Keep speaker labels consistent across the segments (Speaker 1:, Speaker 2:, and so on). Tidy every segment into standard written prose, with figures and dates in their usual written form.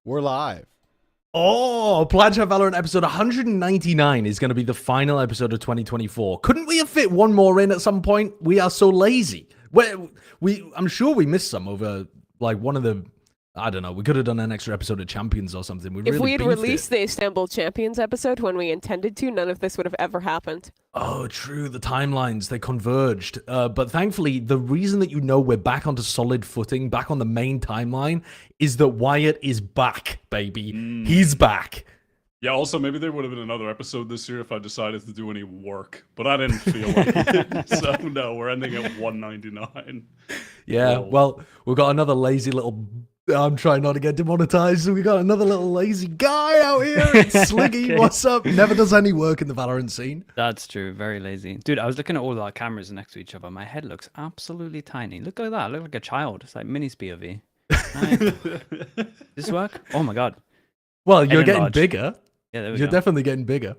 Speaker 1: We're live.
Speaker 2: Oh, Plat Valorant episode 199 is going to be the final episode of 2024. Couldn't we have fit one more in at some point? We are so lazy. I'm sure we missed some over, like, one of the... I don't know. We could have done an extra episode of Champions or something.
Speaker 3: If we had released the Istanbul Champions episode when we intended to, none of this would have ever happened.
Speaker 2: Oh, true. The timelines, they converged. But thankfully, the reason that we're back onto solid footing, back on the main timeline, is that Wyatt is back, baby. He's back.
Speaker 4: Yeah, also, maybe there would have been another episode this year if I decided to do any work. But I didn't feel like it. So, no, we're ending at 199.
Speaker 2: Yeah, well, we've got another lazy little... I'm trying not to get demonetized, so we got another little lazy guy out here. It's Sliggy, okay. What's up? Never does any work in the Valorant scene.
Speaker 5: That's true, very lazy. Dude, I was looking at all our cameras next to each other. My head looks absolutely tiny. Look at that, I look like a child. It's like mini POV. Does this work? Oh my god.
Speaker 2: Well, you're getting bigger.
Speaker 5: Yeah, there we
Speaker 2: You're
Speaker 5: go.
Speaker 2: definitely getting bigger.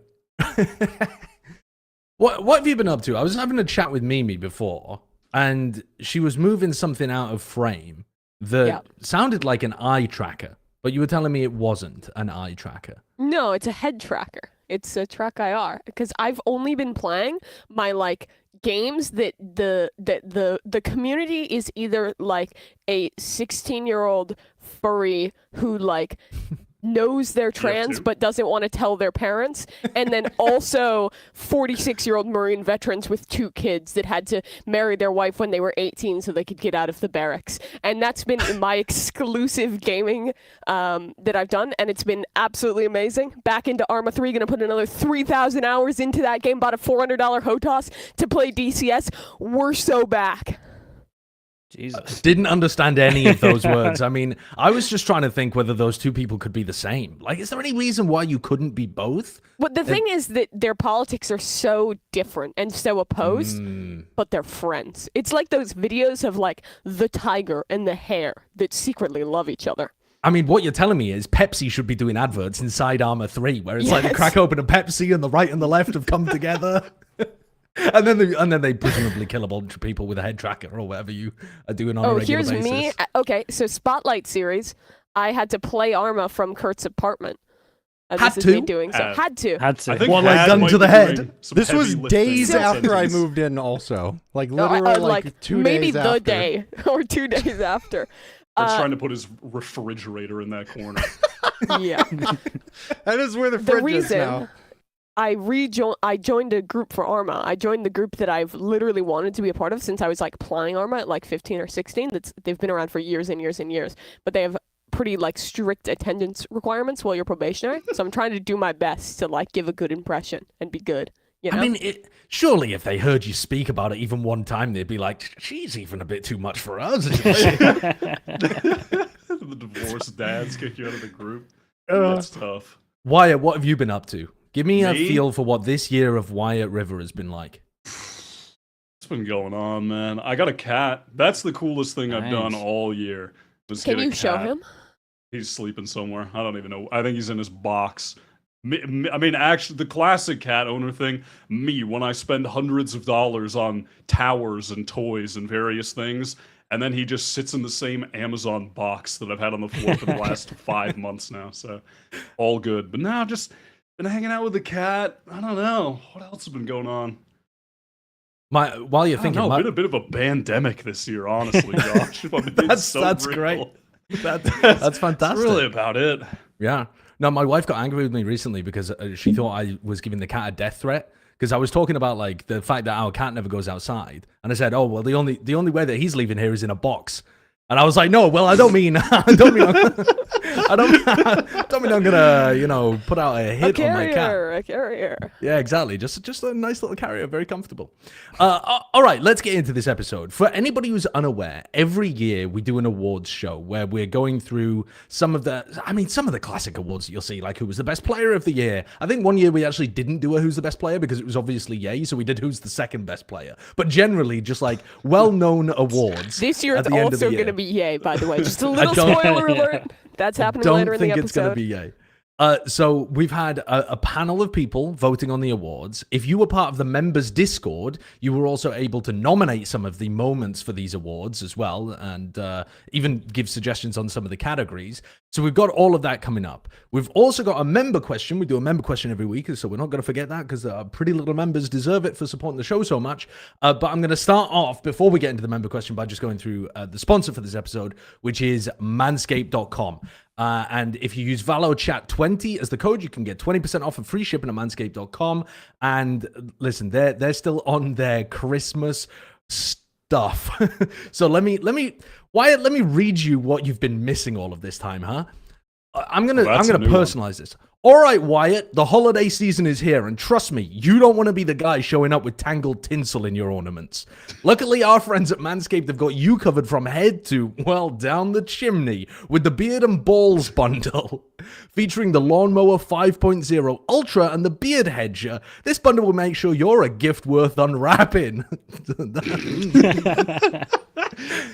Speaker 2: What have you been up to? I was having a chat with Mimi before, and she was moving something out of frame that sounded like an eye tracker, but you were telling me it wasn't an eye tracker.
Speaker 3: No, it's a head tracker. It's a track IR, because I've only been playing my games that the community is either like a 16-year-old furry who knows they're trans but doesn't want to tell their parents, and then also 46-year-old Marine veterans with 2 kids that had to marry their wife when they were 18 so they could get out of the barracks. And that's been my exclusive gaming that I've done, and it's been absolutely amazing. Back into Arma 3, gonna put another 3,000 hours into that game, bought a $400 HOTAS to play DCS. We're so back.
Speaker 5: Jesus.
Speaker 2: Didn't understand any of those words. I mean, I was just trying to think whether those two people could be the same. Like, is there any reason why you couldn't be both?
Speaker 3: But the thing is that their politics are so different and so opposed, but they're friends. It's like those videos of the tiger and the hare that secretly love each other.
Speaker 2: I mean, what you're telling me is Pepsi should be doing adverts inside Arma 3, where it's like they crack open a Pepsi and the right and the left have come together. And then they presumably kill a bunch of people with a head tracker or whatever you are doing on a regular basis.
Speaker 3: Oh, here's me. Okay, so Spotlight series, I had to play Arma from Kurt's apartment.
Speaker 2: Had
Speaker 3: is
Speaker 2: to?
Speaker 3: me doing so. Had to.
Speaker 5: Had to.
Speaker 4: I think
Speaker 2: Well, gun to the head.
Speaker 1: This was days after I moved in also. Literally 2 days
Speaker 3: maybe
Speaker 1: after.
Speaker 3: the day or 2 days after.
Speaker 4: He's trying to put his refrigerator in that corner.
Speaker 3: Yeah.
Speaker 1: That is where the fridge is now.
Speaker 3: I joined a group for Arma. I joined the group that I've literally wanted to be a part of since I was playing Arma at 15 or 16. They've been around for years and years and years, but they have pretty strict attendance requirements while you're probationary. So I'm trying to do my best to give a good impression and be good. You know?
Speaker 2: I mean, surely if they heard you speak about it even one time, they'd be like, she's even a bit too much for us.
Speaker 4: The divorced dads kick you out of the group. That's tough.
Speaker 2: Wyatt, what have you been up to? Give me a feel for what this year of Wyatt River has been like.
Speaker 4: What's been going on, man? I got a cat. That's the coolest thing I've done all year.
Speaker 3: Can you show him?
Speaker 4: He's sleeping somewhere. I don't even know. I think he's in his box. I mean, actually, the classic cat owner thing, me, when I spend hundreds of dollars on towers and toys and various things, and then he just sits in the same Amazon box that I've had on the floor for the last 5 months now. So, all good. But now, just... been hanging out with the cat. I don't know. What else has been going on?
Speaker 2: While you're thinking...
Speaker 4: been a bit of a pandemic this year, honestly, Josh.
Speaker 2: That's great. That's fantastic.
Speaker 4: That's really about it.
Speaker 2: Yeah. No, my wife got angry with me recently because she thought I was giving the cat a death threat. Because I was talking about the fact that our cat never goes outside. And I said, oh, well, the only way that he's leaving here is in a box. And I was like, no, well, I don't mean I'm gonna, put out a hit on my cat.
Speaker 3: A carrier.
Speaker 2: Yeah, exactly. Just a nice little carrier, very comfortable. All right, let's get into this episode. For anybody who's unaware, every year we do an awards show where we're going through some of the classic awards that you'll see, like who was the best player of the year. I think one year we actually didn't do a who's the best player because it was obviously Ye, so we did who's the second best player. But generally, just well-known awards.
Speaker 3: This year it's also going to be Ye, by the way. Just a little spoiler alert. That's happening later in the episode.
Speaker 2: I don't think it's going to be Ye. So we've had a panel of people voting on the awards. If you were part of the members Discord, you were also able to nominate some of the moments for these awards as well, and even give suggestions on some of the categories. So we've got all of that coming up. We've also got a member question. We do a member question every week, so we're not going to forget that, because pretty little members deserve it for supporting the show so much. But I'm going to start off, before we get into the member question, by just going through the sponsor for this episode, which is manscaped.com. And if you use VALOChat20 as the code, you can get 20% off and free shipping at manscaped.com. And listen, they're still on their Christmas stuff. So let me Wyatt, let me read you what you've been missing all of this time, huh? I'm gonna personalize this. All right, Wyatt, the holiday season is here, and trust me, you don't want to be the guy showing up with tangled tinsel in your ornaments. Luckily, our friends at Manscaped have got you covered from head to, well, down the chimney with the Beard and Balls bundle. Featuring the Lawnmower 5.0 Ultra and the Beard Hedger, this bundle will make sure you're a gift worth unwrapping.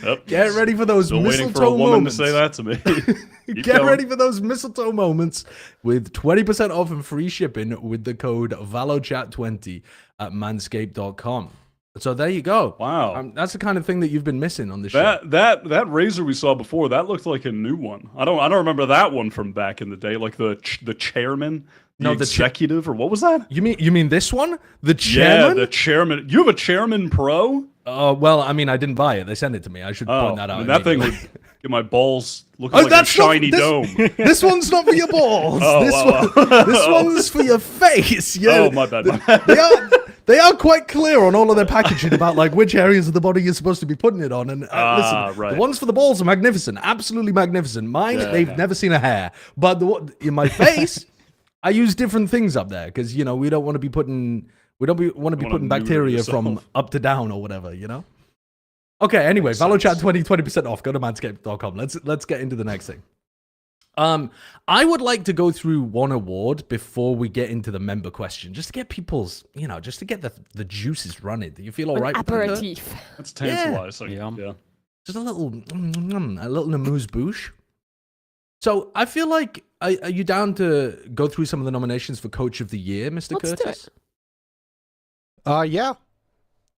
Speaker 4: Yep.
Speaker 2: Get ready for those
Speaker 4: Still
Speaker 2: mistletoe
Speaker 4: waiting for a woman
Speaker 2: moments.
Speaker 4: to say that to me.
Speaker 2: Get ready for those mistletoe moments with 20% off and free shipping with the code VALOChat20 at manscaped.com. So there you go.
Speaker 4: Wow.
Speaker 2: That's the kind of thing that you've been missing on the show.
Speaker 4: That razor we saw before, that looked like a new one. I don't remember that one from back in the day, like the chairman, the executive, or what was that?
Speaker 2: You mean this one? The chairman?
Speaker 4: Yeah, the chairman. You have a Chairman Pro?
Speaker 2: Well, I mean, I didn't buy it. They sent it to me. I should point that out.
Speaker 4: And that thing would get my balls looking like a shiny dome.
Speaker 2: This one's not for your balls.
Speaker 4: Oh,
Speaker 2: this one's for your face. Yeah.
Speaker 4: Oh, my bad.
Speaker 2: They are quite clear on all of their packaging about like which areas of the body you're supposed to be putting it on. And listen,
Speaker 4: right.
Speaker 2: The ones for the balls are magnificent, absolutely magnificent. Mine, they've never seen a hair. But in my face, I use different things up there because we don't want to be putting putting bacteria from up to down or whatever. Okay. Anyway, VALOChat 20% off. Go to manscaped.com. Let's get into the next thing. I would like to go through one award before we get into the member question, just to get people's, just to get the juices running. Do you feel all right with that?
Speaker 3: Aperitif.
Speaker 4: That's tantalizing.
Speaker 5: Yeah.
Speaker 2: Just a little amuse-bouche. So I feel like, are you down to go through some of the nominations for Coach of the Year, Mr.
Speaker 3: Let's
Speaker 2: Curtis?
Speaker 3: do it.
Speaker 1: Yeah.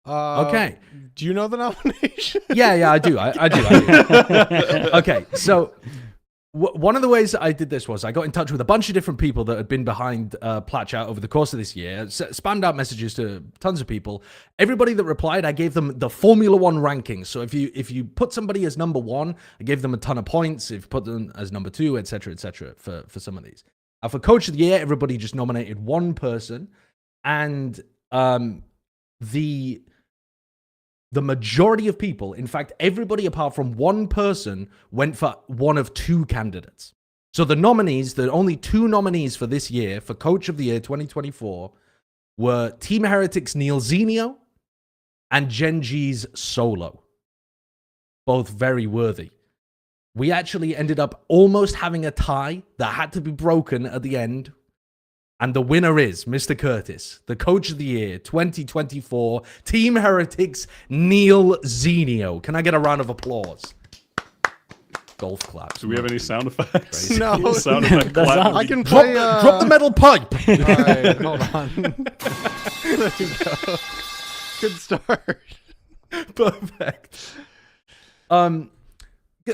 Speaker 2: Okay.
Speaker 1: Do you know the nomination?
Speaker 2: Yeah, I do. I do. Okay, so one of the ways that I did this was I got in touch with a bunch of different people that had been behind Plat over the course of this year, spammed out messages to tons of people. Everybody that replied, I gave them the Formula One rankings. So if you put somebody as number one, I gave them a ton of points. If you put them as number two, etc., for some of these. For Coach of the Year, everybody just nominated one person, and the majority of people, in fact, everybody apart from one person, went for one of two candidates. So the only two nominees for this year, for Coach of the Year 2024, were Team Heretics' Neil Zenio and Gen.G's Solo. Both very worthy. We actually ended up almost having a tie that had to be broken at the end. And the winner is Mr. Curtis, the Coach of the Year 2024, Team Heretics, Neil Zenio. Can I get a round of applause? Golf claps.
Speaker 4: Do we have any sound effects?
Speaker 2: Crazy.
Speaker 1: No.
Speaker 4: Sound effect clap.
Speaker 1: I can play.
Speaker 2: Drop the metal pipe.
Speaker 1: All right, hold on. There you go. Good start.
Speaker 2: Perfect.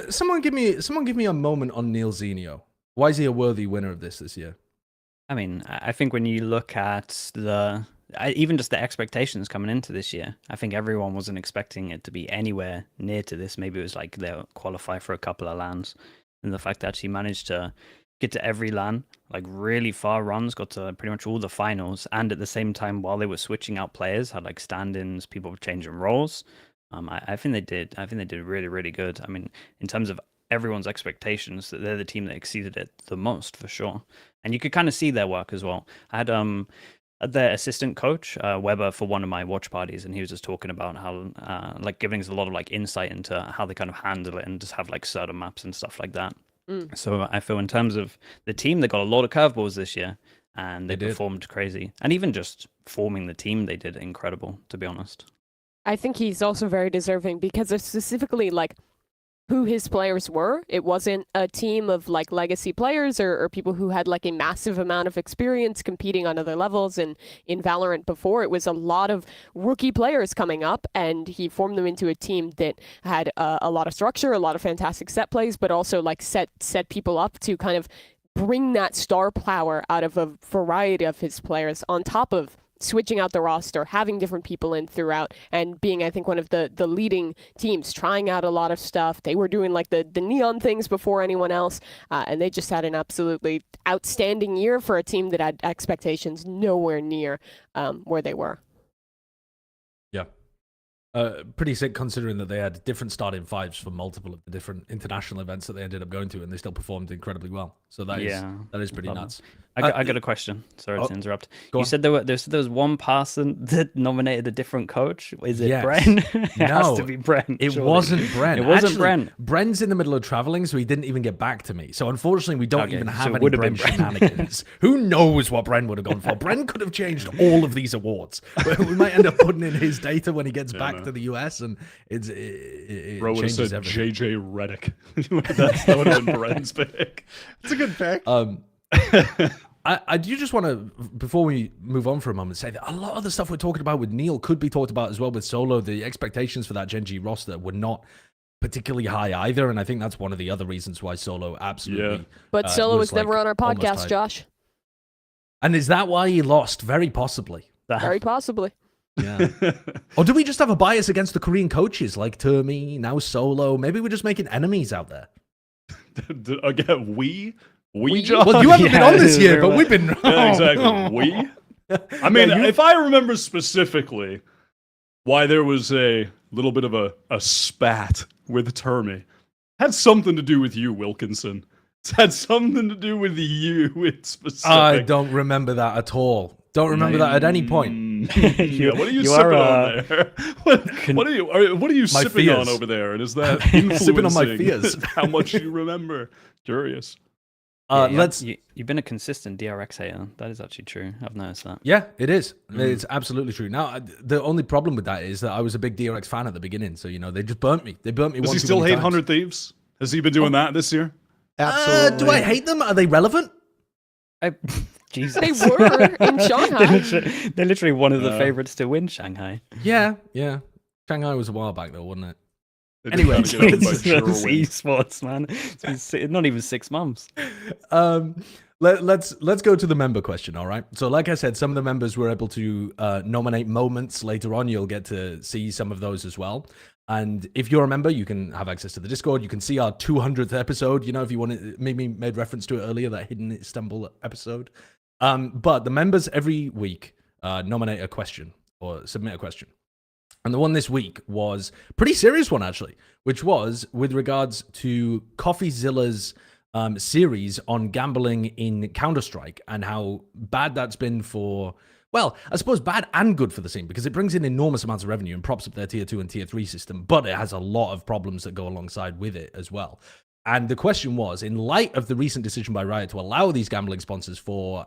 Speaker 2: Someone give me a moment on Neil Zenio. Why is he a worthy winner of this year?
Speaker 5: I mean, I think when you look at even just the expectations coming into this year, I think everyone wasn't expecting it to be anywhere near to this. Maybe it was like they'll qualify for a couple of LANs, and the fact that he managed to get to every LAN, like really far runs, got to pretty much all the finals, and at the same time, while they were switching out players, had like stand-ins, people were changing roles. I think they did. I think they did really, really good. I mean, in terms of everyone's expectations, that they're the team that exceeded it the most for sure. And you could kind of see their work as well. I had their assistant coach, Weber, for one of my watch parties, and he was just talking about how, like, giving us a lot of like insight into how they kind of handle it and just have like certain maps and stuff like that. So I feel in terms of the team, they got a lot of curveballs this year, and they performed crazy. And even just forming the team, they did incredible, to be honest.
Speaker 3: I think he's also very deserving because of specifically like who his players were. It wasn't a team of like legacy players or people who had like a massive amount of experience competing on other levels. And in Valorant before, it was a lot of rookie players coming up, and he formed them into a team that had a lot of structure, a lot of fantastic set plays, but also like set people up to kind of bring that star power out of a variety of his players, on top of switching out the roster, having different people in throughout, and being, I think, one of the leading teams, trying out a lot of stuff. They were doing like the neon things before anyone else, and they just had an absolutely outstanding year for a team that had expectations nowhere near where they were.
Speaker 2: Yeah. Pretty sick considering that they had different starting fives for multiple of the different international events that they ended up going to, and they still performed incredibly well. So that is pretty nuts.
Speaker 5: I got a question. Sorry to interrupt.
Speaker 2: You
Speaker 5: said there was one person that nominated a different coach. Is it
Speaker 2: Yes.
Speaker 5: Bren? It has
Speaker 2: No,
Speaker 5: to be Bren.
Speaker 2: It
Speaker 5: surely.
Speaker 2: wasn't Bren.
Speaker 5: It wasn't
Speaker 2: Actually,
Speaker 5: Bren.
Speaker 2: Bren's in the middle of traveling, so he didn't even get back to me. So unfortunately, we don't
Speaker 5: Okay,
Speaker 2: even
Speaker 5: so
Speaker 2: have
Speaker 5: it
Speaker 2: any
Speaker 5: would have
Speaker 2: Bren
Speaker 5: been Bren.
Speaker 2: shenanigans. Who knows what Bren would have gone for? Bren could have changed all of these awards. We might end up putting in his data when he gets back to the US, and it
Speaker 4: Bro would have
Speaker 2: changes
Speaker 4: said
Speaker 2: everything.
Speaker 4: JJ Redick. That would have been Bren's pick.
Speaker 1: It's a good pick.
Speaker 2: I do just want to, before we move on for a moment, say that a lot of the stuff we're talking about with Neil could be talked about as well with Solo. The expectations for that Gen.G roster were not particularly high either, and I think that's one of the other reasons why Solo absolutely.
Speaker 3: But Solo was never
Speaker 2: like
Speaker 3: on our
Speaker 2: almost
Speaker 3: podcast,
Speaker 2: high.
Speaker 3: Josh.
Speaker 2: And is that why he lost? Very possibly.
Speaker 3: Very possibly.
Speaker 2: Yeah. Or do we just have a bias against the Korean coaches like Termi, now Solo? Maybe we're just making enemies out there.
Speaker 4: Again, we Josh?
Speaker 2: Well, you haven't been
Speaker 5: Yeah,
Speaker 2: on this
Speaker 5: it is
Speaker 2: year,
Speaker 5: very
Speaker 2: but
Speaker 5: much-
Speaker 2: we've been.
Speaker 4: Yeah, exactly. We. I mean, if I remember specifically why there was a little bit of a spat with Termi, had something to do with you, Wilkinson. It's had something to do with you in specific.
Speaker 2: I don't remember that at all. Don't remember that at any point.
Speaker 4: Yeah, what are you
Speaker 5: You
Speaker 4: sipping
Speaker 5: are,
Speaker 4: on there? What are you sipping on
Speaker 2: fears.
Speaker 4: over there? And is that
Speaker 2: Sipping on my
Speaker 4: influencing
Speaker 2: fears.
Speaker 4: how much you remember? Curious.
Speaker 5: You've been a consistent DRX hater. That is actually true. I've noticed that.
Speaker 2: Yeah, it is. It's absolutely true. Now, the only problem with that is that I was a big DRX fan at the beginning, so they just burnt me. They burnt me.
Speaker 4: Does
Speaker 2: one
Speaker 4: he
Speaker 2: too
Speaker 4: still
Speaker 2: many
Speaker 4: hate
Speaker 2: times.
Speaker 4: 100 Thieves? Has he been doing that this year?
Speaker 1: Absolutely.
Speaker 2: Do I hate them? Are they relevant?
Speaker 5: Jesus.
Speaker 3: They were in Shanghai.
Speaker 5: They're literally one of the favorites to win Shanghai.
Speaker 2: Yeah. Shanghai was a while back though, wasn't it?
Speaker 4: They did
Speaker 2: Anyway,
Speaker 4: kinda get owned by
Speaker 5: It's
Speaker 4: Sherwin.
Speaker 5: esports, man. It's not even 6 months.
Speaker 2: Let's go to the member question. All right. So, like I said, some of the members were able to nominate moments later on. You'll get to see some of those as well. And if you're a member, you can have access to the Discord. You can see our 200th episode. If you want to, Mimi made reference to it earlier, that hidden Istanbul episode. But the members every week nominate a question or submit a question. And the one this week was a pretty serious one, actually, which was with regards to CoffeeZilla's series on gambling in Counter-Strike and how bad that's been for, well, I suppose bad and good for the scene because it brings in enormous amounts of revenue and props up their tier 2 and tier 3 system, but it has a lot of problems that go alongside with it as well. And the question was, in light of the recent decision by Riot to allow these gambling sponsors for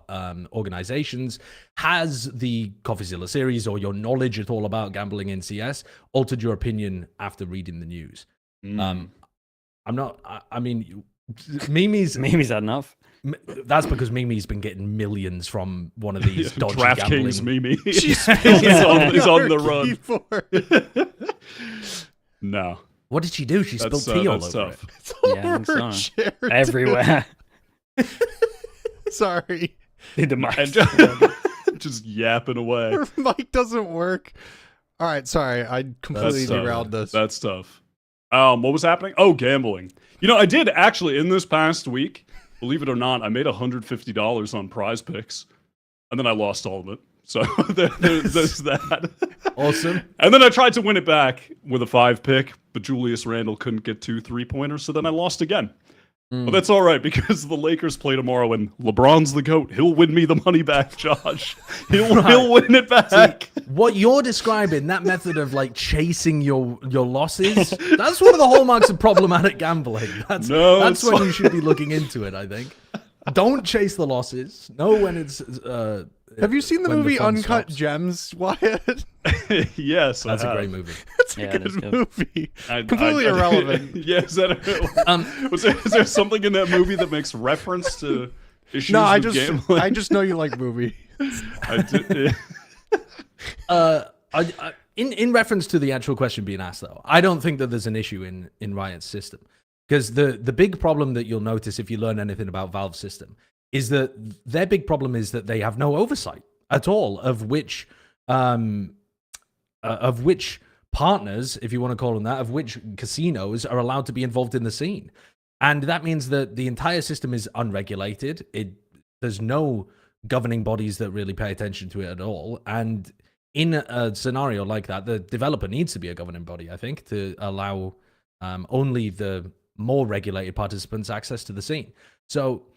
Speaker 2: organizations, has the CoffeeZilla series or your knowledge at all about gambling in CS altered your opinion after reading the news? I mean, Mimi's
Speaker 5: had enough.
Speaker 2: That's because Mimi's been getting millions from one of these dodgy
Speaker 4: DraftKings
Speaker 2: gambling.
Speaker 4: Mimi.
Speaker 1: She's
Speaker 4: He's on the run.
Speaker 1: Keyboard.
Speaker 4: No.
Speaker 2: What did she do? She spilled
Speaker 4: That's,
Speaker 2: tea all
Speaker 4: that's
Speaker 2: over
Speaker 4: tough.
Speaker 2: it.
Speaker 1: It's all
Speaker 5: Yeah,
Speaker 1: over
Speaker 5: so.
Speaker 1: her chair.
Speaker 5: Everywhere.
Speaker 1: Sorry.
Speaker 5: The mic.
Speaker 4: And just yapping away.
Speaker 1: Her mic doesn't work. All right, sorry. I completely
Speaker 4: That's tough.
Speaker 1: derailed this.
Speaker 4: That's tough. What was happening? Oh, gambling. I did actually in this past week, believe it or not, I made $150 on prize picks, and then I lost all of it. So there's that.
Speaker 2: Awesome.
Speaker 4: And then I tried to win it back with a 5 pick, but Julius Randle couldn't get 2 3-pointers, so then I lost again. But that's all right because the Lakers play tomorrow, and LeBron's the GOAT. He'll win me the money back, Josh. He'll win it back.
Speaker 2: What you're describing, that method of like chasing your losses, that's one of the hallmarks of problematic gambling. That's
Speaker 4: it's
Speaker 2: when
Speaker 4: fine.
Speaker 2: you should be looking into it, I think. Don't chase the losses. Know when
Speaker 1: Have you seen the
Speaker 2: when the
Speaker 1: movie
Speaker 2: fun
Speaker 1: Uncut
Speaker 2: stops.
Speaker 1: Gems, Wyatt?
Speaker 4: Yes,
Speaker 2: That's
Speaker 4: I
Speaker 2: a
Speaker 4: have.
Speaker 2: great movie.
Speaker 1: It's
Speaker 5: Yeah,
Speaker 1: a
Speaker 5: it is
Speaker 1: good
Speaker 5: good.
Speaker 1: movie. Completely irrelevant.
Speaker 4: Yeah, is there something in that movie that makes reference to issues
Speaker 1: No,
Speaker 4: with gambling?
Speaker 1: I just know you like movies.
Speaker 4: I did,
Speaker 2: In reference to the actual question being asked, though, I don't think that there's an issue in Riot's system, because the big problem that you'll notice if you learn anything about Valve's system is that their big problem is that they have no oversight at all of which partners, if you want to call them that, of which casinos are allowed to be involved in the scene, and that means that the entire system is unregulated. There's no governing bodies that really pay attention to it at all, and in a scenario like that, the developer needs to be a governing body, I think, to allow only the more regulated participants access to the scene. So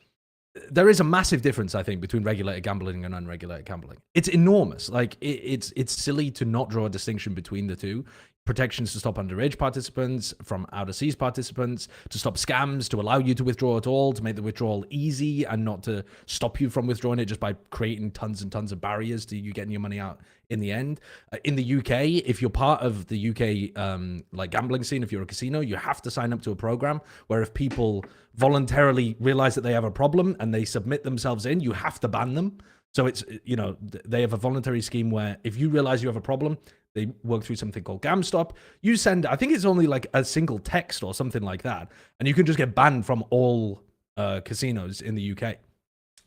Speaker 2: there is a massive difference, I think, between regulated gambling and unregulated gambling. It's enormous. Like it's silly to not draw a distinction between the two. Protections to stop underage participants from out-of-seas participants, to stop scams, to allow you to withdraw at all, to make the withdrawal easy and not to stop you from withdrawing it just by creating tons and tons of barriers to you getting your money out in the end. In the UK, if you're part of the UK like gambling scene, if you're a casino, you have to sign up to a program where if people voluntarily realize that they have a problem and they submit themselves in, you have to ban them. So it's, you know, they have a voluntary scheme where if you realize you have a problem, they work through something called GamStop. You send, I think it's only like a single text or something like that, and you can just get banned from all casinos in the UK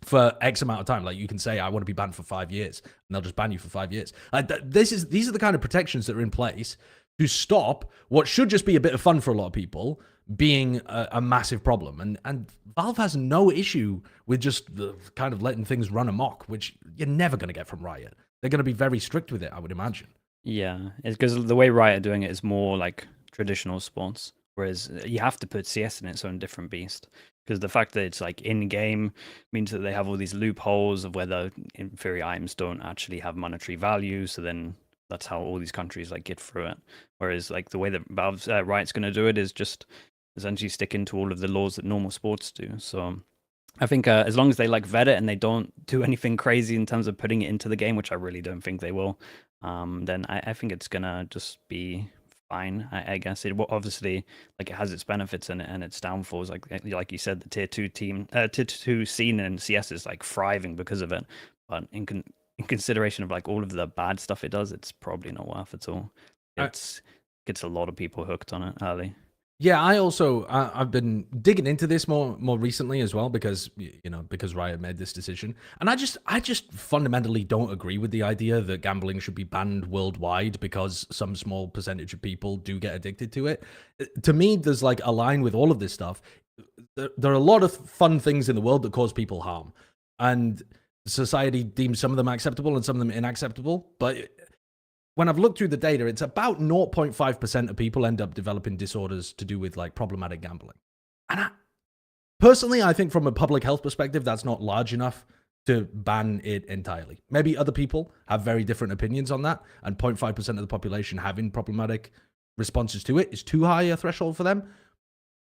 Speaker 2: for X amount of time. Like you can say, I want to be banned for 5 years, and they'll just ban you for 5 years. Like these are the kind of protections that are in place to stop what should just be a bit of fun for a lot of people being a massive problem. And Valve has no issue with just the kind of letting things run amok, which you're never going to get from Riot. They're going to be very strict with it, I would imagine.
Speaker 5: Yeah, it's because the way Riot are doing it is more like traditional sports, whereas you have to put CS in its own different beast. Because the fact that it's like in-game means that they have all these loopholes of where the inferior items don't actually have monetary value, so then that's how all these countries like get through it. Whereas like the way that Valve's Riot's going to do it is just essentially stick into all of the laws that normal sports do. So I think as long as they like vet it and they don't do anything crazy in terms of putting it into the game, which I really don't think they will, then I think it's gonna just be fine. I guess it will obviously, like, it has its benefits and its downfalls. Like you said, the tier 2 scene in CS is like thriving because of it. But in consideration of like all of the bad stuff it does, it's probably not worth it at all. It gets a lot of people hooked on it early.
Speaker 2: Yeah, I've been digging into this more recently as well because Riot made this decision, and I just fundamentally don't agree with the idea that gambling should be banned worldwide because some small percentage of people do get addicted to it. To me, there's like a line with all of this stuff. There are a lot of fun things in the world that cause people harm, and society deems some of them acceptable and some of them unacceptable, but when I've looked through the data, it's about 0.5% of people end up developing disorders to do with like problematic gambling. And personally, I think from a public health perspective, that's not large enough to ban it entirely. Maybe other people have very different opinions on that, and 0.5% of the population having problematic responses to it is too high a threshold for them.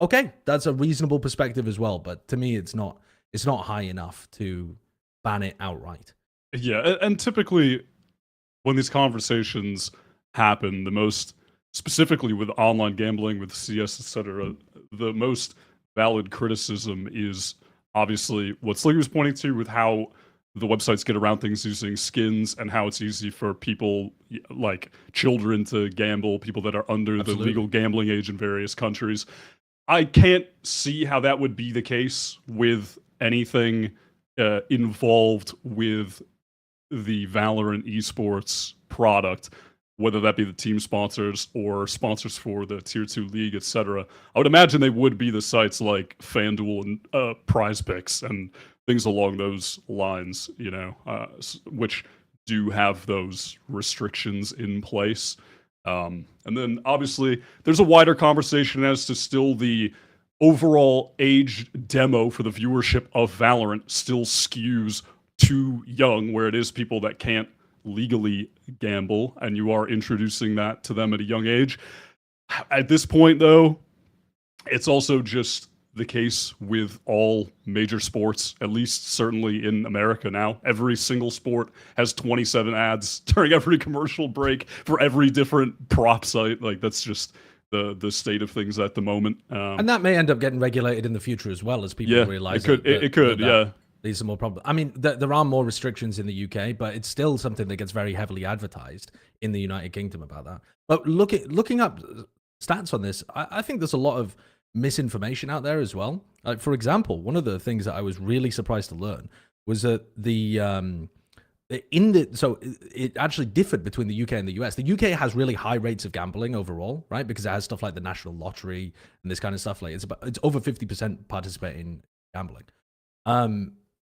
Speaker 2: Okay, that's a reasonable perspective as well, but to me, it's not high enough to ban it outright.
Speaker 4: Yeah, and typically when these conversations happen, the most specifically with online gambling, with CS, etc., the most valid criticism is obviously what Sliggy was pointing to with how the websites get around things using skins and how it's easy for people like children to gamble, people that are under
Speaker 2: Absolutely.
Speaker 4: the legal gambling age in various countries. I can't see how that would be the case with anything involved with the Valorant esports product, whether that be the team sponsors or sponsors for the tier 2 league, etc. I would imagine they would be the sites like FanDuel and Prize Picks and things along those lines, you know, which do have those restrictions in place. And then obviously there's a wider conversation as to still the overall age demo for the viewership of Valorant still skews too young, where it is people that can't legally gamble, and you are introducing that to them at a young age. At this point, though, it's also just the case with all major sports, at least certainly in America now. Every single sport has 27 ads during every commercial break for every different prop site. Like, that's just the state of things at the moment.
Speaker 2: And that may end up getting regulated in the future as well, as people realize
Speaker 4: it could. Yeah.
Speaker 2: These are more problems. I mean, there are more restrictions in the UK, but it's still something that gets very heavily advertised in the United Kingdom about that. But looking up stats on this, I think there's a lot of misinformation out there as well. Like, for example, one of the things that I was really surprised to learn was that so it actually differed between the UK and the US. The UK has really high rates of gambling overall, right? Because it has stuff like the National Lottery and this kind of stuff. Like, it's over 50% participate in gambling.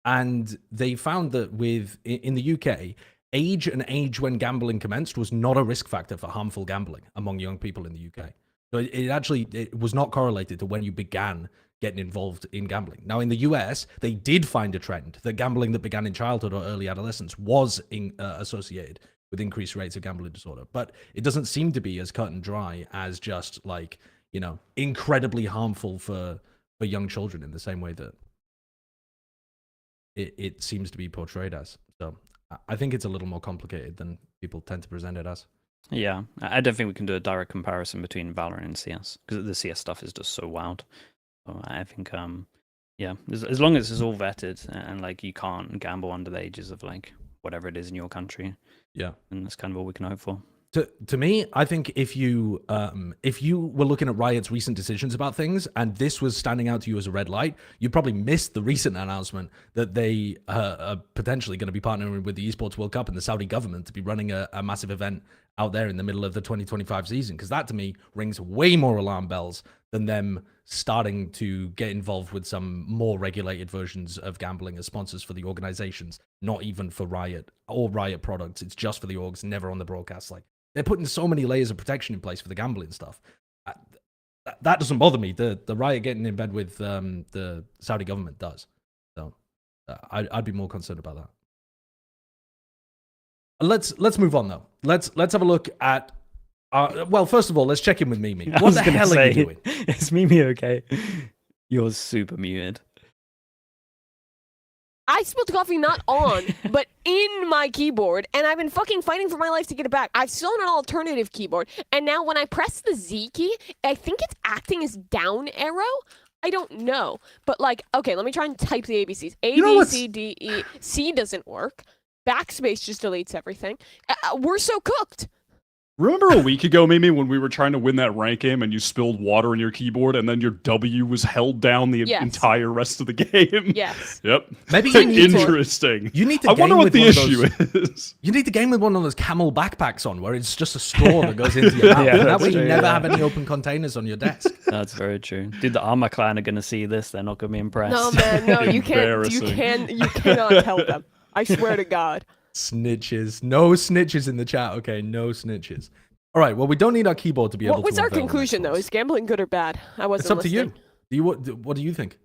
Speaker 2: And they found that in the UK, age and age when gambling commenced was not a risk factor for harmful gambling among young people in the UK. So it was not correlated to when you began getting involved in gambling. Now, in the US, they did find a trend that gambling that began in childhood or early adolescence was associated with increased rates of gambling disorder. But it doesn't seem to be as cut and dry as just, like, you know, incredibly harmful for young children in the same way that it seems to be portrayed as. So I think it's a little more complicated than people tend to present it as.
Speaker 5: Yeah, I don't think we can do a direct comparison between Valorant and CS, because the CS stuff is just so wild. So I think, yeah, as long as it's all vetted and like you can't gamble under the ages of like whatever it is in your country,
Speaker 2: yeah,
Speaker 5: and that's kind of all we can hope for.
Speaker 2: To me, I think if you were looking at Riot's recent decisions about things and this was standing out to you as a red light, you'd probably miss the recent announcement that they are potentially going to be partnering with the Esports World Cup and the Saudi government to be running a massive event out there in the middle of the 2025 season. Because that, to me, rings way more alarm bells than them starting to get involved with some more regulated versions of gambling as sponsors for the organizations, not even for Riot or Riot products. It's just for the orgs, never on the broadcast. Like, they're putting so many layers of protection in place for the gambling stuff. That doesn't bother me. The Riot getting in bed with the Saudi government does. So I'd be more concerned about that. Let's move on though. Let's have a look at. Well, first of all, let's check in with Mimi. What the hell are you doing?
Speaker 5: Is Mimi okay? You're super muted.
Speaker 3: I spilled coffee not on, but in my keyboard, and I've been fucking fighting for my life to get it back. I've still an alternative keyboard, and now when I press the Z key, I think it's acting as down arrow. I don't know, but like, okay, let me try and type the ABCs. A, B, C, D, E. C doesn't work. Backspace just deletes everything. We're so cooked.
Speaker 4: Remember a week ago, Mimi, when we were trying to win that rank game and you spilled water in your keyboard and then your W was held down the entire rest of the game?
Speaker 3: Yes.
Speaker 4: Yep.
Speaker 2: Maybe you need
Speaker 4: interesting.
Speaker 2: You need to.
Speaker 4: I wonder what the issue is.
Speaker 2: You need to game with one of those camel backpacks on, where it's just a straw that goes into your mouth.
Speaker 5: Yeah,
Speaker 2: that way,
Speaker 5: true,
Speaker 2: you never have any open containers on your desk.
Speaker 5: That's very true. Dude, the Armor Clan are gonna see this. They're not gonna be impressed.
Speaker 3: No, man, no, you can't. You cannot tell them. I swear to God.
Speaker 2: Snitches. No snitches in the chat. Okay, no snitches. All right. Well, we don't need our keyboard to be able to.
Speaker 3: What was our conclusion, though? Is gambling good or bad? I wasn't.
Speaker 2: It's up
Speaker 3: listening.
Speaker 2: to you. What do you think?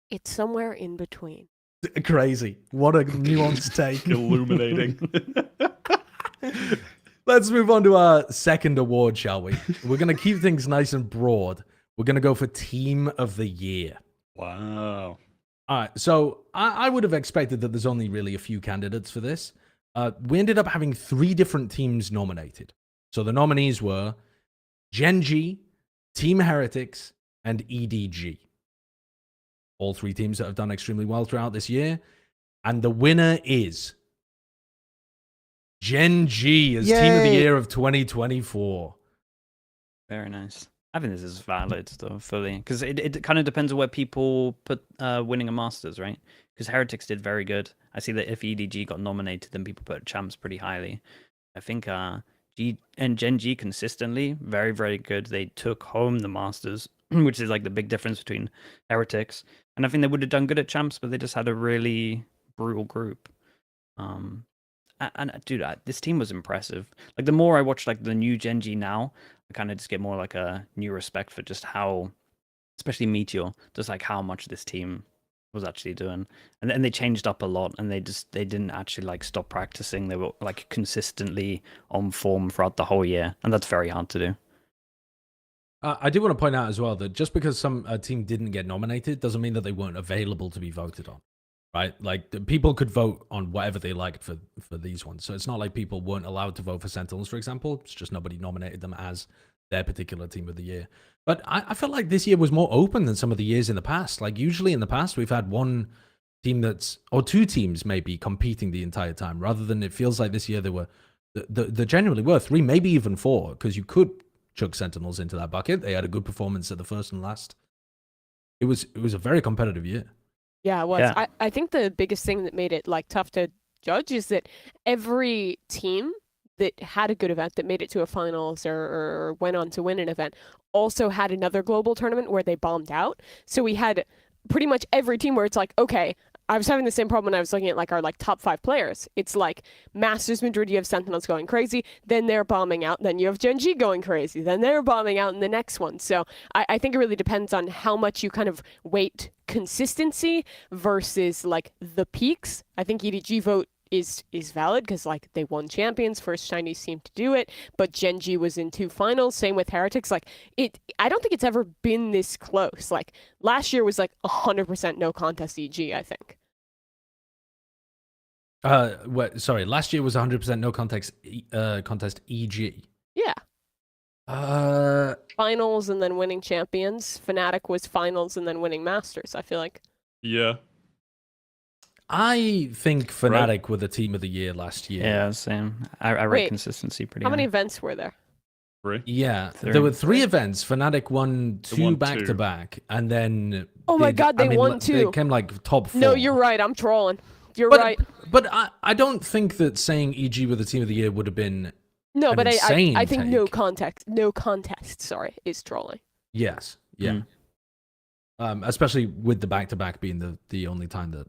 Speaker 3: It's somewhere in between.
Speaker 2: Crazy. What a nuanced take.
Speaker 4: Illuminating.
Speaker 2: Let's move on to our second award, shall we? We're going to keep things nice and broad. We're going to go for Team of the Year.
Speaker 4: Wow.
Speaker 2: All right. So I would have expected that there's only really a few candidates for this. We ended up having 3 different teams nominated. So the nominees were Gen.G, Team Heretics, and EDG. All 3 teams that have done extremely well throughout this year. And the winner is Gen.G as Team of the Year of 2024.
Speaker 5: Very nice. I think this is valid, though, fully. Because it kind of depends on where people put winning a Masters, right? Because Heretics did very good. I see that if EDG got nominated, then people put Champs pretty highly. I think Gen.G consistently, very, very good. They took home the Masters, which is like the big difference between Heretics. And I think they would have done good at Champs, but they just had a really brutal group. And dude, this team was impressive. Like, the more I watch like the new Gen.G now, I kind of just get more like a new respect for just how, especially Meteor, just like how much this team was actually doing. And they changed up a lot, and they didn't actually like stop practicing. They were like consistently on form throughout the whole year, and that's very hard to do.
Speaker 2: I do want to point out as well that just because some team didn't get nominated doesn't mean that they weren't available to be voted on, right? Like people could vote on whatever they liked for these ones. So it's not like people weren't allowed to vote for Sentinels, for example. It's just nobody nominated them as their particular team of the year. But I felt like this year was more open than some of the years in the past. Like usually in the past, we've had one team or two teams maybe competing the entire time, rather than it feels like this year there genuinely were three, maybe even four, because you could chuck Sentinels into that bucket. They had a good performance at the first and last. It was a very competitive year.
Speaker 3: Yeah, it was.
Speaker 5: Yeah.
Speaker 3: I think the biggest thing that made it like tough to judge is that every team that had a good event that made it to a finals or went on to win an event also had another global tournament where they bombed out. So we had pretty much every team where it's like, okay, I was having the same problem when I was looking at like our like top 5 players. It's like Masters Madrid, you have Sentinels going crazy, then they're bombing out, then you have Gen.G going crazy, then they're bombing out in the next one. So I think it really depends on how much you kind of weight consistency versus like the peaks. I think EDG vote is valid because like they won champions, first Chinese team to do it, but Gen.G was in 2 finals, same with Heretics. Like I don't think it's ever been this close. Like last year was like 100% no contest EG, I think.
Speaker 2: Sorry, last year was 100% no contest EG.
Speaker 3: Yeah. Finals and then winning champions. Fnatic was finals and then winning masters, I feel like.
Speaker 4: Yeah.
Speaker 2: I think Fnatic were the team of the year last year.
Speaker 5: Yeah, same. I rate
Speaker 3: Wait,
Speaker 5: consistency pretty
Speaker 3: How
Speaker 5: high.
Speaker 3: many events were there?
Speaker 4: 3.
Speaker 2: Yeah,
Speaker 5: Three.
Speaker 2: there were 3 events. Fnatic won
Speaker 4: They
Speaker 2: 2
Speaker 4: won
Speaker 2: back
Speaker 4: 2.
Speaker 2: to back, and then
Speaker 3: Oh my God, they won 2.
Speaker 2: They came like top 4.
Speaker 3: No, you're right. I'm trolling. You're
Speaker 2: But,
Speaker 3: right.
Speaker 2: But I don't think that saying EG were the team of the year would have been
Speaker 3: No,
Speaker 2: an
Speaker 3: but
Speaker 2: insane
Speaker 3: I think no
Speaker 2: take.
Speaker 3: contest, sorry, is trolling.
Speaker 2: Yes, yeah. Especially with the back-to-back being the only time that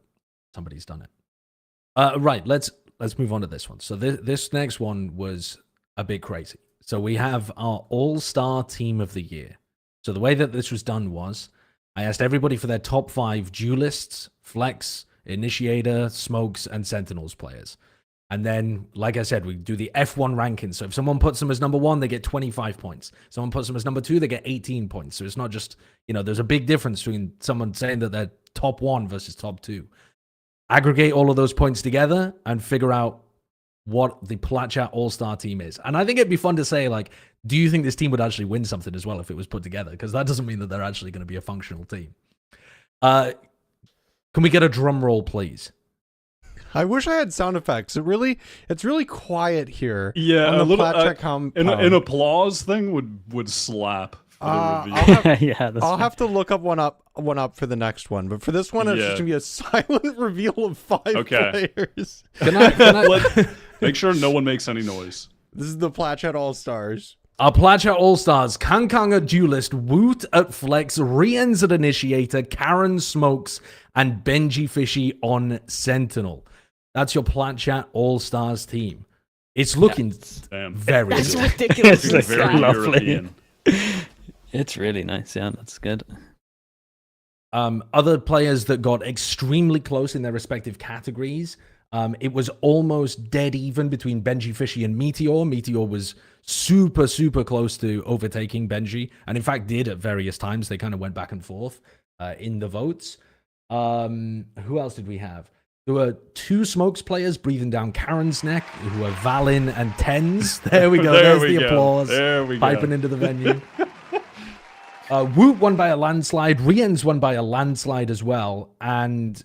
Speaker 2: somebody's done it. Right, let's move on to this one. So this next one was a bit crazy. So we have our all-star team of the year. So the way that this was done was I asked everybody for their top 5 duelists, flex, initiator, smokes, and sentinels players. And then, like I said, we do the F1 ranking. So if someone puts them as number 1, they get 25 points. Someone puts them as number 2, they get 18 points. So it's not just, there's a big difference between someone saying that they're top 1 versus top 2. Aggregate all of those points together and figure out what the Plat Chat All-Star team is. And I think it'd be fun to say, like, do you think this team would actually win something as well if it was put together? Because that doesn't mean that they're actually going to be a functional team. Can we get a drum roll, please?
Speaker 1: I wish I had sound effects. It's really quiet here.
Speaker 4: Yeah,
Speaker 1: on
Speaker 4: a
Speaker 1: the
Speaker 4: little
Speaker 1: Plat Chat compound.
Speaker 4: an applause thing would slap for the
Speaker 1: I'll
Speaker 4: review.
Speaker 1: have,
Speaker 5: Yeah, that's
Speaker 1: I'll
Speaker 5: fine.
Speaker 1: have to look up one up for the next one. But for this one, it's just
Speaker 4: Yeah.
Speaker 1: gonna be a silent reveal of 5
Speaker 4: Okay.
Speaker 1: players.
Speaker 2: Can I
Speaker 4: Make sure no one makes any noise.
Speaker 1: This is the Plat Chat All Stars.
Speaker 2: Our Plat Chat All-Stars, Kangkang at Duelist, Woot at Flex, Rien's at Initiator, Karen Smokes, and Benji Fishy on Sentinel. That's your Plat Chat All-Stars team. It's looking
Speaker 4: Damn.
Speaker 2: very
Speaker 3: That's
Speaker 2: good.
Speaker 3: ridiculous.
Speaker 5: It's
Speaker 4: Very
Speaker 5: very lovely.
Speaker 4: European.
Speaker 5: It's really nice. Yeah, that's good.
Speaker 2: Other players that got extremely close in their respective categories. It was almost dead even between Benji Fishy and Meteor. Meteor was super, super close to overtaking Benji, and in fact did at various times. They kind of went back and forth in the votes. Who else did we have? There were 2 smokes players breathing down Karen's neck, who were Valin and Tens. There we go. There's the applause.
Speaker 4: There we
Speaker 2: Piping
Speaker 4: go.
Speaker 2: into the venue. Woot won by a landslide. Rien's won by a landslide as well. And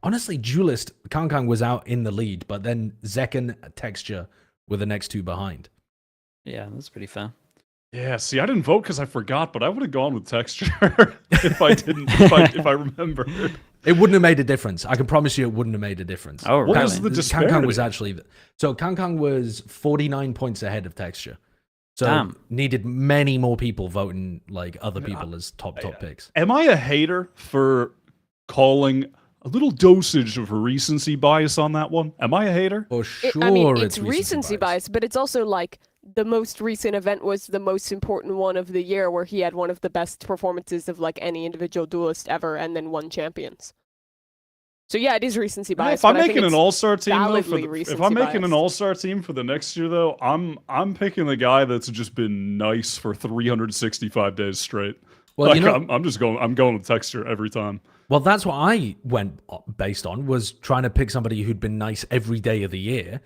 Speaker 2: honestly, Duelist, Kangkang was out in the lead, but then Zekken, Texture were the next 2 behind.
Speaker 5: Yeah, that's pretty fair.
Speaker 4: Yeah, see, I didn't vote because I forgot, but I would have gone with texture if I didn't. if I remember.
Speaker 2: It wouldn't have made a difference. I can promise you it wouldn't have made a difference.
Speaker 5: Oh,
Speaker 4: What
Speaker 5: really?
Speaker 4: is the
Speaker 2: Kangkang was
Speaker 4: disparity?
Speaker 2: actually... So Kangkang was 49 points ahead of Texture. So
Speaker 5: Damn.
Speaker 2: needed many more people voting like other people as top picks.
Speaker 4: Am I a hater for calling a little dosage of recency bias on that one? Am I a hater?
Speaker 2: For sure,
Speaker 3: It's recency bias, but it's also like the most recent event was the most important one of the year where he had one of the best performances of like any individual duelist ever and then won champions. So yeah, it is recency
Speaker 4: Yeah,
Speaker 3: bias.
Speaker 4: if I'm
Speaker 3: but I think
Speaker 4: making an
Speaker 3: it's
Speaker 4: all-star team, though,
Speaker 3: validly
Speaker 4: if
Speaker 3: recency
Speaker 4: I'm making an
Speaker 3: biased.
Speaker 4: all-star team for the next year, though, I'm picking the guy that's just been nice for 365 days straight.
Speaker 2: Well,
Speaker 4: Like,
Speaker 2: you know,
Speaker 4: I'm going with texture every time.
Speaker 2: well, that's what I went based on, was trying to pick somebody who'd been nice every day of the year,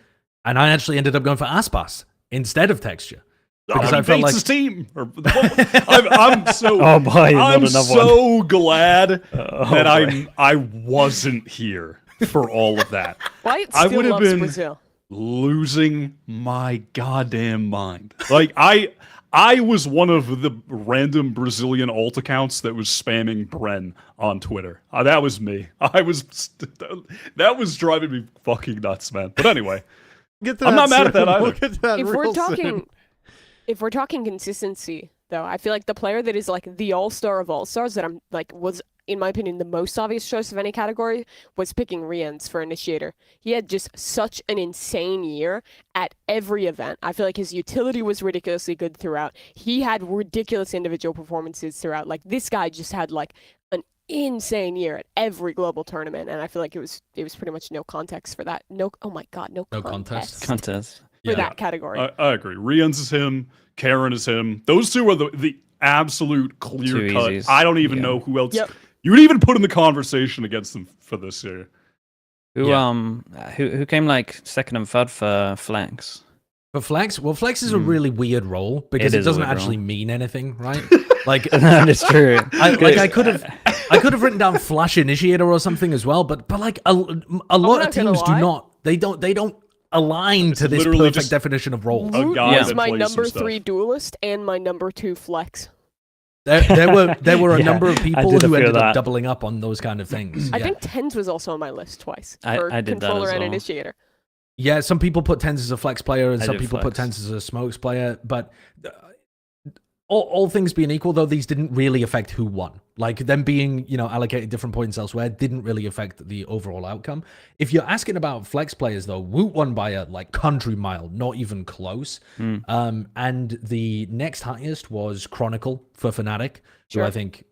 Speaker 2: and I actually ended up going for Aspas instead of texture. Because I felt like
Speaker 4: his team. I'm so
Speaker 5: Oh boy, not
Speaker 4: I'm
Speaker 5: another
Speaker 4: so glad
Speaker 5: Oh,
Speaker 4: that
Speaker 5: boy.
Speaker 4: I wasn't here for all of that.
Speaker 3: Wyatt
Speaker 4: I
Speaker 3: still
Speaker 4: would have
Speaker 3: loves
Speaker 4: been
Speaker 3: Brazil.
Speaker 4: losing my goddamn mind. Like I was one of the random Brazilian alt accounts that was spamming Bren on Twitter. That was me. That was driving me fucking nuts, man. But anyway,
Speaker 1: Get to
Speaker 4: I'm
Speaker 1: that
Speaker 4: not mad at that
Speaker 1: soon.
Speaker 4: either.
Speaker 1: We'll get to that
Speaker 3: If we're
Speaker 1: real soon.
Speaker 3: talking, if we're talking consistency, though, I feel like the player that is like the all-star of all-stars that I'm like was, in my opinion, the most obvious choice of any category was picking Rians for initiator. He had just such an insane year at every event. I feel like his utility was ridiculously good throughout. He had ridiculous individual performances throughout. Like this guy just had like an insane year at every global tournament, and I feel like it was pretty much no context for that. No, oh my god, no
Speaker 2: contest.
Speaker 5: Contest.
Speaker 3: for that category.
Speaker 4: I agree. Rians is him. Karen is him. Those two are the absolute clear
Speaker 5: Two
Speaker 4: cut.
Speaker 5: easies.
Speaker 4: I don't even
Speaker 5: Yeah.
Speaker 4: know who else
Speaker 3: Yep.
Speaker 4: you would even put in the conversation against them for this year.
Speaker 5: Who came like second and third for Flex?
Speaker 2: for Flex, well, Flex is a really weird role because
Speaker 5: It
Speaker 2: it
Speaker 5: is a
Speaker 2: doesn't
Speaker 5: weird
Speaker 2: actually
Speaker 5: role.
Speaker 2: mean anything, right? Like,
Speaker 5: That's true.
Speaker 2: I could have written down Flash Initiator or something as well, but like a lot
Speaker 3: not
Speaker 2: of teams
Speaker 3: gonna
Speaker 2: do
Speaker 3: lie.
Speaker 2: not. They don't align to this
Speaker 4: literally
Speaker 2: perfect
Speaker 4: just
Speaker 2: definition of roles.
Speaker 4: a
Speaker 3: Root
Speaker 4: guy
Speaker 3: is
Speaker 4: that
Speaker 3: my
Speaker 4: plays some
Speaker 3: number
Speaker 4: stuff.
Speaker 3: 3 duelist and my number 2 flex.
Speaker 2: There were a
Speaker 5: Yeah,
Speaker 2: number of
Speaker 5: I
Speaker 2: people
Speaker 5: did
Speaker 2: who
Speaker 5: feel
Speaker 2: ended up
Speaker 5: that.
Speaker 2: doubling up on those kind of things.
Speaker 3: I
Speaker 2: Yeah.
Speaker 3: think Tens was also on my list twice
Speaker 5: I
Speaker 3: for
Speaker 5: did that
Speaker 3: controller
Speaker 5: as
Speaker 3: and
Speaker 5: well.
Speaker 3: initiator.
Speaker 2: Yeah, some people put Tens as a flex player, and
Speaker 5: I
Speaker 2: some
Speaker 5: did
Speaker 2: people put
Speaker 5: flex.
Speaker 2: Tens as a smokes player. But all things being equal, though, these didn't really affect who won. Like them being, allocated different points elsewhere didn't really affect the overall outcome. If you're asking about flex players, though, Woot won by a country mile, not even close. And the next highest was Chronicle for Fnatic, who I think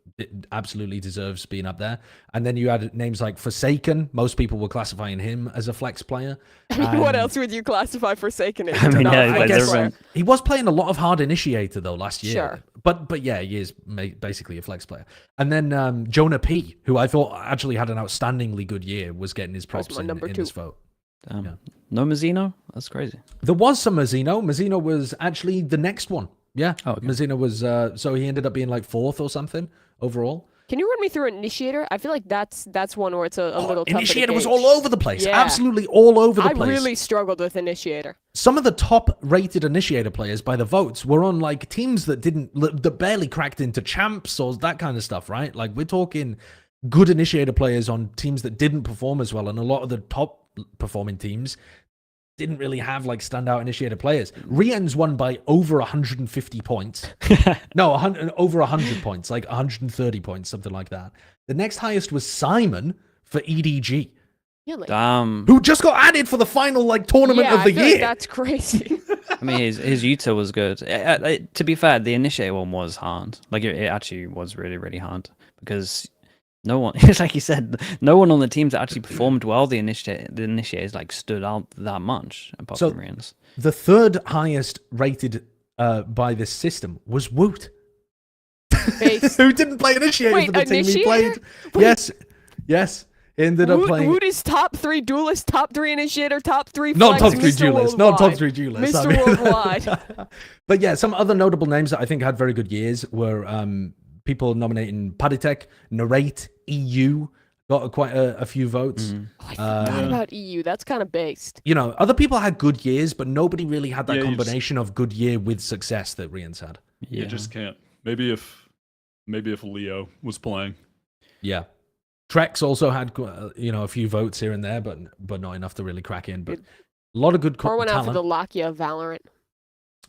Speaker 2: absolutely deserves being up there. And then you had names like Forsaken. Most people were classifying him as a flex player.
Speaker 3: I mean, what
Speaker 2: And-
Speaker 3: else would you classify Forsaken as?
Speaker 5: I mean,
Speaker 3: Not
Speaker 5: yeah,
Speaker 3: a
Speaker 5: like
Speaker 3: flex
Speaker 2: guess
Speaker 3: player.
Speaker 5: everyone-
Speaker 2: He was playing a lot of hard initiator though last year.
Speaker 3: Sure.
Speaker 2: But yeah, he is basically a flex player. And then Jonah P, who I thought actually had an outstandingly good year, was getting his props
Speaker 3: my
Speaker 2: in
Speaker 3: number
Speaker 2: this
Speaker 3: 2.
Speaker 2: vote.
Speaker 5: Yeah. No Mazzino? That's crazy.
Speaker 2: There was some Mazzino. Mazzino was actually the next one. Yeah.
Speaker 5: Oh, okay.
Speaker 2: Mazzino was so he ended up being like 4th or something overall.
Speaker 3: Can you run me through Initiator? I feel like that's one where it's a little tougher to
Speaker 2: Initiator was
Speaker 3: gauge.
Speaker 2: all over the place.
Speaker 3: Yeah.
Speaker 2: Absolutely all over the
Speaker 3: I
Speaker 2: place.
Speaker 3: really struggled with Initiator.
Speaker 2: Some of the top rated initiator players by the votes were on like teams that that barely cracked into champs or that kind of stuff, right? Like we're talking good initiator players on teams that didn't perform as well, and a lot of the top performing teams didn't really have like standout initiator players. Rian's won by over 150 points. No, over 100 points, like 130 points, something like that. The next highest was Simon for EDG,
Speaker 3: Really?
Speaker 5: Damn.
Speaker 2: who just got added for the final like tournament
Speaker 3: Yeah,
Speaker 2: of the
Speaker 3: I feel like
Speaker 2: year.
Speaker 3: that's crazy.
Speaker 5: I mean, his Utah was good. To be fair, the initiator one was hard. Like it actually was really, really hard because no one, it's like you said, no one on the teams that actually performed well. The initiators like stood out that much apart
Speaker 2: So-
Speaker 5: from Rians.
Speaker 2: The third highest rated by this system was Woot,
Speaker 3: Base.
Speaker 2: who didn't play initiator
Speaker 3: Wait,
Speaker 2: for the team he
Speaker 3: Initiator?
Speaker 2: played.
Speaker 3: Wait.
Speaker 2: Yes. He ended up playing.
Speaker 3: Woot is top 3 duelist, top 3 initiator, top 3
Speaker 2: Not
Speaker 3: flex,
Speaker 2: top 3
Speaker 3: Mr.
Speaker 2: duelists. Not top
Speaker 3: Worldwide.
Speaker 2: 3 duelists.
Speaker 3: Mr. Worldwide.
Speaker 2: But yeah, some other notable names that I think had very good years were people nominating Paditek, Narrate, EU, got quite a few votes.
Speaker 3: Oh, I forgot about EU. That's kind of based.
Speaker 2: Other people had good years, but nobody really had that
Speaker 4: Yeah, you just-
Speaker 2: combination of good year with success that Rian's had.
Speaker 4: You just can't. Maybe if Leo was playing.
Speaker 2: Yeah. Trex also had a few votes here and there, but not enough to really crack in. But a lot of good
Speaker 3: Or went out for
Speaker 2: talent.
Speaker 3: the Lakia Valorant.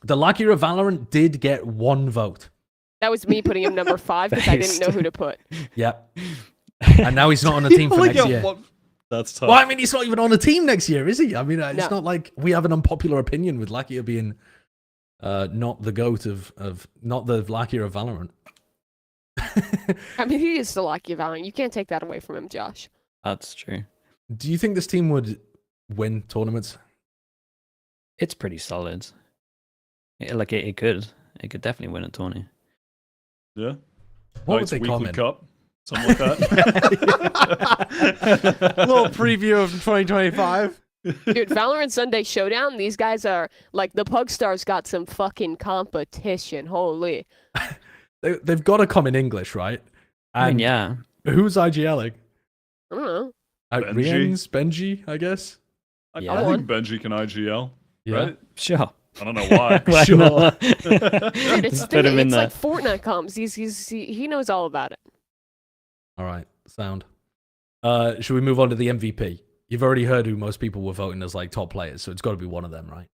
Speaker 2: The Lakia of Valorant did get 1 vote.
Speaker 3: That was me putting him number 5 because I didn't know who to put.
Speaker 2: Yeah. And now he's not on a team for next year.
Speaker 4: That's tough.
Speaker 2: Well, I mean, he's not even on a team next year, is he? I mean, it's
Speaker 3: No.
Speaker 2: not like we have an unpopular opinion with Lakia being not the GOAT of not the Lakia of Valorant.
Speaker 3: I mean, he is the Lakia Valorant. You can't take that away from him, Josh.
Speaker 5: That's true.
Speaker 2: Do you think this team would win tournaments?
Speaker 5: It's pretty solid. It could definitely win a tourney.
Speaker 4: Yeah.
Speaker 2: What would
Speaker 4: Knight's
Speaker 2: they
Speaker 4: Weekly
Speaker 2: comment?
Speaker 4: Cup. Something like that.
Speaker 1: Little preview of 2025.
Speaker 3: Dude, Valorant Sunday Showdown, these guys are like the Pugstars got some fucking competition. Holy.
Speaker 2: They've got to come in English, right?
Speaker 5: I mean,
Speaker 2: And
Speaker 5: yeah.
Speaker 2: who's IGLing?
Speaker 3: I don't know.
Speaker 2: Rien's, Benji, I guess.
Speaker 4: I
Speaker 5: Yeah.
Speaker 4: think Benji can IGL.
Speaker 2: Yeah.
Speaker 4: Right?
Speaker 5: Sure.
Speaker 4: I don't know why.
Speaker 5: Why
Speaker 2: Sure.
Speaker 5: not?
Speaker 3: Dude, it's,
Speaker 5: Just put him in
Speaker 3: it's
Speaker 5: there.
Speaker 3: like Fortnite comms. He knows all about it.
Speaker 2: All right, sound. Should we move on to the MVP? You've already heard who most people were voting as like top players, so it's got to be one of them, right?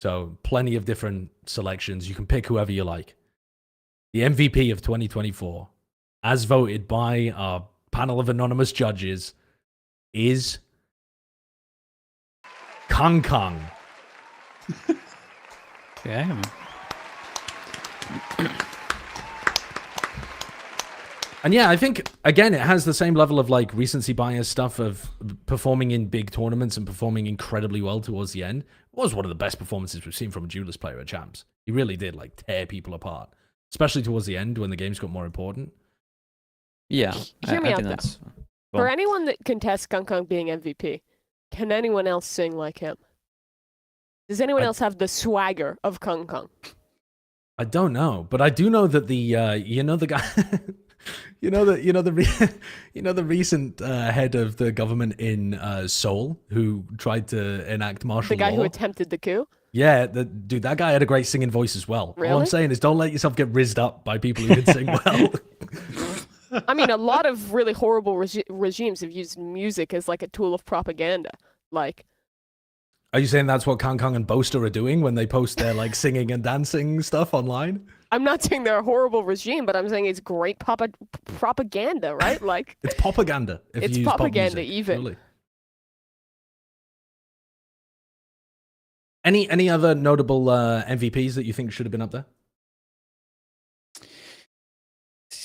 Speaker 2: So plenty of different selections. You can pick whoever you like. The MVP of 2024, as voted by our panel of anonymous judges, is Kang Kang.
Speaker 5: Yeah.
Speaker 2: And yeah, I think, again, it has the same level of like recency bias stuff of performing in big tournaments and performing incredibly well towards the end. It was one of the best performances we've seen from a duelist player at Champs. He really did like tear people apart, especially towards the end when the games got more important.
Speaker 5: Yeah.
Speaker 3: Hear me
Speaker 5: I
Speaker 3: out,
Speaker 5: think
Speaker 3: though.
Speaker 5: that's
Speaker 3: For
Speaker 5: Well-
Speaker 3: anyone that contests Kung Kung being MVP, can anyone else sing like him? Does anyone else have the swagger of Kung Kung?
Speaker 2: I don't know, but I do know that the the guy the recent head of the government in Seoul who tried to enact martial
Speaker 3: The guy
Speaker 2: law.
Speaker 3: who attempted the coup?
Speaker 2: Yeah, dude, that guy had a great singing voice as well. All I'm
Speaker 3: Really?
Speaker 2: saying is don't let yourself get rizzed up by people who can sing well.
Speaker 3: I mean, a lot of really horrible regimes have used music as like a tool of propaganda. Like,
Speaker 2: Are you saying that's what Kang Kang and Boaster are doing when they post their like singing and dancing stuff online?
Speaker 3: I'm not saying they're a horrible regime, but I'm saying it's great propaganda, right? Like,
Speaker 2: It's propaganda. If
Speaker 3: It's
Speaker 2: you use pop
Speaker 3: propaganda
Speaker 2: music,
Speaker 3: even.
Speaker 2: truly. Any other notable MVPs that you think should have been up there?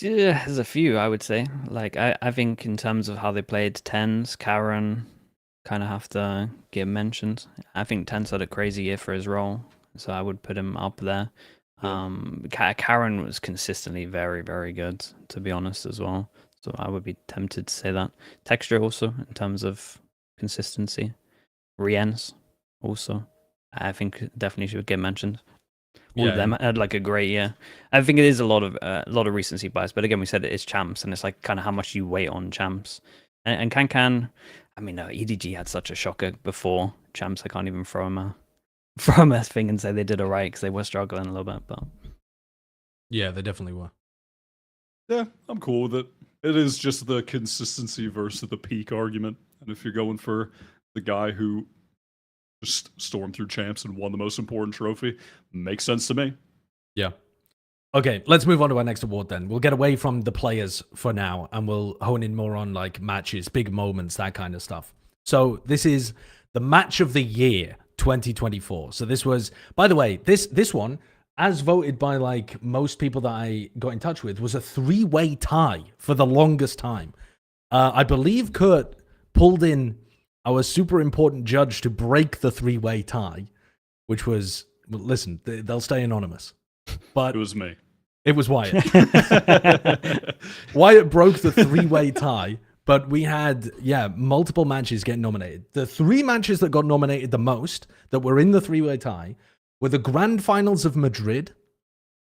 Speaker 5: Yeah, there's a few, I would say. Like, I think in terms of how they played Tens, Karen kind of have to get mentioned. I think Tens had a crazy year for his role, so I would put him up there. Karen was consistently very, very good, to be honest, as well. So I would be tempted to say that. Texture also, in terms of consistency. Rien's also, I think definitely should get mentioned. All of them had like a great year. I think it is a lot of recency bias, but again, we said it is Champs, and it's like kind of how much you wait on Champs. And Can, I mean, no, EDG had such a shocker before Champs. I can't even throw him a thing and say they did alright because they were struggling a little bit. But
Speaker 2: Yeah, they definitely were.
Speaker 4: Yeah, I'm cool with it. It is just the consistency versus the peak argument. And if you're going for the guy who just stormed through champs and won the most important trophy, makes sense to me.
Speaker 2: Yeah. Okay, let's move on to our next award then. We'll get away from the players for now and we'll hone in more on like matches, big moments, that kind of stuff. So this is the match of the year 2024. So this was, by the way, this one, as voted by like most people that I got in touch with, was a 3-way tie for the longest time. I believe Kurt pulled in our super important judge to break the 3-way tie, which was, well, listen, they'll stay anonymous. But
Speaker 4: It was me.
Speaker 2: it was Wyatt. Wyatt broke the 3-way tie, but we had, multiple matches getting nominated. The 3 matches that got nominated the most, that were in the 3-way tie, were the Grand Finals of Madrid,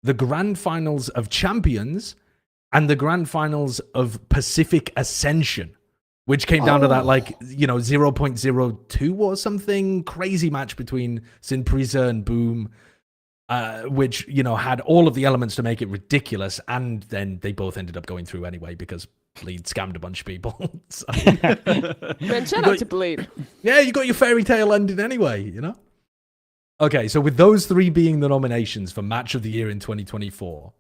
Speaker 2: the Grand Finals of Champions, and the Grand Finals of Pacific Ascension, which came down to that, 0.02 or something crazy match between Sinprisa and Boom, which, had all of the elements to make it ridiculous. And then they both ended up going through anyway because Bleed scammed a bunch of people. So,
Speaker 3: man, shout out to Bleed.
Speaker 2: yeah, you got your fairy tale ending anyway, Okay, so with those 3 being the nominations for Match of the Year in 2024,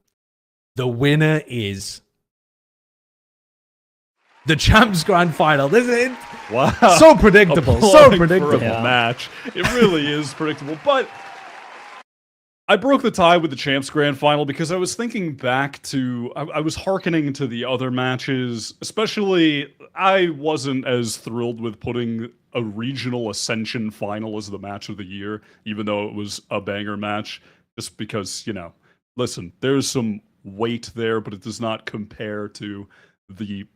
Speaker 2: the winner is the Champs Grand Final. This is
Speaker 4: Wow.
Speaker 2: so predictable. So
Speaker 4: Applying
Speaker 2: predictable.
Speaker 4: For a match. It really is predictable. But I broke the tie with the Champs Grand Final because I was thinking back to, I was hearkening to the other matches, especially I wasn't as thrilled with putting a regional Ascension final as the match of the year, even though it was a banger match, just because, you know, listen, there's some weight there, but it does not compare to the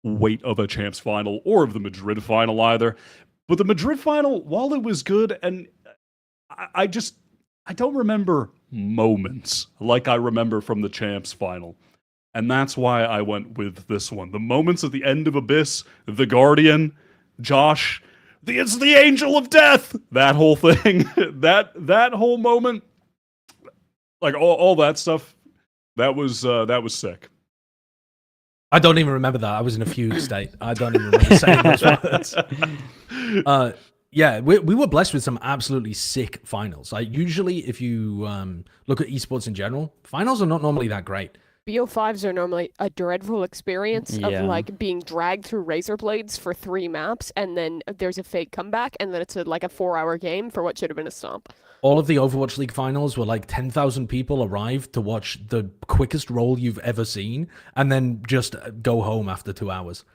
Speaker 4: weight of a Champs final or of the Madrid final either. But the Madrid final, while it was good, and I don't remember moments like I remember from the Champs final. And that's why I went with this one. The moments at the end of Abyss, the Guardian, Josh, it's the Angel of Death, that whole thing, that whole moment, like all that stuff, that was sick.
Speaker 2: I don't even remember that. I was in a fugue state. I don't even remember saying those words. Yeah, we were blessed with some absolutely sick finals. Like usually, if you look at esports in general, finals are not normally that great.
Speaker 3: BO5s are normally a dreadful experience of like being dragged through razor blades for 3 maps, and then there's a fake comeback, and then it's like a 4-hour game for what should have been a stomp.
Speaker 2: All of the Overwatch League finals were like 10,000 people arrived to watch the quickest roll you've ever seen, and then just go home after 2 hours.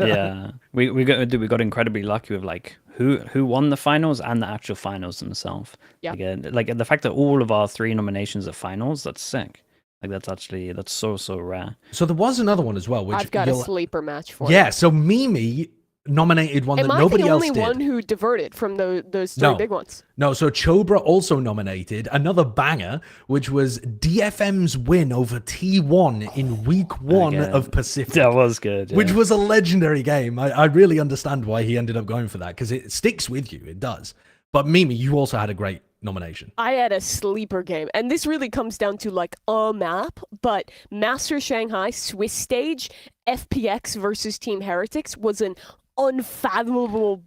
Speaker 5: Yeah, we got incredibly lucky with like who won the finals and the actual finals themselves.
Speaker 3: Yeah,
Speaker 5: like the fact that all of our 3 nominations are finals, that's sick. Like that's so rare.
Speaker 2: So there was another one as well, which
Speaker 3: I've got a sleeper match for you.
Speaker 2: Yeah, so Mimi nominated one that nobody else did.
Speaker 3: Am I the only one who diverted from those 3 big ones?
Speaker 2: No, so Chobra also nominated another banger, which was DFM's win over T1 in week 1 of Pacific.
Speaker 5: That was good. Yeah.
Speaker 2: Which was a legendary game. I really understand why he ended up going for that, because it sticks with you. It does. But Mimi, you also had a great nomination.
Speaker 3: I had a sleeper game, and this really comes down to like a map, but Master Shanghai Swiss stage FPX versus Team Heretics was an unfathomable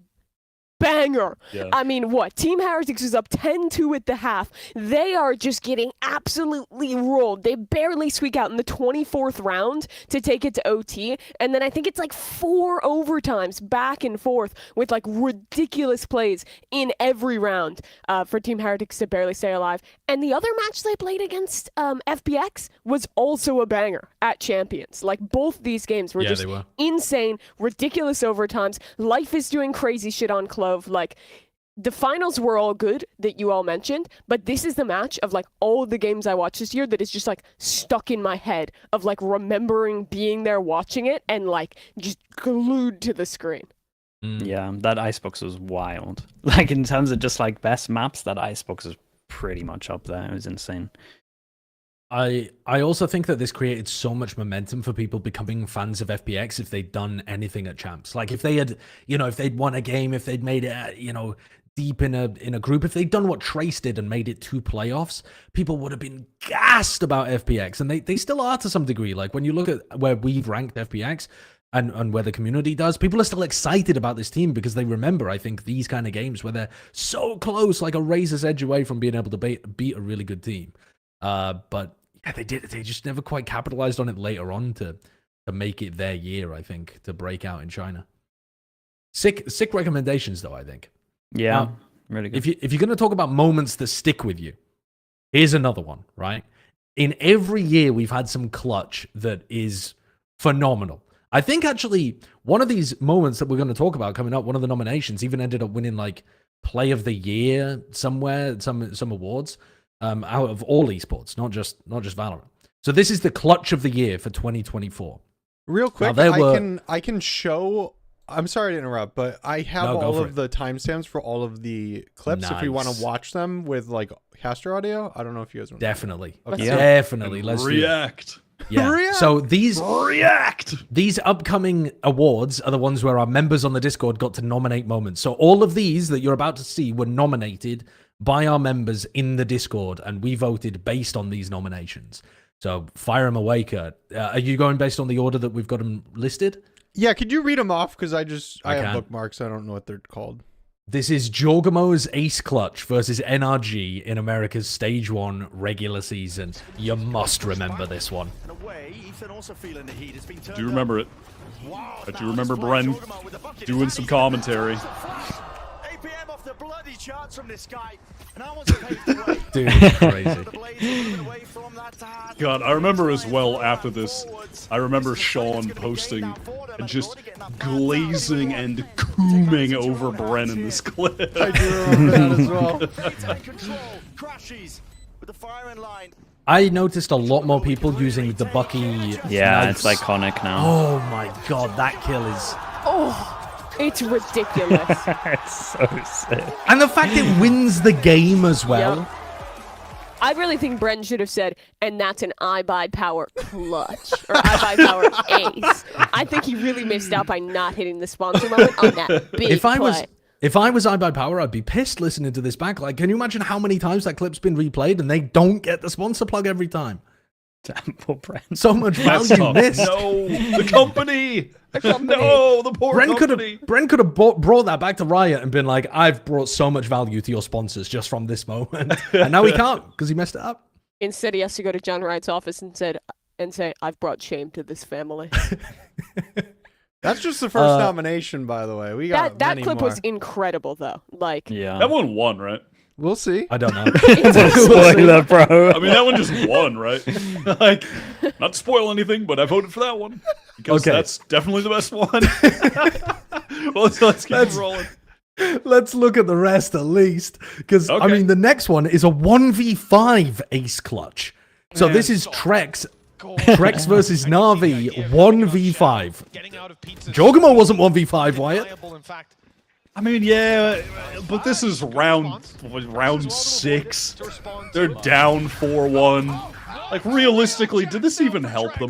Speaker 3: banger. Yeah. I mean, what? Team Heretics is up 10-2 at the half. They are just getting absolutely rolled. They barely squeak out in the 24th round to take it to OT. And then I think it's like 4 overtimes back and forth with like ridiculous plays in every round for Team Heretics to barely stay alive. And the other match they played against FPX was also a banger at Champions. Like both these games were just insane, ridiculous overtimes. Life is doing crazy shit on Clove. Like the finals were all good that you all mentioned, but this is the match of like all the games I watched this year that is just like stuck in my head of like remembering being there watching it and like just glued to the screen.
Speaker 5: Yeah, that Icebox was wild. Like in terms of just like best maps, that Icebox is pretty much up there. It was insane.
Speaker 2: I also think that this created so much momentum for people becoming fans of FPX if they'd done anything at Champs. Like if they had, if they'd won a game, if they'd made it, deep in a group, if they'd done what Trace did and made it 2 playoffs, people would have been gassed about FPX. And they still are to some degree. Like when you look at where we've ranked FPX and where the community does, people are still excited about this team because they remember, I think, these kind of games where they're so close, like a razor's edge away from being able to beat a really good team. But yeah, they just never quite capitalized on it later on to make it their year, I think, to break out in China. Sick recommendations, though, I think.
Speaker 5: Yeah, really good.
Speaker 2: If you're going to talk about moments that stick with you, here's another one, right? In every year, we've had some clutch that is phenomenal. I think, actually, one of these moments that we're going to talk about coming up, one of the nominations, even ended up winning, like, Play of the Year somewhere, some awards. Out of all esports, not just Valorant. So this is the clutch of the year for 2024.
Speaker 1: Real quick, I can show. I'm sorry to interrupt, but I have all of the timestamps for all of the clips. If we want to watch them with like caster audio, I don't know if you guys want.
Speaker 2: Definitely,
Speaker 1: okay.
Speaker 2: Definitely. Let's
Speaker 4: react.
Speaker 2: Yeah.
Speaker 1: React.
Speaker 2: So these upcoming awards are the ones where our members on the Discord got to nominate moments. So all of these that you're about to see were nominated by our members in the Discord, and we voted based on these nominations. So fire them away, Kurt. Are you going based on the order that we've got them listed?
Speaker 1: Yeah, could you read them off? Because I have bookmarks. I don't know what they're called.
Speaker 2: This is Jorgamo's Ace Clutch versus NRG in America's Stage 1 regular season. You must remember this one.
Speaker 4: Do you remember it? I do remember Bren doing some commentary.
Speaker 6: the bloody charts from this guy. And I want to pave the way.
Speaker 2: Dude, it's crazy.
Speaker 4: God, I remember as well after this, I remember Sean posting and just glazing and cooming over Bren in this clip.
Speaker 1: I do remember that as well.
Speaker 6: Crashes with the fire in line.
Speaker 2: I noticed a lot more people using the Bucky.
Speaker 5: Yeah,
Speaker 2: knives.
Speaker 5: it's iconic now.
Speaker 2: Oh my god, that kill is.
Speaker 3: Oh, it's ridiculous.
Speaker 5: It's so sick.
Speaker 2: And the fact it wins the game as well.
Speaker 3: Yep. I really think Bren should have said, and that's an I buy power clutch, or I buy power ace. I think he really missed out by not hitting the sponsor moment on that big
Speaker 2: If I
Speaker 3: play.
Speaker 2: was I by Power, I'd be pissed listening to this back. Like, can you imagine how many times that clip's been replayed and they don't get the sponsor plug every time?
Speaker 5: Damn, poor Brent.
Speaker 2: So much
Speaker 4: That's
Speaker 2: value
Speaker 4: tough.
Speaker 2: missed.
Speaker 4: No, the company.
Speaker 3: company.
Speaker 4: No, the poor
Speaker 2: Bren
Speaker 4: company.
Speaker 2: could have brought that back to Riot and been like, I've brought so much value to your sponsors just from this moment. And now he can't because he messed it up.
Speaker 3: Instead, he has to go to John Wright's office and say, I've brought shame to this family.
Speaker 1: That's just the first nomination, by the way. We got
Speaker 3: that
Speaker 1: many
Speaker 3: clip
Speaker 1: more.
Speaker 3: was incredible, though. Like,
Speaker 5: Yeah.
Speaker 4: That one won, right?
Speaker 1: We'll see.
Speaker 2: I don't know.
Speaker 5: Spoiler, bro.
Speaker 4: I mean, that one just won, right? Like, not to spoil anything, but I voted for that one because
Speaker 2: Okay.
Speaker 4: that's definitely the best one. Well, let's keep rolling.
Speaker 2: Let's look at the rest at least. Because, I
Speaker 4: Okay.
Speaker 2: mean, the next one is a 1v5 ace clutch. So this is Trex versus Na'Vi 1v5. Jogamo wasn't 1v5, Wyatt.
Speaker 4: I mean, yeah, but this is round 6. They're down 4-1. Like, realistically, did this even help them?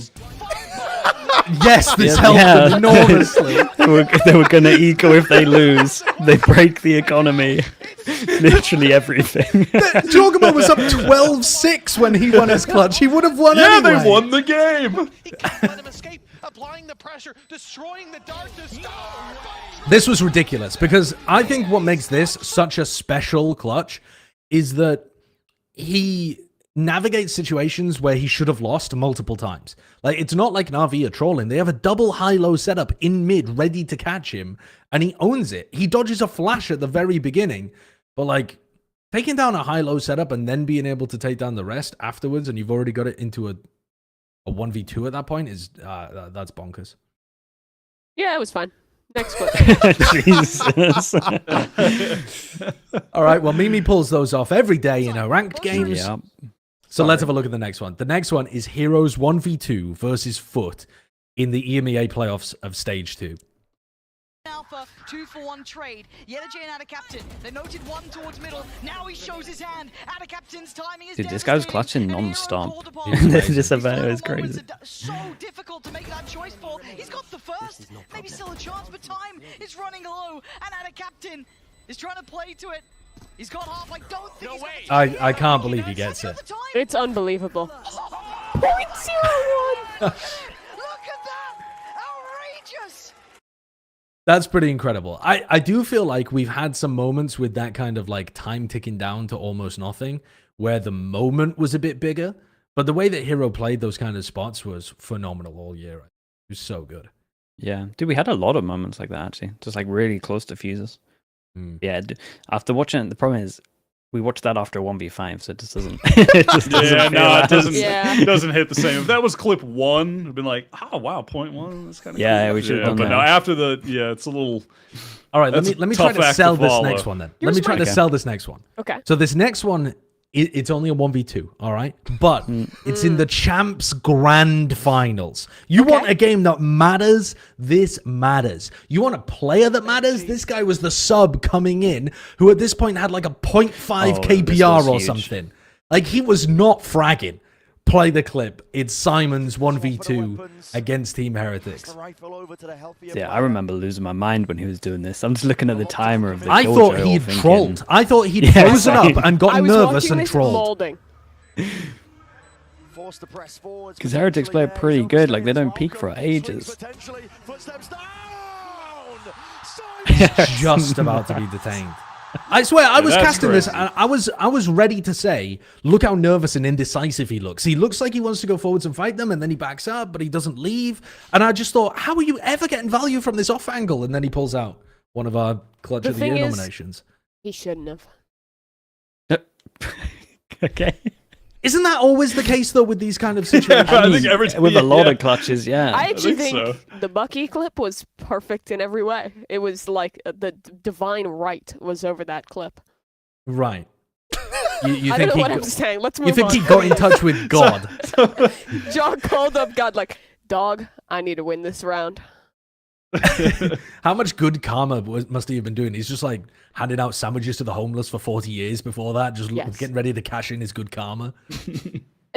Speaker 2: Yes, this helped them enormously.
Speaker 5: They were gonna eco if they lose. They break the economy. Literally everything.
Speaker 2: Jogamo was up 12-6 when he won his clutch. He would have won
Speaker 4: Yeah,
Speaker 2: anyway.
Speaker 4: they won the game.
Speaker 6: He can't let him escape. Applying the pressure, destroying the darkness.
Speaker 2: This was ridiculous because I think what makes this such a special clutch is that he navigates situations where he should have lost multiple times. Like, it's not like Na'Vi are trolling. They have a double high-low setup in mid ready to catch him, and he owns it. He dodges a flash at the very beginning, but like taking down a high-low setup and then being able to take down the rest afterwards, and you've already got it into a 1v2 at that point is that's bonkers.
Speaker 3: yeah, it was fun. Next clip.
Speaker 5: Jesus.
Speaker 2: All right, well, Mimi pulls those off every day in her ranked games.
Speaker 5: Yep.
Speaker 2: So let's have a look at the next one. The next one is Heroes 1v2 versus Foot in the EMEA playoffs of Stage 2.
Speaker 7: Alpha, 2-for-1 trade. Yellow Jay and Ada Captain. They noted one towards middle. Now he shows his hand. Ada Captain's timing is
Speaker 5: Dude, this guy was
Speaker 7: devastating,
Speaker 5: clutching
Speaker 7: and Hero
Speaker 5: non-stop.
Speaker 7: called upon.
Speaker 2: He's
Speaker 5: Just
Speaker 7: These
Speaker 5: about it
Speaker 7: final
Speaker 5: was crazy.
Speaker 7: moments are so difficult to make that choice for. He's got the first. Maybe still a chance, but time is running low. And Ada Captain is trying to play to it. He's got half. I don't think he's gonna
Speaker 2: I can't believe he gets it.
Speaker 3: It's unbelievable. .01.
Speaker 7: Look at that! Outrageous!
Speaker 2: That's pretty incredible. I do feel like we've had some moments with that kind of like time ticking down to almost nothing where the moment was a bit bigger, but the way that Hero played those kind of spots was phenomenal all year. It was so good.
Speaker 5: Yeah, dude, we had a lot of moments like that actually, just like really close to fuses. Yeah, after watching it, the problem is we watched that after 1v5, so it just doesn't. It just doesn't
Speaker 4: Yeah,
Speaker 5: feel
Speaker 4: no, it
Speaker 5: as-
Speaker 4: doesn't.
Speaker 3: Yeah.
Speaker 4: It doesn't hit the same. If that was clip 1, it'd been like, oh wow, point 1. That's kind of
Speaker 5: Yeah,
Speaker 4: cool.
Speaker 5: we should've done
Speaker 4: But
Speaker 5: that.
Speaker 4: no, after the it's a little.
Speaker 2: All right, let
Speaker 4: That's
Speaker 2: me
Speaker 4: a
Speaker 2: try
Speaker 4: tough
Speaker 2: to
Speaker 4: act
Speaker 2: sell
Speaker 4: to
Speaker 2: this
Speaker 4: follow.
Speaker 2: next one then.
Speaker 3: You're
Speaker 2: Let me try to
Speaker 5: smart.
Speaker 2: sell this next one.
Speaker 3: Okay.
Speaker 2: So this next one, it's only a 1v2, all right? But it's in the Champs Grand Finals. You want a game that matters? This matters. You want a player that matters? This guy was the sub coming in, who at this point had like a 0.5
Speaker 5: Oh, this
Speaker 2: KPR
Speaker 5: was
Speaker 2: or
Speaker 5: huge.
Speaker 2: something. Like, he was not fragging. Play the clip. It's Simon's 1v2 against Team Heretics.
Speaker 5: Yeah, I remember losing my mind when he was doing this. I'm just looking at the timer of the
Speaker 2: I thought
Speaker 5: Killjoy,
Speaker 2: he'd
Speaker 5: thinking,
Speaker 2: trolled. I thought he'd
Speaker 5: Yeah,
Speaker 2: frozen
Speaker 5: same.
Speaker 2: up and
Speaker 3: I
Speaker 2: got
Speaker 3: was
Speaker 2: nervous
Speaker 3: watching
Speaker 2: and
Speaker 3: this
Speaker 2: trolled.
Speaker 3: molding.
Speaker 5: Because Heretics play pretty good, like they don't peak for ages.
Speaker 2: Just about to be detained. I swear, I was
Speaker 4: that's
Speaker 2: casting this,
Speaker 4: crazy.
Speaker 2: and I was ready to say, look how nervous and indecisive he looks. He looks like he wants to go forwards and fight them, and then he backs up, but he doesn't leave. And I just thought, how are you ever getting value from this off angle? And then he pulls out one of our Clutch
Speaker 3: The
Speaker 2: of the Year
Speaker 3: thing is-
Speaker 2: nominations.
Speaker 3: He shouldn't have.
Speaker 5: Okay.
Speaker 2: Isn't that always the case though with these kind of situations?
Speaker 4: I think every time
Speaker 5: With a lot of clutches, yeah.
Speaker 3: I actually
Speaker 4: think
Speaker 3: think
Speaker 4: so.
Speaker 3: the Bucky clip was perfect in every way. It was like the divine right was over that clip.
Speaker 2: Right. You
Speaker 3: I
Speaker 2: think
Speaker 3: don't know
Speaker 2: he
Speaker 3: what I'm saying. Let's move
Speaker 2: you think
Speaker 3: on.
Speaker 2: he got in touch with God?
Speaker 3: John called up God like, dog, I need to win this round.
Speaker 2: How much good karma must he have been doing? He's just like handing out sandwiches to the homeless for 40 years before that, just
Speaker 3: Yes.
Speaker 2: getting ready to cash in his good karma.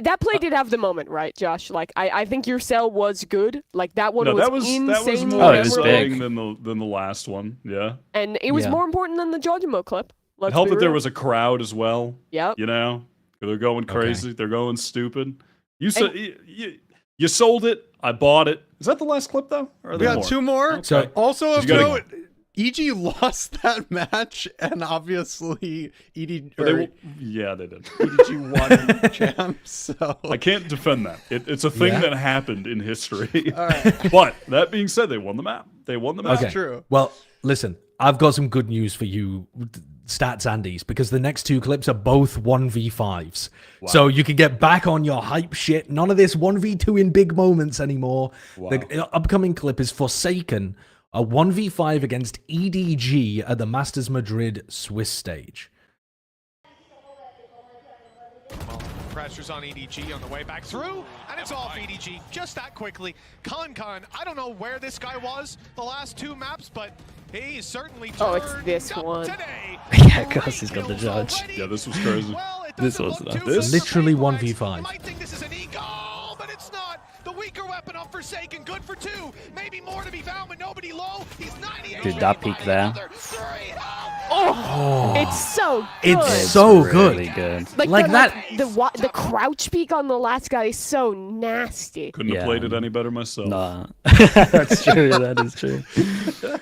Speaker 3: That play did have the moment, right, Josh? Like, I think your cell was good. Like, that one
Speaker 4: No,
Speaker 3: was
Speaker 4: that was
Speaker 3: insanely
Speaker 4: more
Speaker 5: it was
Speaker 4: exciting
Speaker 5: big.
Speaker 4: than the last one. Yeah.
Speaker 3: And it was
Speaker 5: Yeah.
Speaker 3: more important than the Georgimo clip.
Speaker 4: It
Speaker 3: Let's
Speaker 4: helped
Speaker 3: be
Speaker 4: that there
Speaker 3: real.
Speaker 4: was a crowd as well.
Speaker 3: Yep.
Speaker 4: You know, they're going crazy. They're going stupid. You said you sold it. I bought it. Is that the last clip though? Or are
Speaker 1: We
Speaker 4: there
Speaker 1: got
Speaker 4: more?
Speaker 1: 2 more.
Speaker 4: Okay.
Speaker 2: So-
Speaker 1: Also of
Speaker 4: You gotta
Speaker 1: note, EG lost that match, and obviously
Speaker 4: They did.
Speaker 1: EDG won champs. So
Speaker 4: I can't defend that. It's a thing
Speaker 2: Yeah.
Speaker 4: that happened in history.
Speaker 1: all right,
Speaker 4: But that being said, they won the map. They won the map.
Speaker 1: that's true.
Speaker 2: Well, listen, I've got some good news for you, Stats Andes, because the next 2 clips are both 1v5s. So you can get back on your hype shit. None of this 1v2 in big moments anymore.
Speaker 4: Wow.
Speaker 2: The upcoming clip is Forsaken, a 1v5 against EDG at the Masters Madrid Swiss stage.
Speaker 6: Pressure's on EDG on the way back through, and it's off EDG just that quickly. Khan, I don't know where this guy was the last 2 maps, but he certainly turned
Speaker 3: Oh, it's this
Speaker 6: up
Speaker 3: one.
Speaker 6: today.
Speaker 5: Yeah, of course he's got the judge.
Speaker 6: Already.
Speaker 4: Yeah, this was crazy.
Speaker 6: Well, it
Speaker 5: This
Speaker 6: doesn't
Speaker 5: was
Speaker 6: look
Speaker 5: nuts.
Speaker 6: too good for
Speaker 2: Literally
Speaker 6: Favourites.
Speaker 2: 1v5.
Speaker 6: You might think this is an eagle, but it's not. The weaker weapon of Forsaken, good for 2. Maybe more to be found, but nobody low. He's 98.
Speaker 5: Dude, that peak there.
Speaker 6: Another 3 health.
Speaker 3: Oh, it's so good.
Speaker 2: It's so
Speaker 5: really
Speaker 2: good.
Speaker 5: good.
Speaker 2: Like that-
Speaker 3: The crouch peek on the last guy is so nasty.
Speaker 4: Couldn't have
Speaker 5: Yeah.
Speaker 4: played it any better myself.
Speaker 5: Nah. That's true. That is true.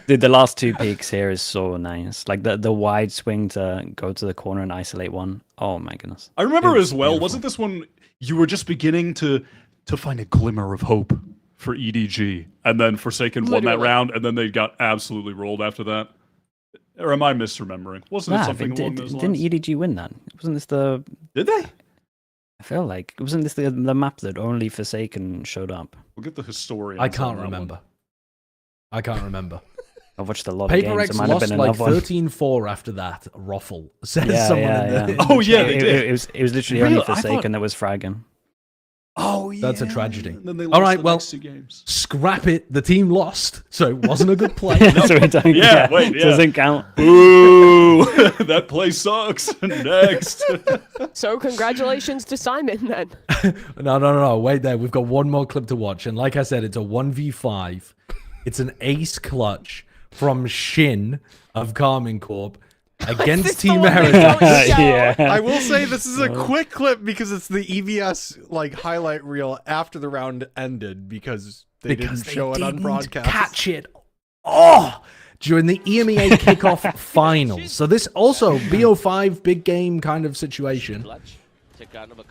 Speaker 5: Dude, the last 2 peaks here is so nice. Like the wide swing to go to the corner and isolate one. Oh my goodness.
Speaker 4: I remember
Speaker 2: It
Speaker 4: as well.
Speaker 2: was
Speaker 4: Wasn't this when you were just beginning to find a glimmer of hope for EDG, and then Forsaken won that
Speaker 3: Literally.
Speaker 4: round, and then they got absolutely rolled after that? Or am I misremembering? Wasn't it something along those
Speaker 5: didn't
Speaker 4: lines?
Speaker 5: EDG win that? Wasn't this the?
Speaker 4: Did they?
Speaker 5: I feel like wasn't this the map that only Forsaken showed up?
Speaker 4: We'll get the historian.
Speaker 2: I can't remember. I can't remember.
Speaker 5: I've watched a lot of
Speaker 2: Paper
Speaker 5: games.
Speaker 2: X
Speaker 5: It might have
Speaker 2: lost
Speaker 5: been
Speaker 2: like
Speaker 5: another one.
Speaker 2: 13-4 after that. Ruffle says
Speaker 5: Yeah,
Speaker 2: someone
Speaker 5: yeah,
Speaker 2: in the.
Speaker 5: yeah.
Speaker 2: in the
Speaker 4: Oh, yeah,
Speaker 2: chat.
Speaker 4: they did.
Speaker 5: It was literally
Speaker 4: Really?
Speaker 5: only
Speaker 4: I thought-
Speaker 5: Forsaken that was fragging.
Speaker 4: Oh yeah,
Speaker 2: That's a tragedy.
Speaker 4: And then they
Speaker 2: All
Speaker 4: lost
Speaker 2: right,
Speaker 4: the
Speaker 2: well,
Speaker 4: next 2 games.
Speaker 2: Scrap it. The team lost, so it wasn't a good play.
Speaker 5: So we don't,
Speaker 4: Yeah, wait, yeah.
Speaker 5: doesn't count.
Speaker 4: Boo! That play sucks. Next.
Speaker 3: So congratulations to Simon then.
Speaker 2: No. Wait there. We've got one more clip to watch. And like I said, it's a 1v5. It's an ace clutch from Shin of Carmine Corp against
Speaker 3: this the
Speaker 2: Team
Speaker 3: one that
Speaker 2: Heritage.
Speaker 3: don't show?
Speaker 5: Yeah.
Speaker 1: I will say this is a quick clip because it's the EVS like highlight reel after the round ended because they didn't show it on
Speaker 2: didn't
Speaker 1: broadcast.
Speaker 2: catch it. Oh, during the EMEA kickoff finals. So this also BO5 big game kind of situation.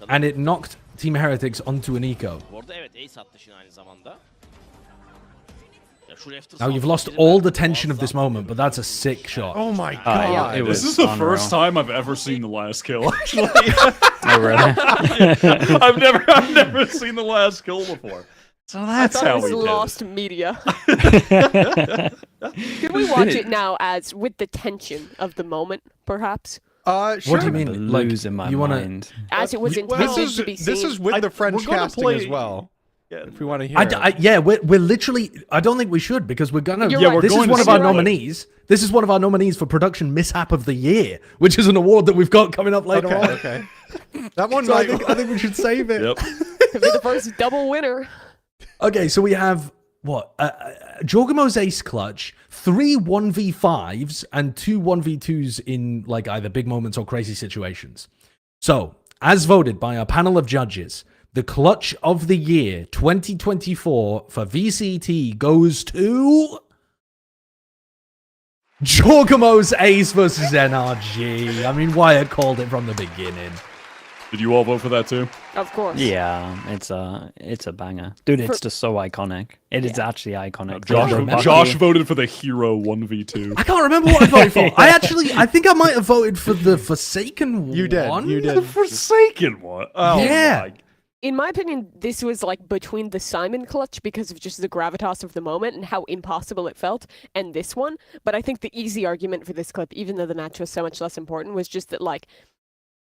Speaker 2: And it knocked Team Heretics onto an eco. Now you've lost all the tension of this moment, but that's a sick shot.
Speaker 1: Oh my
Speaker 5: yeah,
Speaker 1: god!
Speaker 5: it was
Speaker 4: This is the
Speaker 5: unreal.
Speaker 4: first time I've ever seen the last kill. Actually,
Speaker 5: Oh, really?
Speaker 4: I've never seen the last kill before. So that's
Speaker 3: I thought
Speaker 4: how
Speaker 3: it was
Speaker 4: we did
Speaker 3: lost
Speaker 4: it.
Speaker 3: media. Could we watch it now as with the tension of the moment, perhaps?
Speaker 1: Sure.
Speaker 2: What do you mean? Like,
Speaker 5: Losing my
Speaker 2: you wanna-
Speaker 5: mind.
Speaker 3: As it was
Speaker 1: Well,
Speaker 3: intended to be seen.
Speaker 1: this is with the French
Speaker 4: we're gonna
Speaker 1: casting
Speaker 4: play-
Speaker 1: as well.
Speaker 4: Yeah.
Speaker 1: If we want to hear. it.
Speaker 2: yeah, we're literally. I don't think we should because we're gonna.
Speaker 3: You're right.
Speaker 2: This is
Speaker 4: going
Speaker 2: one
Speaker 4: to
Speaker 2: of our
Speaker 3: see it.
Speaker 2: nominees. This is one of our nominees for production mishap of the year, which is an award that we've got coming up later on.
Speaker 1: Okay. That one
Speaker 2: So I
Speaker 1: might.
Speaker 2: think we should save it.
Speaker 4: Yep.
Speaker 3: Could be the first double winner.
Speaker 2: Okay, so we have what? Jorgamo's ace clutch, 3 1v5s and 2 1v2s in like either big moments or crazy situations. So, as voted by our panel of judges, the clutch of the year 2024 for VCT goes to Jorgamo's ace versus NRG. I mean, Wyatt called it from the beginning.
Speaker 4: Did you all vote for that too?
Speaker 3: Of course.
Speaker 5: Yeah, it's a banger, dude. It's just so iconic. It is actually iconic.
Speaker 4: Josh voted for the hero 1v2.
Speaker 2: I can't remember what I voted for. I think I might have voted for the Forsaken one.
Speaker 1: You did.
Speaker 4: The Forsaken one. Oh
Speaker 2: Yeah.
Speaker 4: my.
Speaker 3: In my opinion, this was like between the Simon clutch because of just the gravitas of the moment and how impossible it felt, and this one. But I think the easy argument for this clip, even though the match was so much less important, was just that like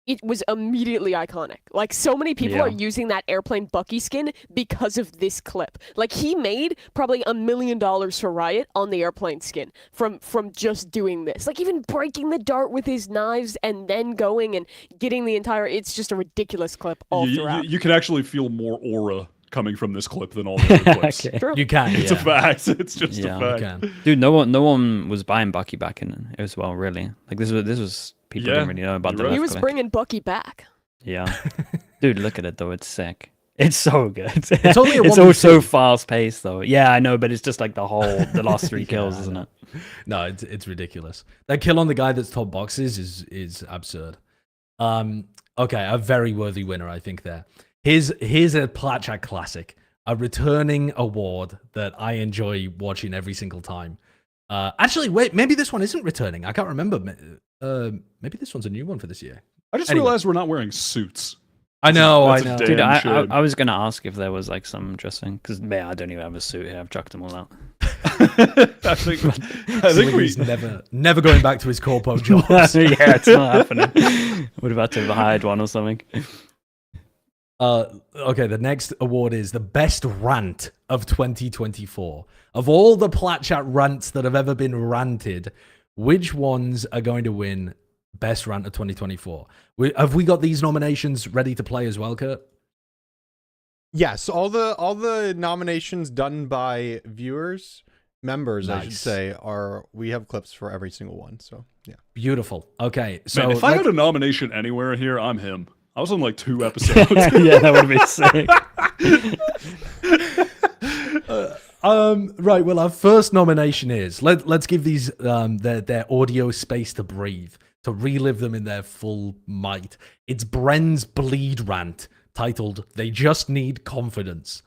Speaker 3: it was immediately iconic. Like, so many people are using that airplane Bucky skin because of this clip. Like, he made probably $1 million for Riot on the airplane skin from just doing this. Like, even breaking the dart with his knives and then going and getting the entire... It's just a ridiculous clip all throughout.
Speaker 4: You can actually feel more aura coming from this clip than all the other clips.
Speaker 3: True.
Speaker 2: You can.
Speaker 4: It's a fact. It's just a fact.
Speaker 2: You can.
Speaker 5: Dude, no one was buying Bucky back in it as well. Really, like this was people didn't really know about the.
Speaker 3: He was bringing Bucky back.
Speaker 5: Yeah, dude, look at it though. It's sick. It's so good.
Speaker 2: It's only a
Speaker 5: it's all so fast paced though. Yeah, I know, but it's just like the last 3 kills, isn't it?
Speaker 2: No, it's ridiculous. That kill on the guy that's top boxes is absurd. Okay, a very worthy winner, I think there. Here's a Plat Chat classic, a returning award that I enjoy watching every single time. Actually, wait, maybe this one isn't returning. I can't remember. Maybe this one's a new one for this year.
Speaker 4: I just realized we're not wearing suits.
Speaker 2: I know.
Speaker 5: Dude, I was gonna ask if there was like some dressing because I don't even have a suit here. I've chucked them all out.
Speaker 4: I think
Speaker 2: he's never going back to his corpo jobs.
Speaker 5: Yeah, it's not happening. Would have had to have hired one or something.
Speaker 2: Okay, the next award is the best rant of 2024. Of all the Plat Chat rants that have ever been ranted, which ones are going to win best rant of 2024? Have we got these nominations ready to play as well, Kurt?
Speaker 1: Yes, all the nominations done by members, I should say, we have clips for every single one. So yeah,
Speaker 2: beautiful. Okay, so
Speaker 4: man, if I had a nomination anywhere here, I'm him. I was on like 2 episodes.
Speaker 5: Yeah, that would have
Speaker 2: been sick. Right. Well, our first nomination is let's give these their audio space to breathe, to relive them in their full might. It's Bren's bleed rant titled "They Just Need Confidence."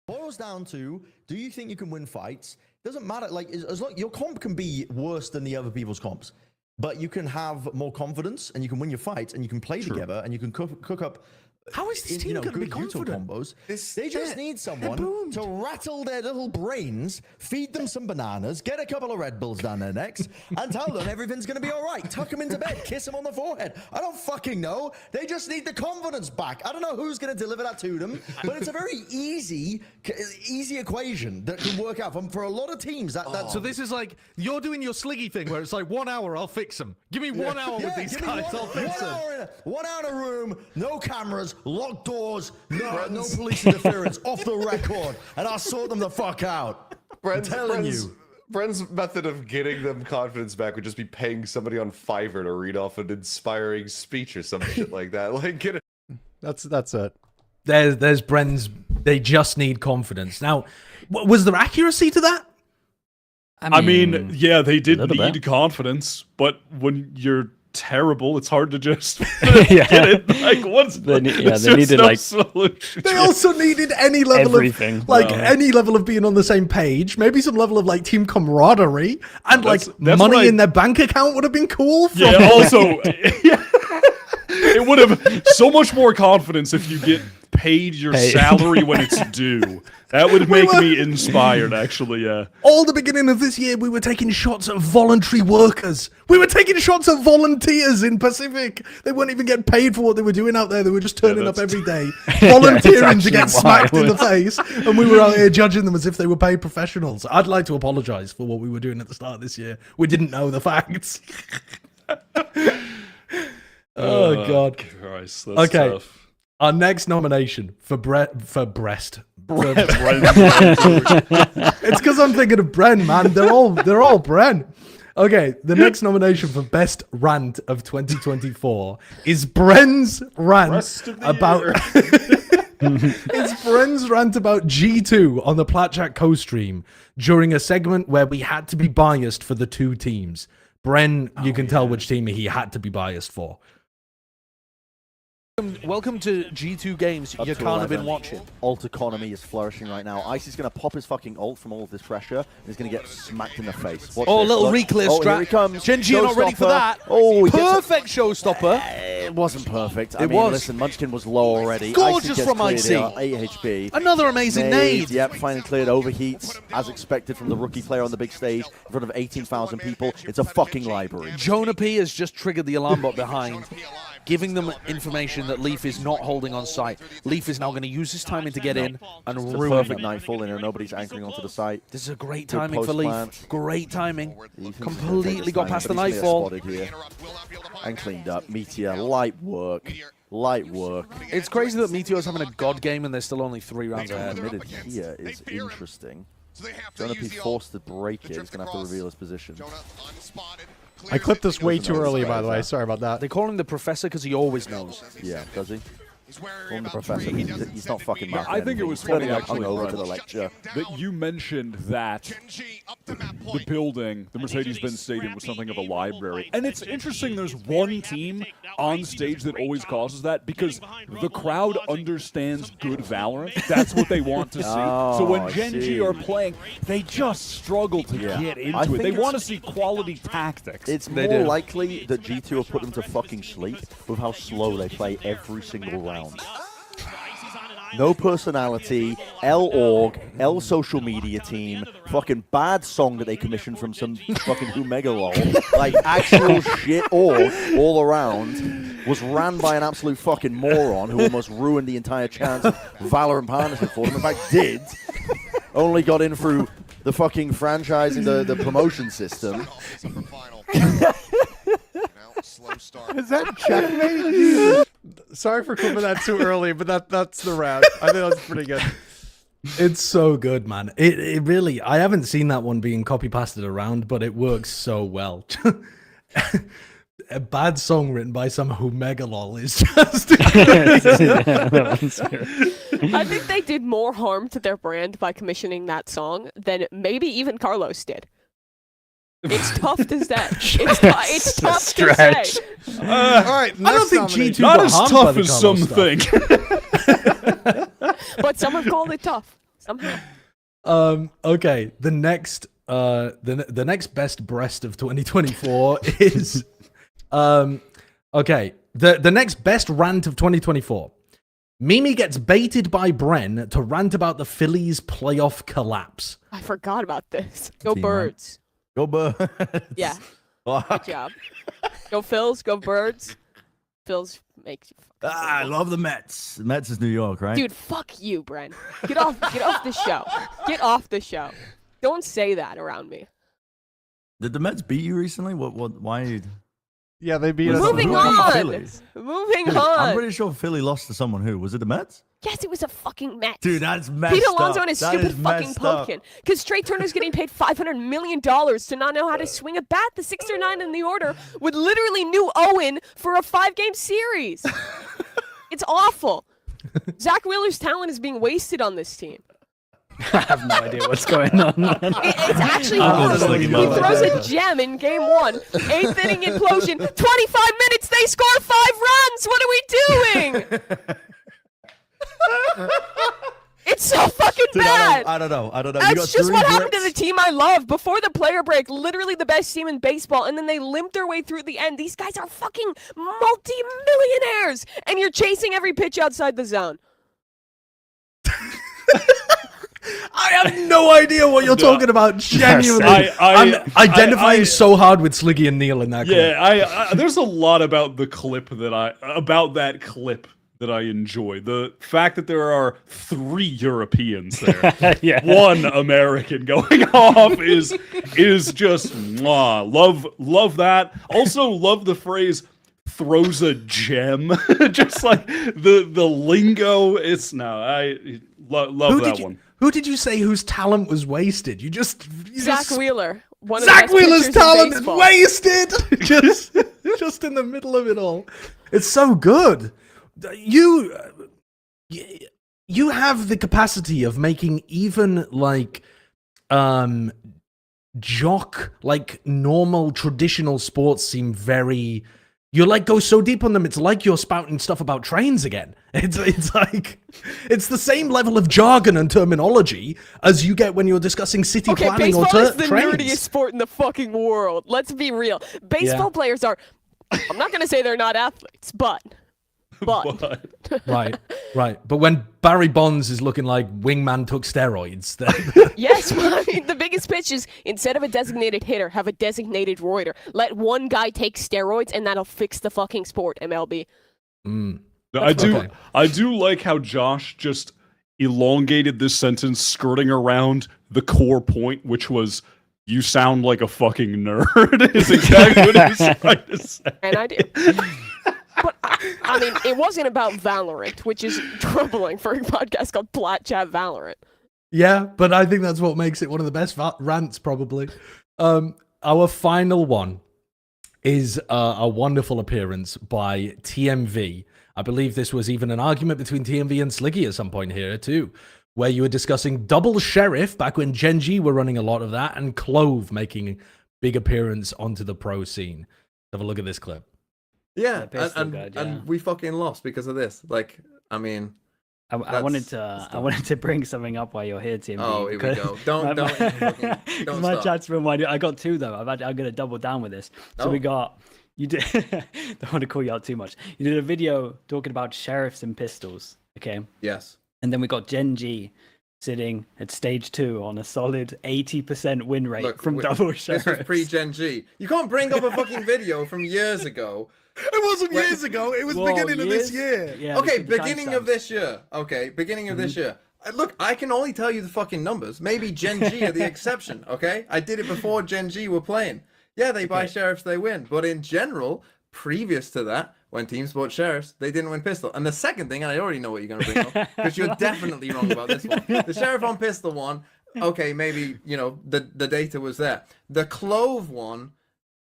Speaker 8: Boils down to: do you think you can win fights? Doesn't matter. Like, as long your comp can be worse than the other people's comps, but you can have more confidence and you can win your fights and you can play together and you can cook up.
Speaker 2: How is this team going to be confident?
Speaker 8: Combos. They just need someone to rattle their little brains, feed them some bananas, get a couple of Red Bulls down their necks, and tell them everything's going to be all right. Tuck them into bed, kiss them on the forehead. I don't fucking know. They just need the confidence back. I don't know who's going to deliver that to them, but it's a very easy equation that can work out for a lot of teams.
Speaker 2: So this is like, you're doing your Sliggy thing where it's like 1 hour, I'll fix them. Give me 1 hour with these guys, I'll fix them.
Speaker 8: 1 hour in a room, no cameras, locked doors, no police interference, off the record, and I'll sort them the fuck out.
Speaker 9: Bren's method of getting them confidence back would just be paying somebody on Fiverr to read off an inspiring speech or some shit like that. Like, get it.
Speaker 1: That's it.
Speaker 2: There's Bren's. They just need confidence. Now, was there accuracy to that?
Speaker 4: I mean, yeah, they did need confidence, but when you're terrible, it's hard to just get it. Like, they needed like solution.
Speaker 2: They also needed any level
Speaker 5: everything.
Speaker 2: Any level of being on the same page, maybe some level of like team camaraderie, and that's money in their bank account would have been cool.
Speaker 4: Also, it would have so much more confidence if you get paid your salary when it's due. That would make me inspired, actually, yeah.
Speaker 2: All the beginning of this year, we were taking shots at voluntary workers. We were taking shots at volunteers in Pacific. They weren't even getting paid for what they were doing out there. They were just turning up every day, volunteering to get smacked in the face. And we were out here judging them as if they were paid professionals. I'd like to apologize for what we were doing at the start of this year. We didn't know the facts. Oh, God.
Speaker 4: Christ, that's tough.
Speaker 2: Our next nomination for breast. It's because I'm thinking of Bren, man. They're all Bren. Okay, the next nomination for best rant of 2024 is Bren's rant about. It's Bren's rant about G2 on the Plat Chat co-stream during a segment where we had to be biased for the 2 teams. Bren, you can tell which team he had to be biased for. Welcome to G2 games you can't have been watching.
Speaker 8: Ult economy is flourishing right now. Ice is going to pop his fucking ult from all of this pressure, and he's going to get smacked in the face. Watch this.
Speaker 2: Little reclear
Speaker 8: Oh,
Speaker 2: strat.
Speaker 8: here he comes.
Speaker 2: Gen.G are not ready for that.
Speaker 8: Oh, he gets
Speaker 2: Perfect showstopper.
Speaker 8: it wasn't perfect. I
Speaker 2: It
Speaker 8: mean,
Speaker 2: was.
Speaker 8: Listen, Munchkin was low already.
Speaker 2: Gorgeous
Speaker 8: Icy gets
Speaker 2: from
Speaker 8: cleared
Speaker 2: Icy.
Speaker 8: here, 8 HP.
Speaker 2: Another amazing nade.
Speaker 8: Yep, finally cleared. Overheats, as expected from the rookie player on the big stage in front of 18,000 people. It's a fucking library.
Speaker 2: Jonah P has just triggered the alarm bot behind, giving them information that Leaf is not holding on site. Leaf is now going to use his timing to get in and
Speaker 8: It's a
Speaker 2: ruin
Speaker 8: perfect
Speaker 2: them.
Speaker 8: nightfall in, and nobody's anchoring onto the site.
Speaker 2: This is a great
Speaker 8: Good
Speaker 2: timing for
Speaker 8: post
Speaker 2: Leaf.
Speaker 8: plant.
Speaker 2: Great timing.
Speaker 8: Ethan's gonna take
Speaker 2: Completely
Speaker 8: this
Speaker 2: got
Speaker 8: timing,
Speaker 2: past
Speaker 8: but
Speaker 2: the
Speaker 8: he's gonna
Speaker 2: nightfall.
Speaker 8: get spotted here and cleaned up. Meteor, light work. Light work.
Speaker 2: It's crazy that Meteor's having a god game and they're still only 3 rounds ahead.
Speaker 8: Admitted here is interesting. Jonah P forced to break it. He's going to have to reveal his position.
Speaker 1: I clipped this way too early, by the way. Sorry about that.
Speaker 2: They call him the professor because he always knows.
Speaker 8: Yeah, does he? From the professor. He's not fucking marking
Speaker 10: I think it
Speaker 8: anything.
Speaker 10: was
Speaker 8: He's turning
Speaker 10: funny,
Speaker 8: up
Speaker 10: actually,
Speaker 8: hungover to
Speaker 10: Brent,
Speaker 8: the lecture.
Speaker 10: that you mentioned that the building, the Mercedes-Benz Stadium, was something of a library. And it's interesting there's one team on stage that always causes that because the crowd understands good Valorant. That's what they want to see. So when Gen.G are playing, they just struggle to get into it. They want to see quality tactics.
Speaker 8: It's more likely that G2 will put them to fucking sleep with how slow they play every single round. No personality, L-org, L social media team, fucking bad song that they commissioned from some fucking Whomegalol, like actual shit org all around, was ran by an absolute fucking moron who almost ruined the entire chance of Valorant partnership for them. In fact, did. Only got in through the fucking franchising, the promotion system.
Speaker 1: Is that checkmate? Sorry for clipping that too early, but that's the route. I think that's pretty good.
Speaker 2: It's so good, man. It really, I haven't seen that one being copy-pasted around, but it works so well. A bad song written by some Whomegalol is just
Speaker 3: I think they did more harm to their brand by commissioning that song than maybe even Carlos did. It's tough to say. It's tough to say.
Speaker 1: All right,
Speaker 2: I don't think G2
Speaker 4: Not
Speaker 2: got
Speaker 4: as
Speaker 2: harmed
Speaker 4: tough
Speaker 2: by the
Speaker 4: as
Speaker 2: Carlos
Speaker 4: some
Speaker 2: stuff.
Speaker 4: think.
Speaker 3: But some have called it tough. Somehow.
Speaker 2: Okay, the next the next best breast of 2024 is okay, the next best rant of 2024. Mimi gets baited by Bren to rant about the Phillies playoff collapse.
Speaker 3: I forgot about this. Go
Speaker 8: Team,
Speaker 3: Birds.
Speaker 8: Go Birds.
Speaker 3: Yeah. Good job. Go Phils. Go Birds. Phils makes you.
Speaker 8: I love the Mets. The Mets is New York, right?
Speaker 3: Dude, fuck you, Bren. Get off the show. Get off the show. Don't say that around me.
Speaker 8: Did the Mets beat you recently? Why? Are you...
Speaker 1: Yeah, they beat us.
Speaker 3: Moving on. Moving on.
Speaker 8: I'm pretty sure Philly lost to someone who was it the Mets?
Speaker 3: Yes, it was a fucking Mets.
Speaker 8: Dude, that's messed
Speaker 3: Pete Alonso
Speaker 8: up.
Speaker 3: and his
Speaker 8: That
Speaker 3: stupid
Speaker 8: is
Speaker 3: fucking
Speaker 8: messed up.
Speaker 3: pumpkin. Because Trey Turner's getting paid $500 million to not know how to swing a bat. The 6 or 9 in the order would literally new Owen for a 5-game series. It's awful. Zach Wheeler's talent is being wasted on this team.
Speaker 5: I have no idea what's going on.
Speaker 3: It's actually horrible. He throws a gem in game 1. 8th inning implosion. 25 minutes, they score 5 runs. What are we doing? It's so fucking bad.
Speaker 8: I don't know.
Speaker 3: That's just what happened to the team I love. Before the player break, literally the best team in baseball, and then they limped their way through the end. These guys are fucking multi-millionaires, and you're chasing every pitch outside the zone.
Speaker 2: I have no idea what you're talking about. Genuinely, I'm identifying
Speaker 4: I
Speaker 2: so hard with Sliggy and Neil in that clip.
Speaker 4: Yeah, there's a lot about the clip about that clip that I enjoy. The fact that there are 3 Europeans there,
Speaker 5: Yeah.
Speaker 4: 1 American going off is just mwah. Love that. Also love the phrase throws a gem. Just like the lingo. It's I love that one.
Speaker 2: Who did you say whose talent was wasted? You
Speaker 3: Zach Wheeler. One of
Speaker 2: Zach
Speaker 3: the best
Speaker 2: Wheeler's
Speaker 3: pitchers in
Speaker 2: talent is
Speaker 3: baseball.
Speaker 2: wasted. just in the middle of it all. It's so good. You have the capacity of making even like jock, like normal traditional sports seem very you like go so deep on them, it's like you're spouting stuff about trains again. It's like it's the same level of jargon and terminology as you get when you're discussing city planning or
Speaker 3: baseball is the
Speaker 2: trains.
Speaker 3: nerdiest sport in the fucking world. Let's be real. Baseball players are. I'm not gonna say they're not athletes, but.
Speaker 2: Right. But when Barry Bonds is looking like wingman took steroids, then
Speaker 3: yes, well, I mean, the biggest pitch is instead of a designated hitter, have a designated roider. Let one guy take steroids, and that'll fix the fucking sport. MLB.
Speaker 4: I do like how Josh just elongated this sentence, skirting around the core point, which was. You sound like a fucking nerd. Is exactly what he's trying to say.
Speaker 3: And I do. But, I mean, it wasn't about Valorant, which is troubling for a podcast called Plat Chat Valorant.
Speaker 2: Yeah, but I think that's what makes it one of the best rants, probably. Our final one is a wonderful appearance by TMV. I believe this was even an argument between TMV and Sliggy at some point here, too, where you were discussing Double Sheriff back when Gen.G were running a lot of that, and Clove making a big appearance onto the pro scene. Have a look at this clip.
Speaker 11: Yeah, and we fucking lost because of this. Like, I mean,
Speaker 5: I wanted to bring something up while you're here, TMV.
Speaker 11: Oh, here we go. Don't
Speaker 5: my
Speaker 11: stop.
Speaker 5: chat's been winding. I got two though. I'm going to double down with this. So we got. You did. Don't want to call you out too much. You did a video talking about sheriffs and pistols. Okay.
Speaker 11: Yes.
Speaker 5: And then we got Gen.G sitting at stage 2 on a solid 80% win rate from Double Sheriff.
Speaker 11: This was pre-Gen.G. You can't bring up a fucking video from years ago.
Speaker 2: It wasn't years ago. It was beginning of this year.
Speaker 5: Yeah,
Speaker 11: okay, beginning of this year. Okay, beginning of this year. Look, I can only tell you the fucking numbers. Maybe Gen.G are the exception, okay? I did it before Gen.G were playing. Yeah, they buy sheriffs, they win. But in general, previous to that, when teams bought sheriffs, they didn't win pistol. And the second thing, and I already know what you're going to bring up, because you're definitely wrong about this one. The sheriff on pistol one, okay, maybe, you know, the data was there. The Clove one,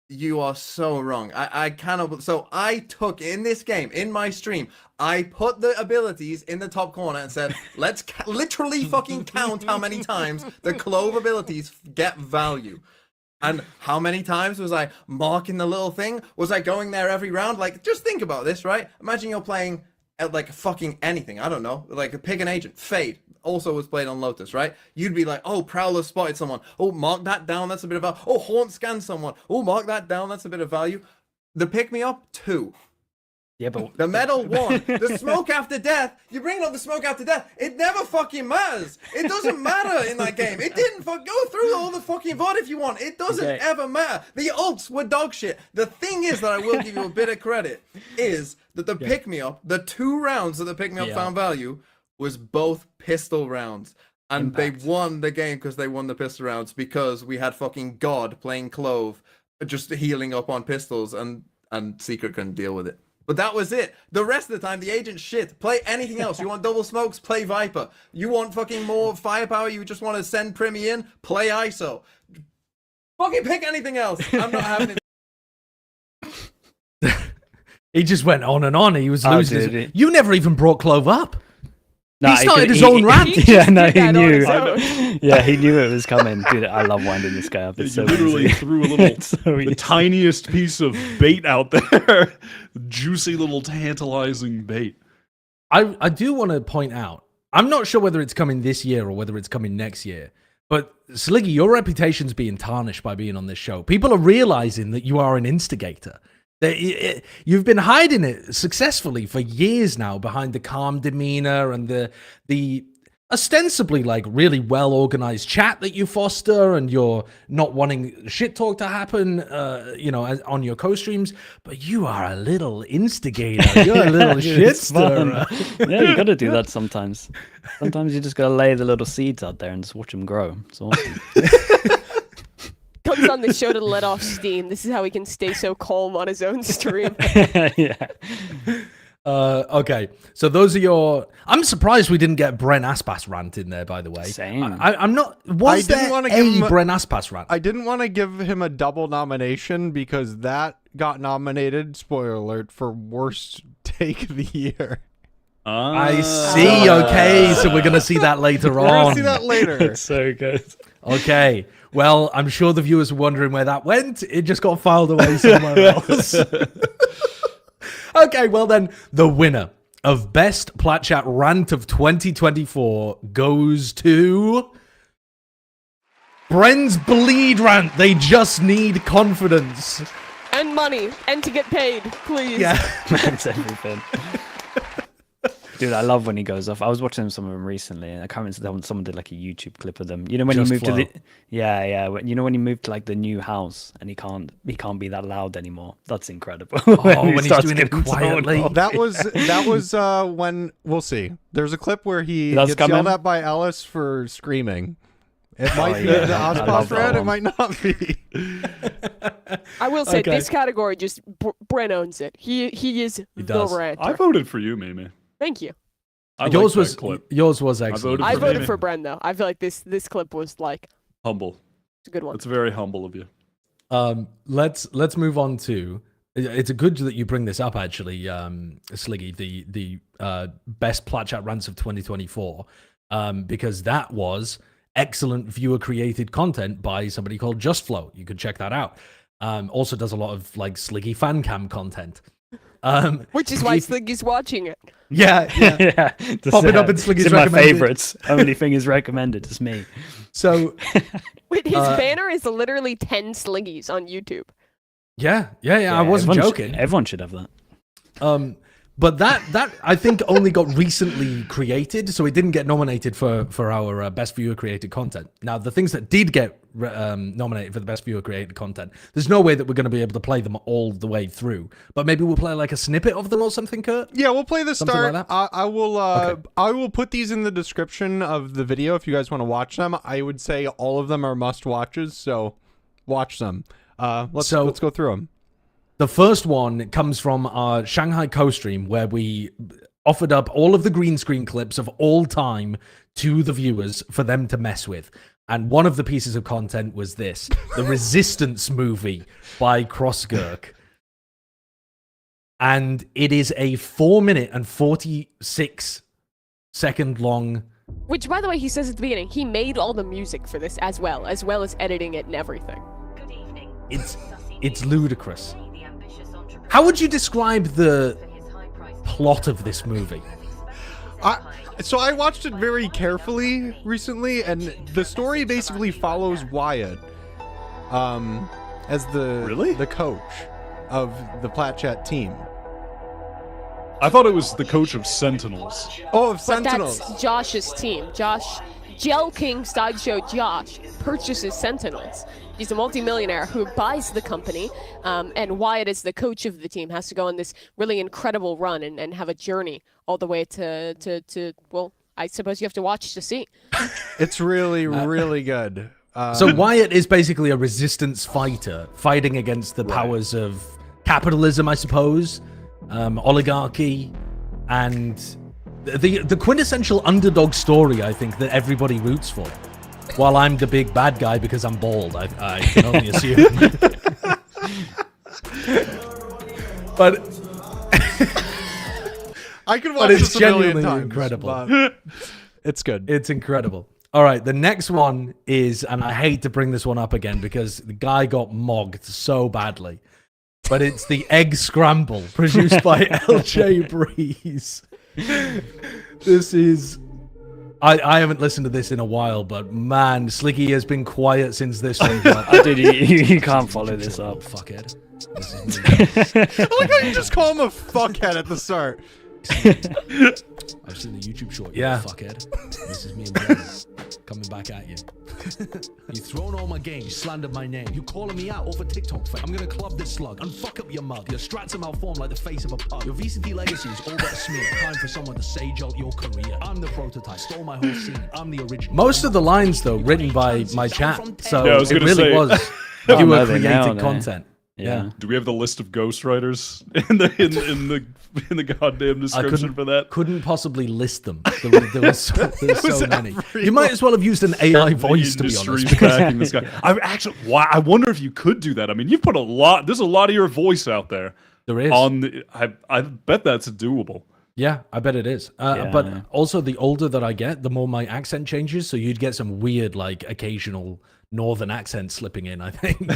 Speaker 11: you are so wrong. I cannot. So I took in this game, in my stream, I put the abilities in the top corner and said, let's literally fucking count how many times the Clove abilities get value. And how many times was I marking the little thing? Was I going there every round? Like, just think about this, right? Imagine you're playing at like fucking anything. I don't know. Like, pick an agent. Fade also was played on Lotus, right? You'd be like, oh, Prowler spotted someone. Oh, mark that down. That's a bit of value. Oh, Haunt scanned someone. Oh, mark that down. That's a bit of value. The pick me up, 2.
Speaker 5: Yeah, but
Speaker 11: the medal 1. The smoke after death. You're bringing up the smoke after death. It never fucking matters. It doesn't matter in that game. It didn't go through all the fucking VOD if you want. It doesn't ever matter. The ults were dog shit. The thing is that I will give you a bit of credit is that the pick me up, the 2 rounds that the pick me up found value was both pistol rounds. And they won the game because they won the pistol rounds because we had fucking God playing Clove, just healing up on pistols, and Secret couldn't deal with it. But that was it. The rest of the time, the agent shit. Play anything else. You want double smokes? Play Viper. You want fucking more firepower? You just want to send Primi in? Play ISO. Fucking pick anything else. I'm not having it.
Speaker 2: He just went on and on. He was losing his... You never even brought Clove up.
Speaker 5: No,
Speaker 2: he started his own rant.
Speaker 5: He knew. Yeah, he knew it was coming. Dude, I love winding this guy up. It's so
Speaker 4: literally
Speaker 5: easy.
Speaker 4: Threw a little, the tiniest piece of bait out there. Juicy little tantalizing bait.
Speaker 2: I do want to point out, I'm not sure whether it's coming this year or whether it's coming next year, but Sliggy, your reputation's being tarnished by being on this show. People are realizing that you are an instigator. You've been hiding it successfully for years now behind the calm demeanor and the ostensibly like really well organized chat that you foster, and you're not wanting shit talk to happen, on your co-streams. But you are a little instigator. You're a little shit stirrer.
Speaker 5: Yeah, you got to do that sometimes. Sometimes you just got to lay the little seeds out there and just watch them grow. It's awesome.
Speaker 3: Comes on the show to let off steam. This is how he can stay so calm on his own stream.
Speaker 5: Yeah.
Speaker 2: Okay, so those are your... I'm surprised we didn't get Bren Aspas rant in there, by the way.
Speaker 5: Same.
Speaker 2: I'm not... Was there a Bren Aspas rant?
Speaker 1: I didn't want to give him a double nomination because that got nominated, spoiler alert, for worst take of the year.
Speaker 2: I see. Okay, so we're going to see that later on.
Speaker 1: We're going to see that later.
Speaker 5: It's so good.
Speaker 2: Okay. Well, I'm sure the viewers were wondering where that went. It just got filed away somewhere else. Okay, well then, the winner of Best Plat Chat Rant of 2024 goes to Bren's Bleed Rant. They just need confidence.
Speaker 3: And money. And to get paid, please.
Speaker 2: Yeah.
Speaker 5: That's everything. Dude, I love when he goes off. I was watching some of them recently, and I can't remember, someone did like a YouTube clip of them. You know when
Speaker 2: Just
Speaker 5: he moved
Speaker 2: flow.
Speaker 5: to the you know when he moved to like the new house and he can't be that loud anymore. That's incredible.
Speaker 2: When he's
Speaker 5: starts
Speaker 2: doing it
Speaker 5: getting so
Speaker 2: quietly.
Speaker 5: loud.
Speaker 1: That was when we'll see. There's a clip where he
Speaker 5: That's
Speaker 1: gets yelled
Speaker 5: coming?
Speaker 1: at by Alice for screaming. It might be
Speaker 5: yeah.
Speaker 1: the
Speaker 5: I love
Speaker 1: Osboss
Speaker 5: that
Speaker 1: Red, it
Speaker 5: one.
Speaker 1: might not be.
Speaker 3: I will say,
Speaker 2: Okay.
Speaker 3: this category, just Bren owns it. He is the
Speaker 2: does.
Speaker 3: ranter.
Speaker 4: I voted for you, Mimi.
Speaker 3: Thank you.
Speaker 4: I like
Speaker 2: Yours
Speaker 4: that
Speaker 2: was
Speaker 4: clip.
Speaker 2: excellent.
Speaker 3: I
Speaker 4: for
Speaker 3: voted
Speaker 4: Mimi.
Speaker 3: for Bren, though. I feel like this clip was like,
Speaker 4: Humble.
Speaker 3: it's a good one.
Speaker 4: It's very humble of you.
Speaker 2: Let's move on to. It's a good that you bring this up, actually, Sliggy. The best Plat Chat Rants of 2024, because that was excellent viewer created content by somebody called Just Flow. You could check that out. Also does a lot of like Sliggy fan cam content.
Speaker 3: Which is why Sliggy's watching it.
Speaker 2: Yeah.
Speaker 5: Yeah,
Speaker 2: Pop it up in Sliggy's
Speaker 5: it's in my
Speaker 2: recommended.
Speaker 5: favorites. Only thing is recommended is me.
Speaker 2: So
Speaker 3: Wait, his banner is literally 10 Sliggies on YouTube.
Speaker 2: yeah. I wasn't
Speaker 5: everyone
Speaker 2: joking.
Speaker 5: Everyone should have that.
Speaker 2: But that I think only got recently created, so it didn't get nominated for our best viewer created content. Now, the things that did get nominated for the best viewer created content, there's no way that we're going to be able to play them all the way through. But maybe we'll play like a snippet of them or something, Kurt.
Speaker 1: Yeah, we'll play the
Speaker 2: Something
Speaker 1: start.
Speaker 2: like that?
Speaker 1: I will.
Speaker 2: Okay.
Speaker 1: I will put these in the description of the video if you guys want to watch them. I would say all of them are must watches, so watch them. Let's go through them.
Speaker 2: The first one comes from our Shanghai co-stream, where we offered up all of the green screen clips of all time to the viewers for them to mess with. And one of the pieces of content was this, the Resistance movie by Crossgurk. And it is a 4-minute and 46-second long...
Speaker 3: Which, by the way, he says at the beginning, he made all the music for this as well as editing it and everything.
Speaker 2: It's ludicrous. How would you describe the plot of this movie?
Speaker 1: So I watched it very carefully recently, and the story basically follows Wyatt as the coach of the Plat Chat team.
Speaker 4: I thought it was the coach of Sentinels.
Speaker 1: Oh, of
Speaker 3: But
Speaker 1: Sentinels.
Speaker 3: that's Josh's team. Gel King Sideshow Josh purchases Sentinels. He's a multimillionaire who buys the company, and Wyatt is the coach of the team, has to go on this really incredible run and have a journey all the way to well, I suppose you have to watch to see.
Speaker 1: It's really, really good.
Speaker 2: So Wyatt is basically a resistance fighter, fighting against the powers of capitalism, I suppose, oligarchy, and the quintessential underdog story, I think, that everybody roots for. While I'm the big bad guy because I'm bald, I can only assume. But
Speaker 1: I could watch
Speaker 2: it's
Speaker 1: this a million
Speaker 2: genuinely
Speaker 1: times,
Speaker 2: incredible.
Speaker 1: but it's good.
Speaker 2: It's incredible. All right, the next one is, and I hate to bring this one up again because the guy got mogged so badly, but it's the Egg Scramble produced by LJ Breeze. This is... I haven't listened to this in a while, but man, Sliggy has been quiet since this one dropped.
Speaker 5: Dude, you can't follow this up.
Speaker 2: Fuckhead.
Speaker 1: I like how you just call him a fuckhead at the start.
Speaker 2: I've seen the YouTube short. Yeah. Fuckhead. This is me and Wyatt coming back at you. You've thrown all my games, slandered my name. You calling me out over TikTok fame. I'm gonna club this slug and fuck up your mug. Your strats are malformed like the face of a pug. Your VCT legacy is all but a smear. Time for someone to sage out your career. I'm the prototype, stole my whole scene. I'm the original. Most of the lines, though, written by my chat. So
Speaker 4: Yeah, I was
Speaker 2: it
Speaker 4: gonna
Speaker 2: really
Speaker 4: say-
Speaker 2: was
Speaker 5: Oh,
Speaker 2: viewer
Speaker 5: no, they nailed
Speaker 2: created
Speaker 5: it.
Speaker 2: content.
Speaker 5: Yeah.
Speaker 4: Do we have the list of ghostwriters in the goddamn description for that?
Speaker 2: Couldn't possibly list them. There was so many. You might as well have used an AI voice, to be
Speaker 4: Industry's
Speaker 2: honest.
Speaker 4: backing this guy. I wonder if you could do that. I mean, you've put a lot. There's a lot of your voice out there.
Speaker 2: There is.
Speaker 4: I bet that's doable.
Speaker 2: Yeah, I bet it is. But also, the older that I get, the more my accent changes. So you'd get some weird, like, occasional northern accent slipping in, I think.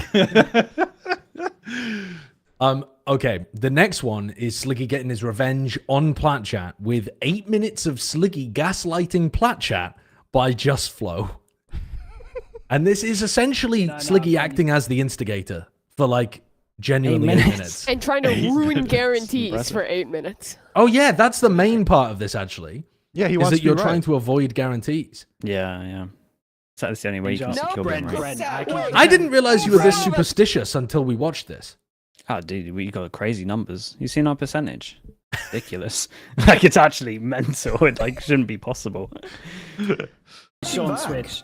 Speaker 2: Okay, the next one is Sliggy getting his revenge on Plat Chat with 8 minutes of Sliggy gaslighting Plat Chat by Just Flow. And this is essentially Sliggy acting as the instigator for like genuinely 8 minutes.
Speaker 3: And trying to ruin guarantees for 8 minutes.
Speaker 2: Oh yeah, that's the main part of this actually.
Speaker 1: Yeah, he
Speaker 2: is
Speaker 1: wants
Speaker 2: that
Speaker 1: to
Speaker 2: you're
Speaker 1: be
Speaker 2: trying
Speaker 1: right.
Speaker 2: to avoid guarantees.
Speaker 5: Yeah. So that's the only way you can secure them, right?
Speaker 2: I didn't realize you were this superstitious until we watched this.
Speaker 5: Oh, dude, we got crazy numbers. You seen our percentage? Ridiculous. Like, it's actually mental. It like shouldn't be possible.
Speaker 12: Sean switch.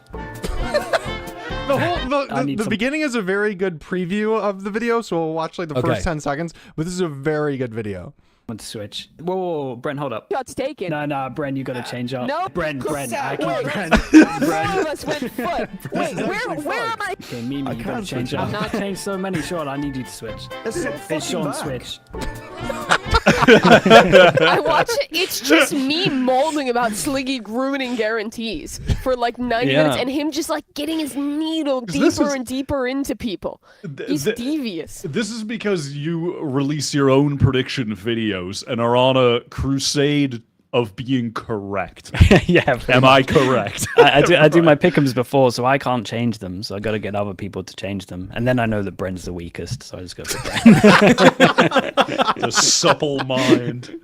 Speaker 1: The beginning is a very good preview of the video, so we'll watch like the first 10 seconds. But this is a very good video.
Speaker 12: Want to switch? Whoa, Brent, hold up.
Speaker 3: Shots taken.
Speaker 12: No, Brent, you got to change up.
Speaker 3: No,
Speaker 12: Brent,
Speaker 3: Brent.
Speaker 12: Brent.
Speaker 3: Four of us went foot. Wait, where am I?
Speaker 12: Okay, Mimi, you got to change up. I'm not changed so many. Sean, I need you to switch. It's Sean switch.
Speaker 3: I watch it. It's just me molding about Sliggy ruining guarantees for like 90 minutes, and him just like getting his needle deeper and deeper into people. He's devious.
Speaker 4: This is because you release your own prediction videos and are on a crusade of being correct.
Speaker 5: Yeah.
Speaker 4: Am I correct?
Speaker 5: I do my pick'ems before, so I can't change them. So I got to get other people to change them, and then I know that Brent's the weakest, so I just go for Brent.
Speaker 4: The supple mind.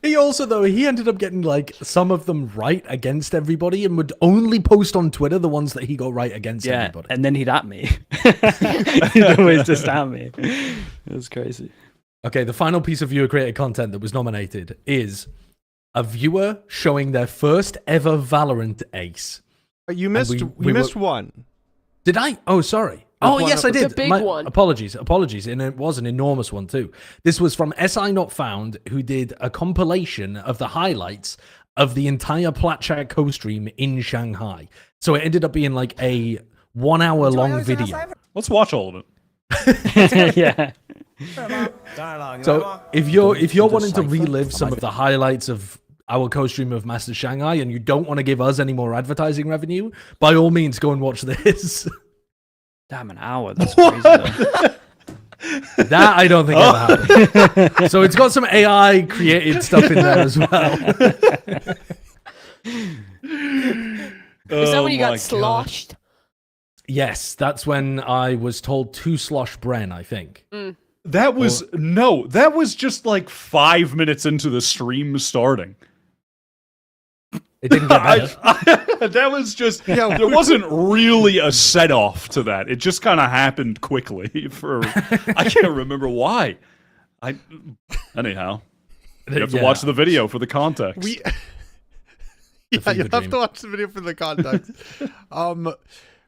Speaker 2: He also, though, he ended up getting like some of them right against everybody, and would only post on Twitter the ones that he got right against everybody.
Speaker 5: And then he'd at me. He'd always just at me. It was crazy.
Speaker 2: Okay, the final piece of viewer created content that was nominated is a viewer showing their first ever Valorant ace.
Speaker 1: You missed one.
Speaker 2: Did I? Oh, sorry. Oh, yes, I did.
Speaker 3: The big one.
Speaker 2: Apologies. And it was an enormous one, too. This was from SI Not Found, who did a compilation of the highlights of the entire Plat Chat co-stream in Shanghai. So it ended up being like a 1 hour long video.
Speaker 4: Let's watch all of it.
Speaker 5: Yeah.
Speaker 2: So if you're wanting to relive some of the highlights of our co-stream of Master Shanghai and you don't want to give us any more advertising revenue, by all means go and watch this.
Speaker 5: Damn, an hour. That's crazy.
Speaker 2: That I don't think ever happened. So it's got some AI created stuff in there as well.
Speaker 3: Is that when you got sloshed?
Speaker 2: Yes, that's when I was told to slosh Bren, I think.
Speaker 4: That was that was just like 5 minutes into the stream starting.
Speaker 2: It didn't get better.
Speaker 4: That was just there wasn't really a set off to that. It just kind of happened quickly for I can't remember why. Anyhow. You have to watch the video for the context.
Speaker 1: You have to watch the video for the context.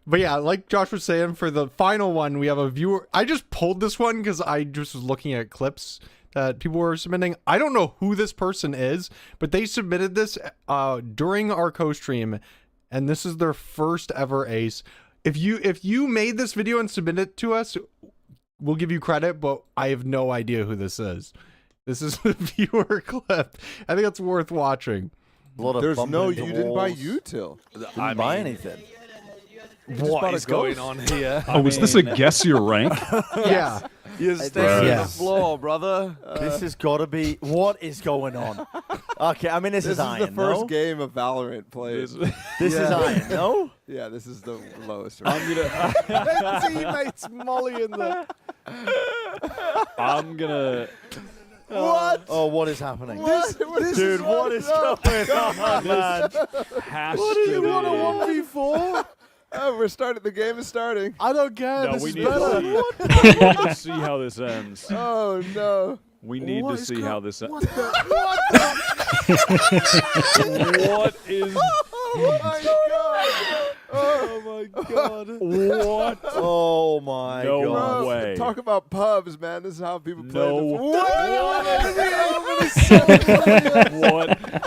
Speaker 1: But yeah, like Josh was saying, for the final one, we have a viewer. I just pulled this one because I just was looking at clips that people were submitting. I don't know who this person is, but they submitted this during our co-stream, and this is their first ever ace. If you made this video and submitted it to us, we'll give you credit, but I have no idea who this is. This is the viewer clip. I think it's worth watching.
Speaker 13: There's no, you didn't buy util.
Speaker 8: Didn't buy anything.
Speaker 13: What is going on here?
Speaker 4: Oh, was this a guess your rank?
Speaker 1: Yeah.
Speaker 13: You're staying on the floor, brother.
Speaker 8: This has got to be... What is going on? Okay, I mean, this is iron,
Speaker 13: the first game of Valorant played.
Speaker 8: This is iron, no?
Speaker 13: Yeah, this is the lowest rank. I'm gonna... teammates Molly in the...
Speaker 10: I'm gonna...
Speaker 13: What?
Speaker 8: Oh, what is happening?
Speaker 13: Dude,
Speaker 8: what is going on, man?
Speaker 13: What do you want a 1v4? Oh, the game is starting. I don't care.
Speaker 10: No,
Speaker 13: this
Speaker 10: we
Speaker 13: is
Speaker 10: need
Speaker 13: better.
Speaker 10: we need to see how this ends.
Speaker 13: Oh no.
Speaker 10: We need to see how this ends.
Speaker 13: What is? Oh my god! Oh my god!
Speaker 10: What?
Speaker 8: Oh my god!
Speaker 10: No way!
Speaker 13: Talk about pubs, man. This is how people play.
Speaker 10: No. What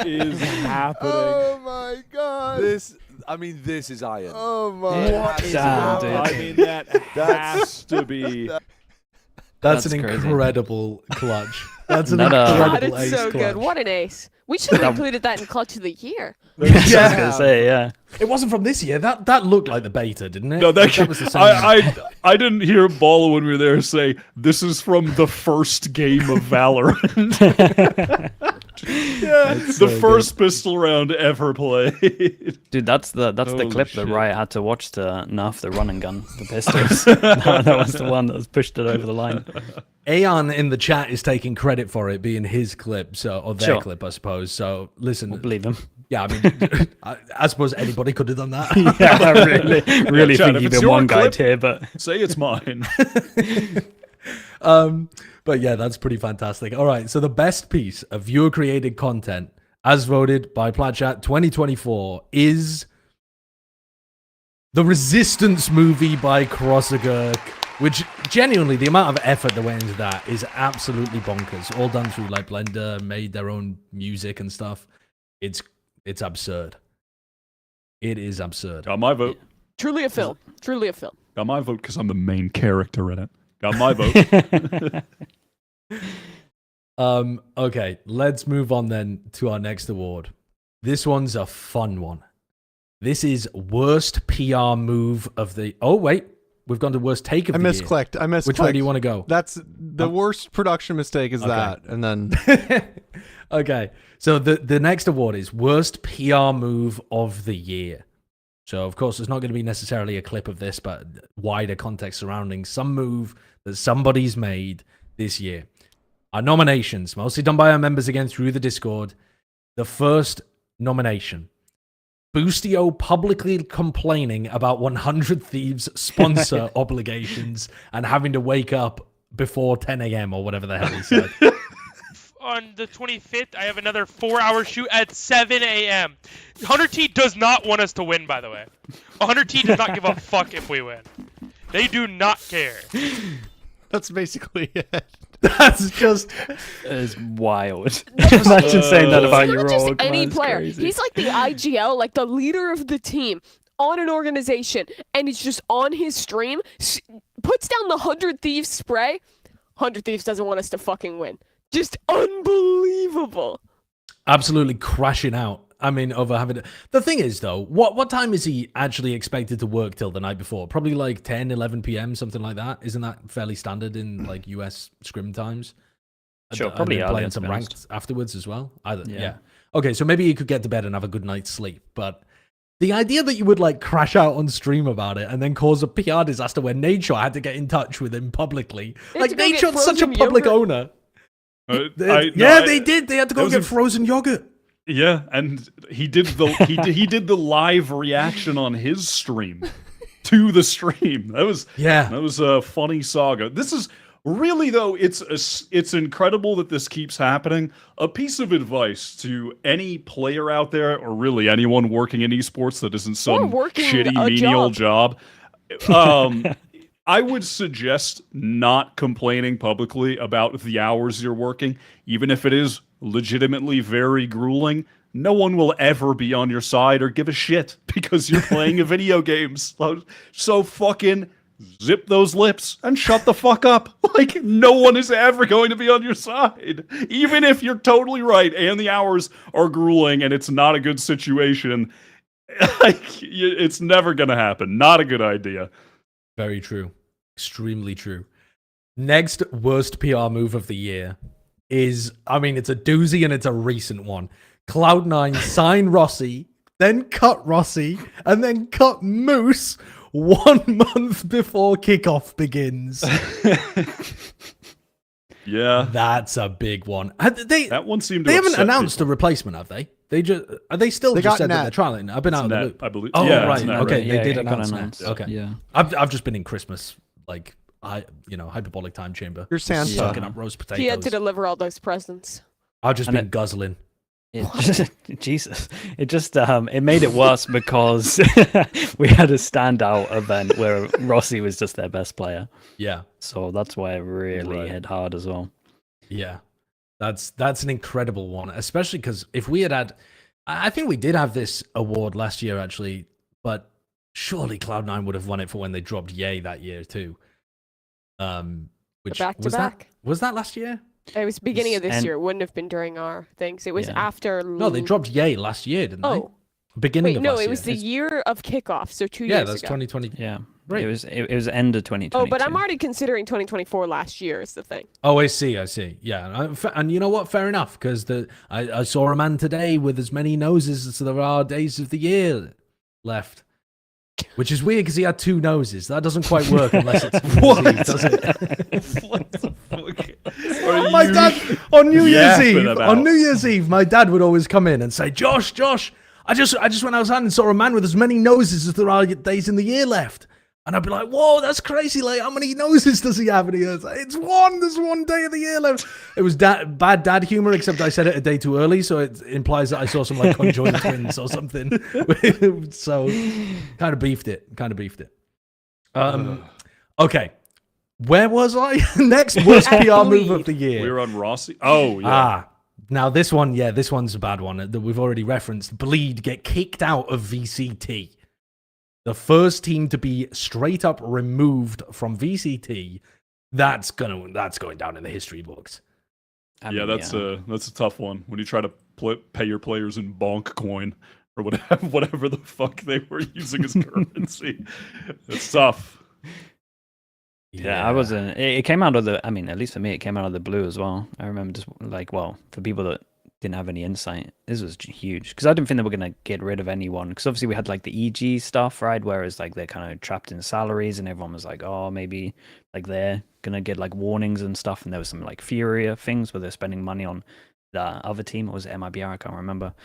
Speaker 10: is happening?
Speaker 13: Oh my god!
Speaker 14: This is iron.
Speaker 13: Oh my
Speaker 5: Damn,
Speaker 13: god!
Speaker 5: dude.
Speaker 10: I mean, that has to be.
Speaker 2: That's an
Speaker 5: crazy.
Speaker 2: incredible clutch. That's an
Speaker 5: Not
Speaker 2: incredible
Speaker 3: God, it's
Speaker 2: ace
Speaker 3: so
Speaker 2: clutch.
Speaker 3: good. What an ace. We should have included that in Clutch of the Year.
Speaker 5: I was gonna say, yeah.
Speaker 2: It wasn't from this year. That looked like the beta, didn't it?
Speaker 4: No,
Speaker 2: that was the same.
Speaker 4: I didn't hear Bala when we were there say this is from the first game of Valorant. The first pistol round ever played.
Speaker 5: Dude, that's the clip that Riot had to watch to nerf the run and gun, the pistols. that was the one that was pushed it over the line.
Speaker 2: Aeon in the chat is taking credit for it being his clip, or their clip, I suppose. So listen,
Speaker 5: we'll believe him.
Speaker 2: Yeah, I mean, I suppose anybody could have done that.
Speaker 5: Yeah, I really think you've been one guy here, but
Speaker 4: say it's mine.
Speaker 2: But yeah, that's pretty fantastic. All right, so the best piece of viewer-created content, as voted by Plat 2024, is the Resistance movie by Crossagurk, which genuinely, the amount of effort that went into that is absolutely bonkers. All done through like Blender, made their own music and stuff. It's absurd. It is absurd.
Speaker 4: Got my vote.
Speaker 3: Truly a film. Truly a film.
Speaker 4: Got my vote because I'm the main character in it. Got my vote.
Speaker 2: Okay, let's move on then to our next award. This one's a fun one. This is worst PR move of the... Oh, wait. We've gone to worst take of the year.
Speaker 1: I misclicked.
Speaker 2: Which way do you want to go?
Speaker 1: That's the worst production mistake is that. And then...
Speaker 2: Okay. So the next award is worst PR move of the year. So, of course, it's not going to be necessarily a clip of this, but wider context surrounding some move that somebody's made this year. Our nominations, mostly done by our members again through the Discord. The first nomination, Boostio publicly complaining about 100 Thieves sponsor obligations and having to wake up before 10 a.m. or whatever the hell he said.
Speaker 15: On the 25th, I have another 4-hour shoot at 7 a.m. 100T does not want us to win, by the way. 100T does not give a fuck if we win. They do not care.
Speaker 1: That's basically it.
Speaker 2: That's just...
Speaker 5: It's wild. Imagine saying that about your
Speaker 3: just
Speaker 5: org.
Speaker 3: any
Speaker 5: Man,
Speaker 3: player.
Speaker 5: crazy.
Speaker 3: He's like the IGL, like the leader of the team on an organization, and he's just on his stream, puts down the 100 Thieves spray. 100 Thieves doesn't want us to fucking win. Just unbelievable.
Speaker 2: Absolutely crashing out. I mean, over having to... The thing is, though, what time is he actually expected to work till the night before? Probably like 10, 11 p.m., something like that. Isn't that fairly standard in like US scrim times?
Speaker 5: Sure, probably
Speaker 2: and then playing some ranked afterwards as well. Yeah. Okay, so maybe he could get to bed and have a good night's sleep. But the idea that you would like crash out on stream about it and then cause a PR disaster where Nature had to get in touch with him publicly. Like, Nature's such a public owner. They did. They had to go get frozen yogurt.
Speaker 4: Yeah, and he did the live reaction on his stream to the stream. That was a funny saga. This is really, though, it's incredible that this keeps happening. A piece of advice to any player out there, or really anyone working in esports that isn't some shitty menial job. I would suggest not complaining publicly about the hours you're working, even if it is legitimately very grueling. No one will ever be on your side or give a shit because you're playing a video game. So fucking zip those lips and shut the fuck up. Like, no one is ever going to be on your side. Even if you're totally right and the hours are grueling and it's not a good situation, like, it's never going to happen. Not a good idea.
Speaker 2: Very true. Extremely true. Next worst PR move of the year is, I mean, it's a doozy and it's a recent one. Cloud9 sign Rossi, then cut Rossi, and then cut Moose 1 month before kickoff begins.
Speaker 4: Yeah.
Speaker 2: That's a big one.
Speaker 4: That one seemed to
Speaker 2: They haven't
Speaker 4: upset
Speaker 2: announced
Speaker 4: people.
Speaker 2: a replacement, have they? They just said that they're trialing. I've been out of the loop.
Speaker 4: I believe.
Speaker 2: Oh,
Speaker 4: yeah,
Speaker 2: right. Okay,
Speaker 5: Yeah,
Speaker 2: they did
Speaker 5: it got
Speaker 2: announce
Speaker 5: announced.
Speaker 2: that. Okay.
Speaker 5: Yeah.
Speaker 2: I've just been in Christmas, like, hyperbolic time chamber.
Speaker 1: You're Santa.
Speaker 2: Sucking up roast potatoes.
Speaker 3: He had to deliver all those presents.
Speaker 2: I've just been guzzling.
Speaker 5: Jesus. It just it made it worse because we had a standout event where Rossi was just their best player.
Speaker 2: Yeah.
Speaker 5: So that's why it really hit hard as well.
Speaker 2: Yeah. That's an incredible one, especially because if we had I think we did have this award last year actually, but surely Cloud9 would have won it for when they dropped Yay that year too. Which
Speaker 3: back to back.
Speaker 2: Was that last year?
Speaker 3: It was beginning of this
Speaker 5: And-
Speaker 3: year. It wouldn't have been during our things. It was
Speaker 5: Yeah.
Speaker 3: after.
Speaker 2: No, they dropped Yay last year, didn't they?
Speaker 3: Oh.
Speaker 2: Beginning
Speaker 3: Wait,
Speaker 2: of
Speaker 3: no,
Speaker 2: last
Speaker 3: it
Speaker 2: year.
Speaker 3: was the year of kickoff, so 2
Speaker 2: Yeah,
Speaker 3: years
Speaker 2: that's
Speaker 3: ago.
Speaker 2: 2020.
Speaker 5: Yeah.
Speaker 2: Right.
Speaker 5: It was end of 2022.
Speaker 3: Oh, but I'm already considering 2024 last year is the thing.
Speaker 2: Oh, I see. Yeah, and you know what? Fair enough, because I saw a man today with as many noses as there are days of the year left, which is weird because he had 2 noses. That doesn't quite work unless it's what does it?
Speaker 4: What the fuck?
Speaker 2: My dad on New Year's Eve.
Speaker 4: about?
Speaker 2: On New Year's Eve, my dad would always come in and say, "Josh, I just went outside and saw a man with as many noses as there are days in the year left." And I'd be like, "Whoa, that's crazy! Like, how many noses does he have?" And he goes, "It's one. There's one day of the year left." It was bad dad humor, except I said it a day too early, so it implies that I saw some like conjoined twins or something. So, kind of beefed it. Okay, where was I? Next, worst PR move of the year.
Speaker 4: We were on Rossi. Oh, yeah.
Speaker 2: Now this one's a bad one that we've already referenced. Bleed get kicked out of VCT. The first team to be straight up removed from VCT. That's going down in the history books.
Speaker 4: That's a tough one when you try to pay your players in bonk coin or whatever the fuck they were using as currency. It's tough.
Speaker 5: Yeah, I wasn't. It came out of the. I mean, at least for me, it came out of the blue as well. I remember just for people that didn't have any insight, this was huge because I didn't think they were gonna get rid of anyone. Because obviously we had like the EG stuff, right? Whereas like they're kind of trapped in salaries, and everyone was like, oh, maybe like they're gonna get like warnings and stuff. And there was some like Furia things where they're spending money on the other team. Or was it MIBR? I can't remember.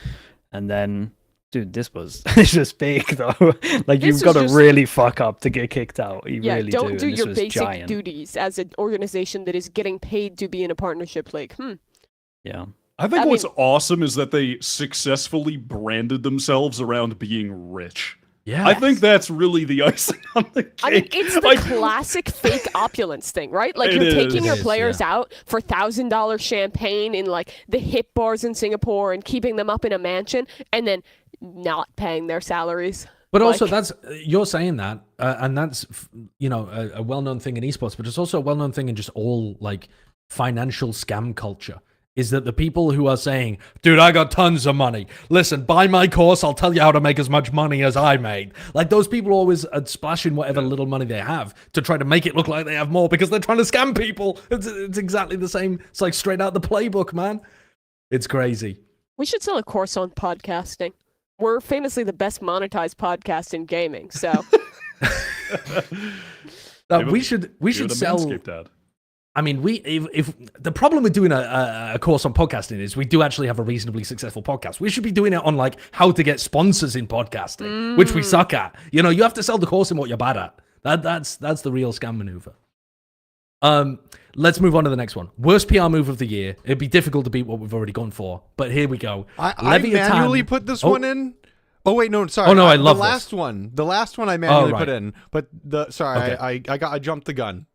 Speaker 5: And then. Dude, it's just big though. Like you've got to really fuck up to get kicked out. You really
Speaker 3: don't do
Speaker 5: and
Speaker 3: your basic
Speaker 5: giant.
Speaker 3: duties as an organization that is getting paid to be in a partnership. Like,
Speaker 5: Yeah.
Speaker 4: I think what's awesome is that they successfully branded themselves around being rich.
Speaker 2: Yeah.
Speaker 4: I think that's really the icing on the cake.
Speaker 3: I mean, it's the classic fake opulence thing, right? Like you're taking your players out for $1,000 champagne in like the hip bars in Singapore and keeping them up in a mansion, and then not paying their salaries.
Speaker 2: But also, that's you're saying that, and that's a well-known thing in esports, but it's also a well-known thing in just all like financial scam culture. Is that the people who are saying, "Dude, I got tons of money. Listen, buy my course. I'll tell you how to make as much money as I made." Like those people always splash in whatever little money they have to try to make it look like they have more because they're trying to scam people. It's exactly the same. It's like straight out the playbook, man. It's crazy.
Speaker 3: We should sell a course on podcasting. We're famously the best monetized podcast in gaming, so
Speaker 2: we should sell. I mean, if the problem with doing a course on podcasting is we do actually have a reasonably successful podcast. We should be doing it on like how to get sponsors in podcasting, which we suck at. You know, you have to sell the course in what you're bad at. That's the real scam maneuver. Let's move on to the next one. Worst PR move of the year. It'd be difficult to beat what we've already gone for, but here we go.
Speaker 1: I manually put this one in. Oh wait, no, sorry.
Speaker 2: Oh no, I love
Speaker 1: the last
Speaker 2: this.
Speaker 1: one. The last one I manually put in, but I jumped the gun.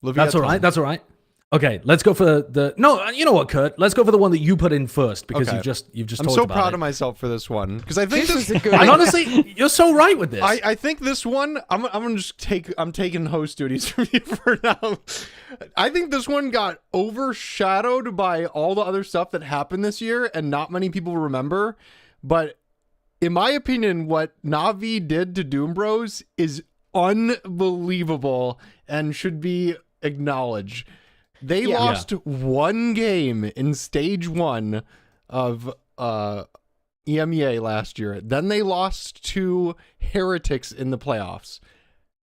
Speaker 2: That's all right. That's all right. Okay, let's go for the. No, you know what, Kurt? Let's go for the one that you put in first because you've just.
Speaker 1: I'm so proud of myself for this one because I think
Speaker 3: this is a good.
Speaker 2: And honestly, you're so right with this.
Speaker 1: I think this one. I'm gonna just I'm taking host duties from you for now. I think this one got overshadowed by all the other stuff that happened this year, and not many people remember. But in my opinion, what Na'Vi did to Doom Bros is unbelievable and should be acknowledged. They lost one game in stage 1 of EMEA last year. Then they lost to Heretics in the playoffs.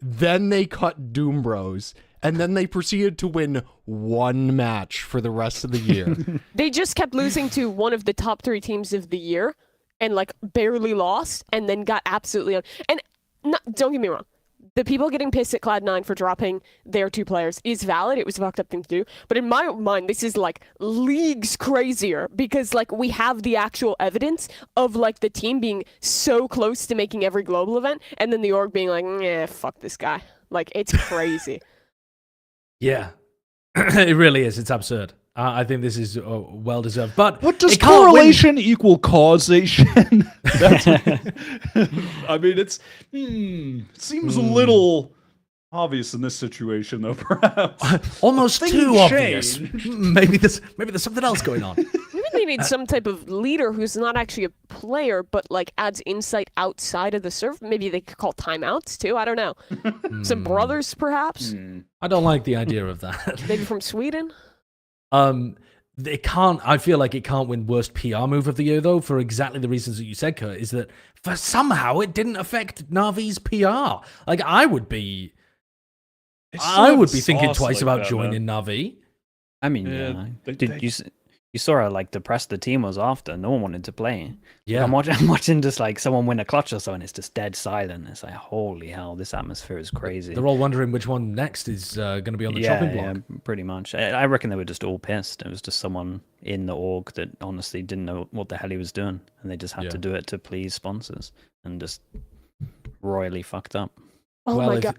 Speaker 1: Then they cut Doom Bros. And then they proceeded to win one match for the rest of the year.
Speaker 3: They just kept losing to one of the top 3 teams of the year and like barely lost and then got absolutely don't get me wrong. The people getting pissed at Cloud9 for dropping their 2 players is valid. It was a fucked up thing to do. But in my mind, this is like leagues crazier because like we have the actual evidence of like the team being so close to making every global event and then the org being like, "Yeah, fuck this guy." Like it's crazy.
Speaker 2: Yeah, it really is. It's absurd. I think this is well deserved. But
Speaker 10: does correlation equal causation? I mean, it seems a little
Speaker 4: obvious in this situation, though, perhaps.
Speaker 2: Almost
Speaker 4: Things
Speaker 2: too obvious.
Speaker 4: change.
Speaker 2: Maybe there's something else going on.
Speaker 3: Maybe they need some type of leader who's not actually a player, but like adds insight outside of the server. Maybe they could call timeouts too. I don't know. Some brothers, perhaps.
Speaker 2: I don't like the idea of that.
Speaker 3: Maybe from Sweden.
Speaker 2: It can't. I feel like it can't win worst PR move of the year though, for exactly the reasons that you said, Kurt. Is that for somehow it didn't affect Navi's PR. Like I would be thinking twice about joining Navi.
Speaker 5: I mean, you saw how like depressed the team was after. No one wanted to play.
Speaker 2: Yeah,
Speaker 5: I'm watching just like someone win a clutch or so, and it's just dead silent. It's like, holy hell, this atmosphere is crazy.
Speaker 2: They're all wondering which one next is going to be on the chopping block.
Speaker 5: Yeah, pretty much. I reckon they were just all pissed. It was just someone in the org that honestly didn't know what the hell he was doing, and they just had to do it to please sponsors, and just royally fucked up.
Speaker 3: Oh my god!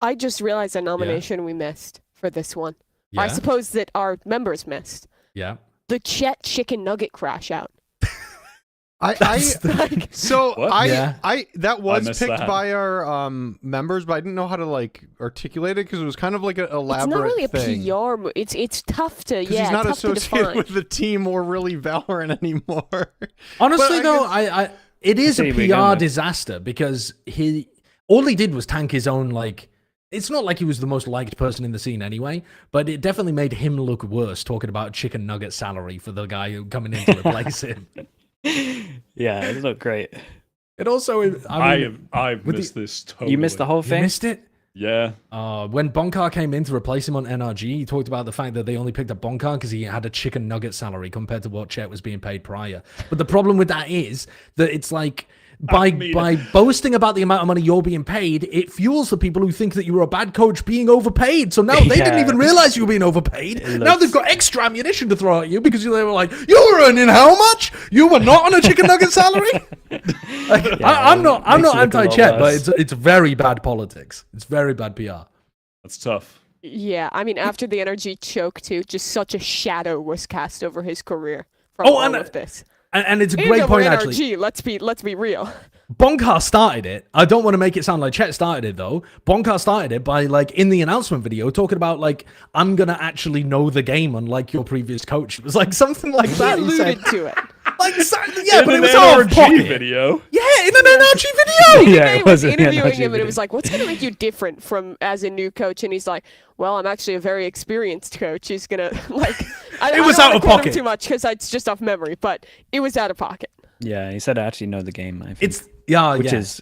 Speaker 3: I just realized a nomination we missed for this one.
Speaker 2: Yeah?
Speaker 3: I suppose that our members missed.
Speaker 2: Yeah.
Speaker 3: The Chet chicken nugget crash out.
Speaker 1: That was picked by our members, but I didn't know how to like articulate it because it was kind of like an elaborate
Speaker 3: It's not really a
Speaker 1: thing.
Speaker 3: PR move. It's tough to
Speaker 1: He's not
Speaker 3: tough to
Speaker 1: associated
Speaker 3: define.
Speaker 1: with the team or really Valorant anymore.
Speaker 2: Honestly, though, it is a PR disaster because all he did was tank his own like. It's not like he was the most liked person in the scene anyway, but it definitely made him look worse talking about a chicken nugget salary for the guy who coming in to replace him.
Speaker 5: Yeah, it looked great.
Speaker 2: It also,
Speaker 4: I've missed this totally.
Speaker 5: You missed the whole thing?
Speaker 2: You missed it?
Speaker 4: Yeah.
Speaker 2: When Bonkar came in to replace him on NRG, he talked about the fact that they only picked up Bonkar because he had a chicken nugget salary compared to what Chet was being paid prior. But the problem with that is that it's like, by boasting about the amount of money you're being paid, it fuels the people who think that you were a bad coach being overpaid. So now they didn't even realize you were being overpaid. Now they've got extra ammunition to throw at you because they were like, "You were earning how much? You were not on a chicken nugget salary." I'm not anti-Chet, but it's very bad politics. It's very bad PR.
Speaker 4: That's tough.
Speaker 3: Yeah, I mean, after the energy choke too, just such a shadow was cast over his career from all of this.
Speaker 2: And it's a great point, actually.
Speaker 3: NRG, let's be real.
Speaker 2: Bonkar started it. I don't want to make it sound like Chet started it, though. Bonkar started it by, like, in the announcement video, talking about, like, I'm going to actually know the game, unlike your previous coach. It was like something like that.
Speaker 3: He alluded to it.
Speaker 2: Like, yeah, but it was all pocket.
Speaker 4: Video.
Speaker 2: Yeah, in an NRG video.
Speaker 3: Yeah, it was interviewing him, and it was like, "What's going to make you different from as a new coach?" And he's like, "Well, I'm actually a very experienced coach." He's gonna like.
Speaker 2: It was out of pocket
Speaker 3: too much because it's just off memory, but it was out of pocket.
Speaker 5: Yeah, he said I actually know the game. I think.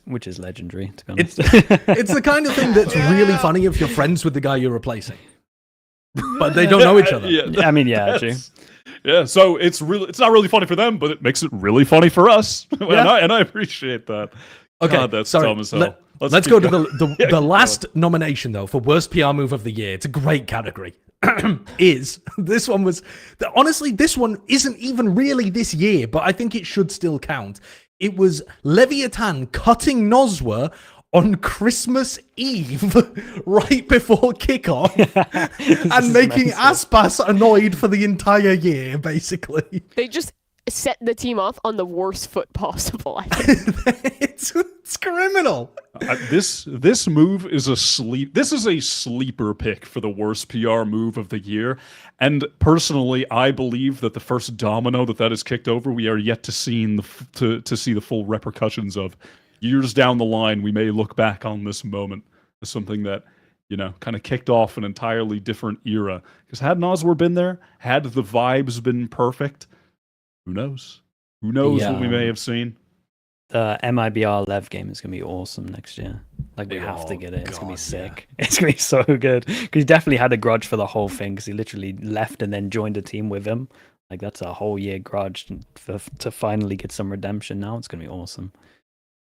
Speaker 5: Which is legendary, to be honest.
Speaker 2: It's the kind of thing that's really funny if you're friends with the guy you're replacing, but they don't know each other.
Speaker 5: I mean, yeah, true.
Speaker 4: Yeah, so it's not really funny for them, but it makes it really funny for us, and I appreciate that.
Speaker 2: Okay,
Speaker 4: God, that's
Speaker 2: sorry.
Speaker 4: dumb as hell.
Speaker 2: Let's go to the last nomination though for worst PR move of the year. It's a great category. This one was honestly, this one isn't even really this year, but I think it should still count. It was Leviathan cutting Nozwa on Christmas Eve, right before kickoff, and making Aspas annoyed for the entire year, basically.
Speaker 3: They just set the team off on the worst foot possible, I think.
Speaker 2: It's criminal.
Speaker 4: This move is This is a sleeper pick for the worst PR move of the year, and personally, I believe that the first domino that is kicked over, we are yet to see the full repercussions of. Years down the line, we may look back on this moment as something that, kind of kicked off an entirely different era. Because had Noswar been there, had the vibes been perfect, who knows? Who knows what we may have seen?
Speaker 5: The MIBR Lev game is going to be awesome next year. Like, we have to get it. It's going to be sick. Yeah. It's going to be so good. Because he definitely had a grudge for the whole thing, because he literally left and then joined a team with him. Like, that's a whole year grudge to finally get some redemption now. It's going to be awesome.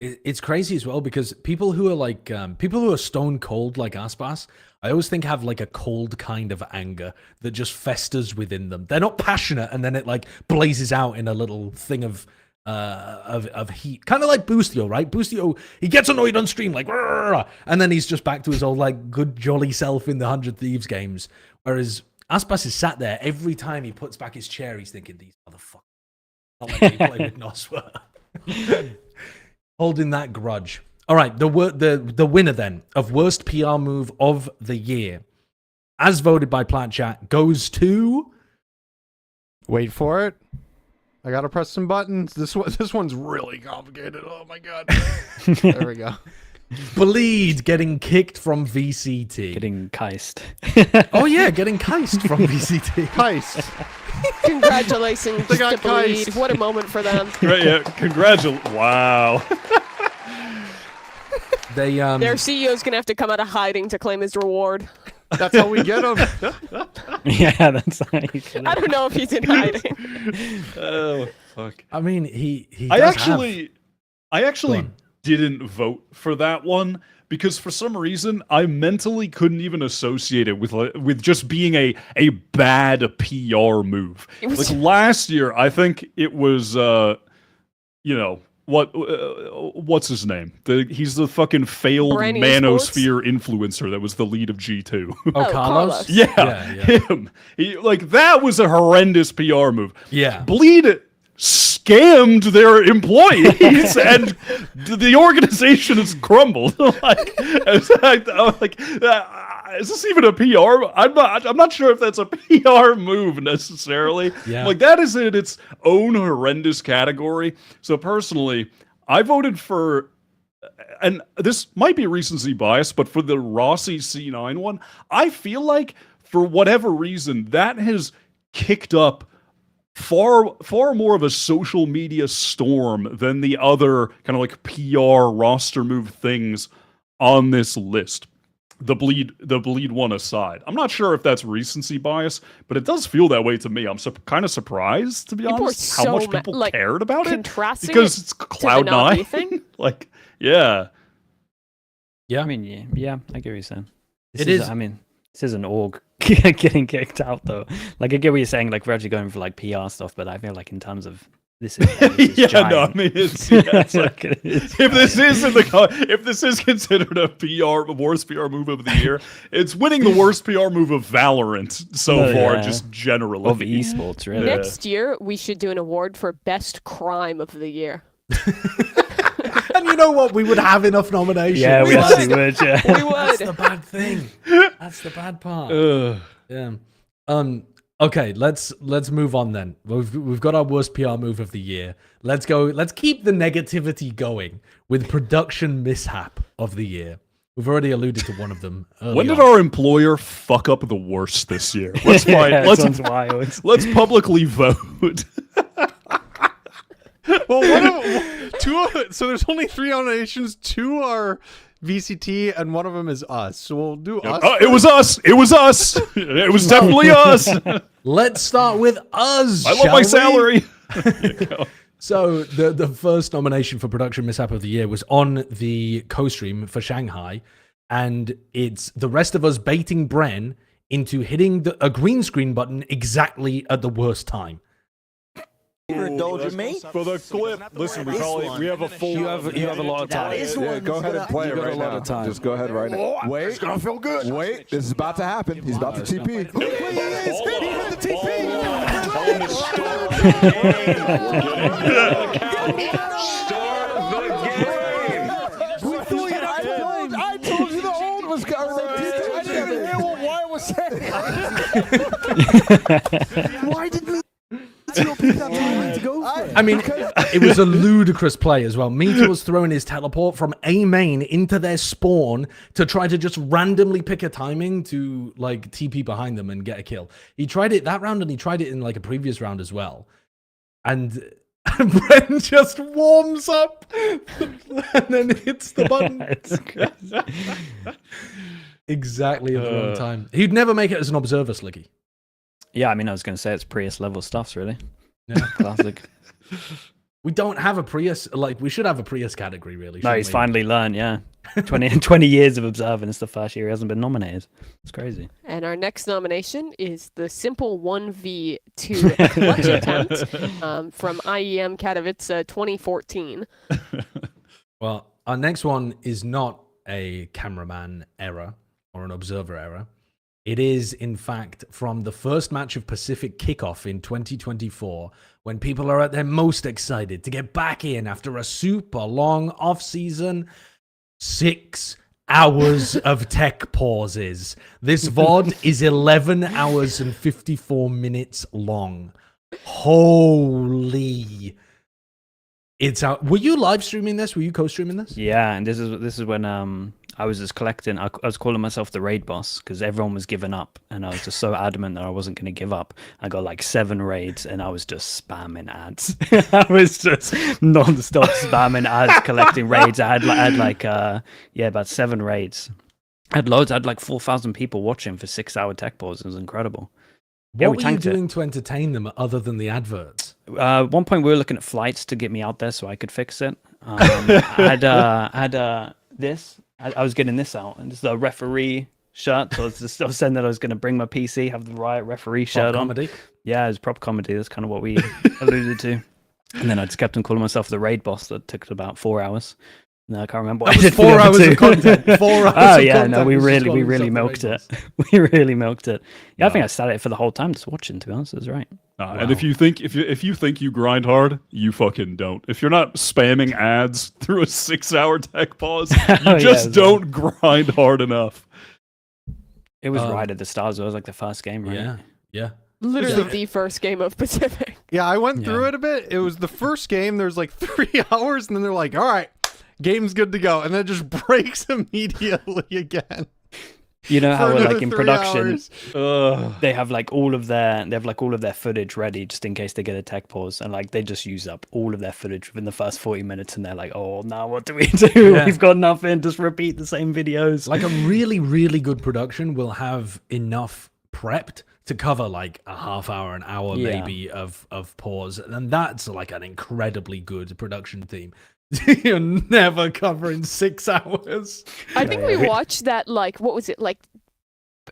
Speaker 2: It's crazy as well because people who are stone cold like Aspas, I always think have like a cold kind of anger that just festers within them. They're not passionate and then it like blazes out in a little thing of heat, kind of like Boostio, right? Boostio, he gets annoyed on stream like, and then he's just back to his old like good jolly self in the 100 Thieves games. Whereas Aspas is sat there every time he puts back his chair, he's thinking, these motherfuckers, not let me play with Noswa. Holding that grudge. All right, the winner then of worst PR move of the year, as voted by Plat Chat, goes to.
Speaker 1: Wait for it. I gotta press some buttons. This one's really complicated. Oh my god. There we go.
Speaker 2: Bleed getting kicked from VCT.
Speaker 5: Getting keist.
Speaker 2: Oh yeah, getting keist from VCT.
Speaker 1: Keist.
Speaker 3: Congratulations
Speaker 1: They got
Speaker 3: to Bleed.
Speaker 1: keist.
Speaker 3: What a moment for them.
Speaker 4: Right, yeah, wow.
Speaker 2: They
Speaker 3: Their CEO's gonna have to come out of hiding to claim his reward.
Speaker 1: That's how we get them.
Speaker 5: Yeah, that's how you get
Speaker 3: I don't know if he's in hiding.
Speaker 4: Oh fuck.
Speaker 2: I mean, he
Speaker 4: I
Speaker 2: does
Speaker 4: actually
Speaker 2: Go on.
Speaker 4: didn't vote for that one because for some reason I mentally couldn't even associate it with just being a bad PR move. Like last year, I think it was you know what's his name? He's the fucking failed
Speaker 3: Brandy
Speaker 4: manosphere influencer that was the lead of G2.
Speaker 2: Oh, Carlos?
Speaker 4: Yeah, him. That was a horrendous PR move.
Speaker 2: Yeah.
Speaker 4: Bleed scammed their employees and the organization has crumbled. Is this even a PR? I'm not sure if that's a PR move necessarily.
Speaker 2: Yeah.
Speaker 4: Like that is in its own horrendous category. So personally, I voted for, and this might be recency bias, but for the Rossi C9 one, I feel like for whatever reason that has kicked up far more of a social media storm than the other kind of like PR roster move things on this list. The bleed one aside. I'm not sure if that's recency bias, but it does feel that way to me. I'm kind of surprised, to be honest, how much people cared about it. Because it's Cloud9. Like, yeah.
Speaker 5: Yeah. I mean, yeah, I get what you're saying.
Speaker 2: It is.
Speaker 5: I mean, this is an org getting kicked out, though. Like, I get what you're saying. Like, we're actually going for like PR stuff, but I feel like in terms of this is
Speaker 4: yeah,
Speaker 5: giant.
Speaker 4: no, I mean, it's like, if this is considered a worst PR move of the year, it's winning the worst PR move of Valorant so far, just generally
Speaker 5: of esports. Really,
Speaker 3: next year we should do an award for best crime of the year.
Speaker 2: And you know what? We would have enough nominations.
Speaker 5: Yeah, we actually would. Yeah,
Speaker 3: we would.
Speaker 2: That's the bad thing. That's the bad part. Yeah. Okay, let's move on then. We've got our worst PR move of the year. Let's go. Let's keep the negativity going with production mishap of the year. We've already alluded to one of them.
Speaker 4: When did our employer fuck up the worst this year? Let's find. Let's publicly vote.
Speaker 1: Well, so there's only 3 nominations. 2 are VCT, and one of them is us. So we'll do us.
Speaker 4: It was us. It was us. It was definitely us.
Speaker 2: Let's start with us.
Speaker 4: I love my salary.
Speaker 2: So the first nomination for production mishap of the year was on the co-stream for Shanghai, and it's the rest of us baiting Bren into hitting a green screen button exactly at the worst time.
Speaker 8: You're indulging me?
Speaker 10: For the clip, listen, we have a full. You have a lot of time.
Speaker 13: Go ahead and play it right now. Just go ahead right now. Wait, it's gonna feel good. Wait, this is about to happen. He's about to TP. He is. He hit the TP. Start the game. I told you the old was coming. I didn't even hear what Wyatt was saying. Why did we?
Speaker 2: I mean, it was a ludicrous play as well. Meteor was throwing his teleport from A main into their spawn to try to just randomly pick a timing to like TP behind them and get a kill. He tried it that round and he tried it in like a previous round as well. And Bren just warms up and then hits the button. Exactly at the wrong time. He'd never make it as an observer, Slicky.
Speaker 5: Yeah, I mean, I was going to say it's Prius level stuffs, really.
Speaker 2: Yeah.
Speaker 5: Classic.
Speaker 2: We don't have a Prius. Like, we should have a Prius category, really.
Speaker 5: No, he's finally learned, yeah. 20 years of observing. It's the first year he hasn't been nominated. It's crazy.
Speaker 3: And our next nomination is the simple 1v2 clutch attempt from IEM Katowice 2014.
Speaker 2: Well, our next one is not a cameraman error or an observer error. It is, in fact, from the first match of Pacific Kickoff in 2024, when people are at their most excited to get back in after a super long off-season. 6 hours of tech pauses. This VOD is 11 hours and 54 minutes long. Holy. It's out. Were you live streaming this? Were you co-streaming this?
Speaker 5: Yeah, and this is when I was just collecting. I was calling myself the raid boss because everyone was giving up, and I was just so adamant that I wasn't going to give up. I got like 7 raids, and I was just spamming ads. I was just non-stop spamming ads, collecting raids. I had like about 7 raids. I had loads. I had like 4,000 people watching for 6-hour tech pause. It was incredible.
Speaker 2: What were you doing to entertain them other than the adverts?
Speaker 5: At one point, we were looking at flights to get me out there so I could fix it. I had this. I was getting this out, and this is a referee shirt. So I was saying that I was going to bring my PC, have the Riot referee shirt on.
Speaker 2: Comedy.
Speaker 5: Yeah, it was prop comedy. That's kind of what we alluded to. And then I just kept on calling myself the raid boss. That took about 4 hours. No, I can't remember what I did.
Speaker 2: 4 hours of content. 4 hours.
Speaker 5: Oh
Speaker 2: of
Speaker 5: yeah,
Speaker 2: content
Speaker 5: no, we
Speaker 2: was just calling
Speaker 5: really
Speaker 2: yourself
Speaker 5: milked
Speaker 2: the raid
Speaker 5: it.
Speaker 2: boss.
Speaker 5: We really milked it. Yeah, I think I sat at it for the whole time just watching. To be honest, it was right.
Speaker 4: And if you think you grind hard, you fucking don't. If you're not spamming ads through a 6-hour tech pause, you just don't grind hard enough.
Speaker 5: It was right at the start. It was like the first game, right?
Speaker 2: Yeah, yeah.
Speaker 3: Literally the first game of Pacific.
Speaker 1: Yeah, I went through it a bit. It was the first game. There's like 3 hours, and then they're like, all right, game's good to go. And then it just breaks immediately again.
Speaker 5: You know how like in
Speaker 1: 3
Speaker 5: production,
Speaker 1: hours.
Speaker 5: they have like all of their footage ready just in case they get a tech pause, and like they just use up all of their footage within the first 40 minutes, and they're like, oh, now what do we do?
Speaker 2: Yeah.
Speaker 5: We've got nothing. Just repeat the same videos.
Speaker 2: Like a really, really good production will have enough prepped to cover like a half hour, an hour maybe of pause, and that's like an incredibly good production team. You're never covering 6 hours.
Speaker 3: I think we watched that, like, what was it, like,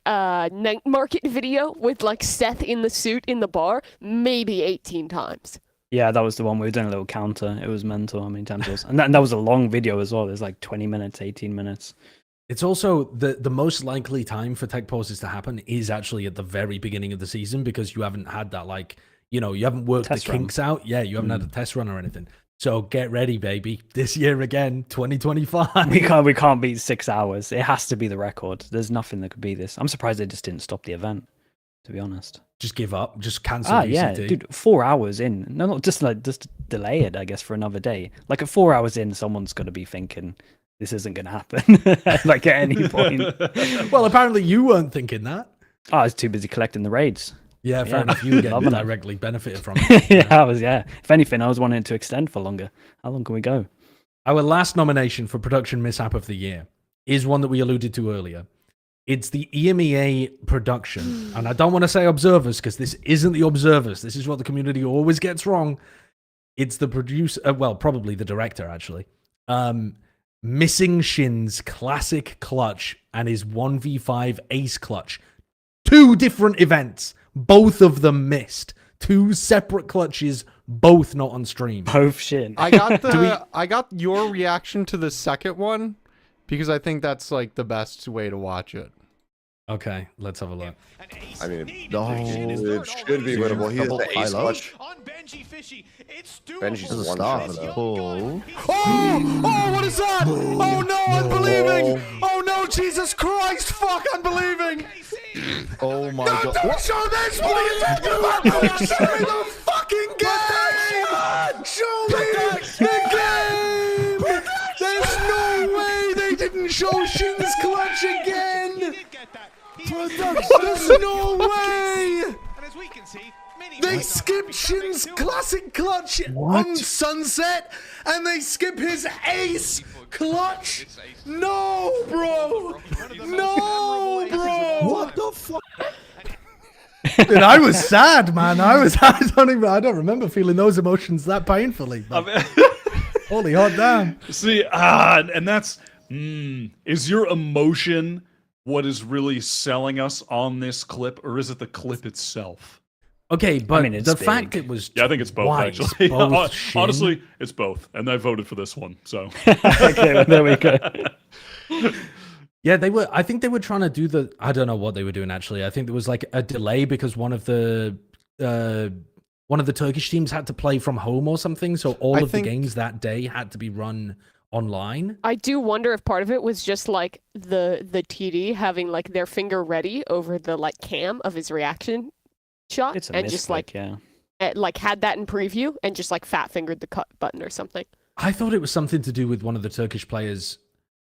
Speaker 3: night market video with, like, Seth in the suit in the bar, maybe 18 times.
Speaker 5: Yeah, that was the one we were doing a little counter. It was mental how many times it was. And that was a long video as well. It was like 20 minutes, 18 minutes.
Speaker 2: It's also the most likely time for tech pauses to happen is actually at the very beginning of the season, because you haven't had that, like, you know, you haven't worked
Speaker 5: Test
Speaker 2: the kinks out. Yeah, you haven't had a test run or anything. So get ready, baby. This year again, 2025.
Speaker 5: We can't beat 6 hours. It has to be the record. There's nothing that could be this. I'm surprised they just didn't stop the event, to be honest.
Speaker 2: Just give up. Just cancel UCT.
Speaker 5: Yeah, dude, 4 hours in. No, not just delay it, I guess, for another day. Like at 4 hours in, someone's got to be thinking, this isn't going to happen. Like at any point.
Speaker 2: Well, apparently you weren't thinking that.
Speaker 5: I was too busy collecting the raids.
Speaker 2: Yeah, fair enough. You again directly benefited from it.
Speaker 5: Yeah. If anything, I was wanting to extend for longer. How long can we go?
Speaker 2: Our last nomination for Production Mishap of the Year is one that we alluded to earlier. It's the EMEA production. And I don't want to say observers, because this isn't the observers. This is what the community always gets wrong. It's the producer, well, probably the director, actually. Missing Shin's classic clutch and his 1v5 ace clutch. 2 different events. Both of them missed. 2 separate clutches, both not on stream.
Speaker 5: Both Shin.
Speaker 1: I got I got your reaction to the second one, because I think that's like the best way to watch it.
Speaker 2: Okay, let's have a look.
Speaker 9: I mean, it should be winnable. He has the ace clutch. Benji's
Speaker 8: This is a
Speaker 9: one
Speaker 8: start
Speaker 9: shot
Speaker 8: for the
Speaker 9: though.
Speaker 8: pull.
Speaker 2: Oh, what is that? Oh no, unbelieving! Oh no, Jesus Christ, fuck, unbelieving!
Speaker 8: Oh my god.
Speaker 2: Don't show this! What are you talking about? Show me the fucking game! Show me the game! There's no way they didn't show Shin's clutch again! There's no way! They skipped Shin's classic clutch on Sunset, and they skip his ace clutch. No, bro. No, bro.
Speaker 8: What the fuck?
Speaker 2: Dude, I was sad, man. I don't remember feeling those emotions that painfully. Holy hot damn.
Speaker 4: See, and that's is your emotion what is really selling us on this clip, or is it the clip itself?
Speaker 2: Okay, but
Speaker 5: I mean,
Speaker 2: the
Speaker 5: big.
Speaker 2: fact it was
Speaker 4: Yeah, I think it's both,
Speaker 2: twice,
Speaker 4: actually.
Speaker 2: both Shin.
Speaker 4: Honestly, it's both. And I voted for this one, so.
Speaker 5: Okay, well, there we go.
Speaker 2: Yeah, I think they were trying to do I don't know what they were doing, actually. I think there was like a delay because one of the Turkish teams had to play from home or something. So all of the games that day had to be run online.
Speaker 3: I do wonder if part of it was just like the TD having like their finger ready over the like cam of his reaction shot,
Speaker 5: It's a
Speaker 3: and just like had that in preview and just like fat fingered the cut button or something.
Speaker 2: I thought it was something to do with one of the Turkish players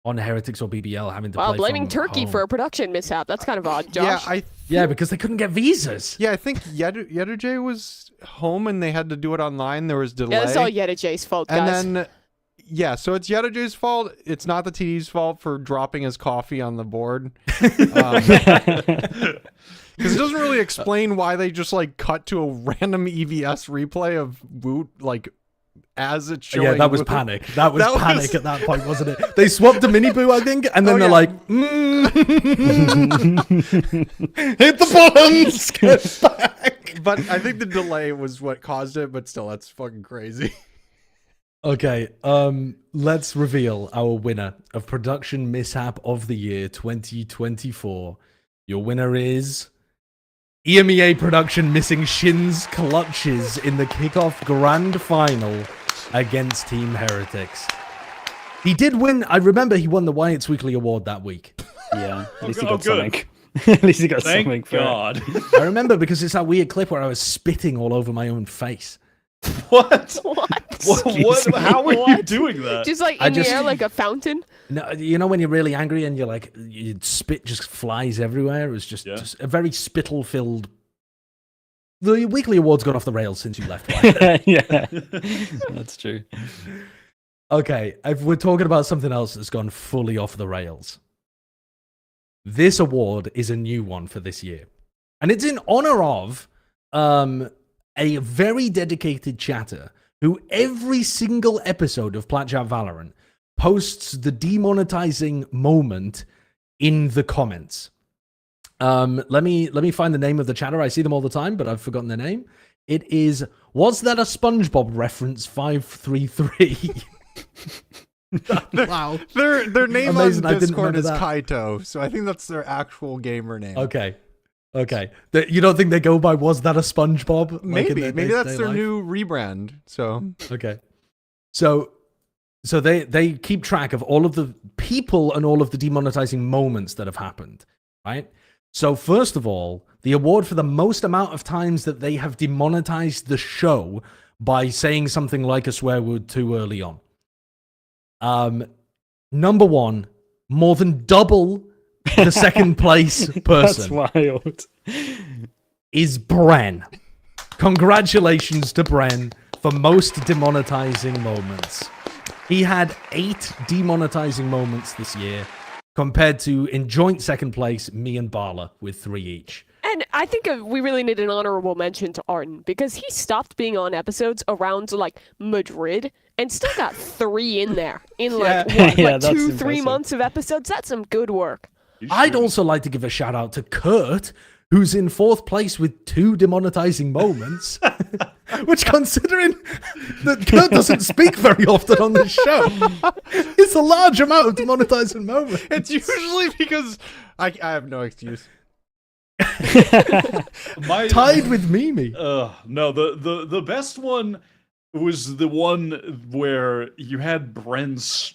Speaker 2: on Heretics or BBL having to play
Speaker 3: blaming
Speaker 2: from
Speaker 3: Turkey
Speaker 2: home.
Speaker 3: for a production mishap. That's kind of odd, Josh.
Speaker 2: Yeah, because they couldn't get visas.
Speaker 1: Yeah, I think Yeduje was home and they had to do it online. There was delay.
Speaker 3: Yeah, it's all Yeduje's fault, guys.
Speaker 1: And then, yeah, so it's Yeduje's fault. It's not the TD's fault for dropping his coffee on the board. Because it doesn't really explain why they just like cut to a random EVS replay of Woot like as it's showing.
Speaker 2: Yeah, that was panic. That was panic at that point, wasn't it? They swapped to mini boo, I think, and then they're like, hit the buttons, get back.
Speaker 1: But I think the delay was what caused it. But still, that's fucking crazy.
Speaker 2: Okay, let's reveal our winner of Production Mishap of the Year 2024. Your winner is EMEA Production missing Shin's clutches in the kickoff grand final against Team Heretics. He did win. I remember he won the Wyatt's Weekly Award that week.
Speaker 5: Yeah, at least he got something. At least he got something for
Speaker 4: God.
Speaker 2: I remember because it's that weird clip where I was spitting all over my own face.
Speaker 4: What?
Speaker 3: What?
Speaker 4: How were you doing that?
Speaker 3: Just like in the air like a fountain?
Speaker 2: No, you know when you're really angry and you're like, your spit just flies everywhere? It was just a very spittle-filled... The Weekly Award's gone off the rails since you left.
Speaker 5: Yeah, that's true.
Speaker 2: Okay, if we're talking about something else that's gone fully off the rails. This award is a new one for this year. And it's in honor of a very dedicated chatter who every single episode of Plat Valorant posts the demonetizing moment in the comments. Let me find the name of the chatter. I see them all the time, but I've forgotten their name. It is, was that a SpongeBob reference 533? Wow.
Speaker 1: Their name
Speaker 2: Amazing.
Speaker 1: on
Speaker 2: I didn't
Speaker 1: Discord
Speaker 2: remember
Speaker 1: is
Speaker 2: that.
Speaker 1: Kaito, so I think that's their actual gamer name.
Speaker 2: Okay. You don't think they go by "Was that a SpongeBob"? like,
Speaker 1: Maybe
Speaker 2: in
Speaker 1: that's
Speaker 2: day-to-day
Speaker 1: their
Speaker 2: life?
Speaker 1: new rebrand. So
Speaker 2: Okay. So they keep track of all of the people and all of the demonetizing moments that have happened, right? So first of all, the award for the most amount of times that they have demonetized the show by saying something like a swear word too early on. Number one, more than double the second place person.
Speaker 5: That's wild.
Speaker 2: Is Bren. Congratulations to Bren for most demonetizing moments. He had 8 demonetizing moments this year, compared to, in joint second place, me and Bala with 3 each.
Speaker 3: And I think we really need an honorable mention to Arden, because he stopped being on episodes around like Madrid and still got 3 in there in like,
Speaker 5: Yeah, that's
Speaker 3: 2-3
Speaker 5: impressive.
Speaker 3: months of episodes. That's some good work.
Speaker 2: I'd also like to give a shout out to Kurt, who's in 4th place with 2 demonetizing moments. Which, considering that Kurt doesn't speak very often on the show, it's a large amount of demonetizing moments.
Speaker 1: it's usually because I have no excuse.
Speaker 2: Tied with Mimi.
Speaker 4: No, the best one was the one where you had Bren's.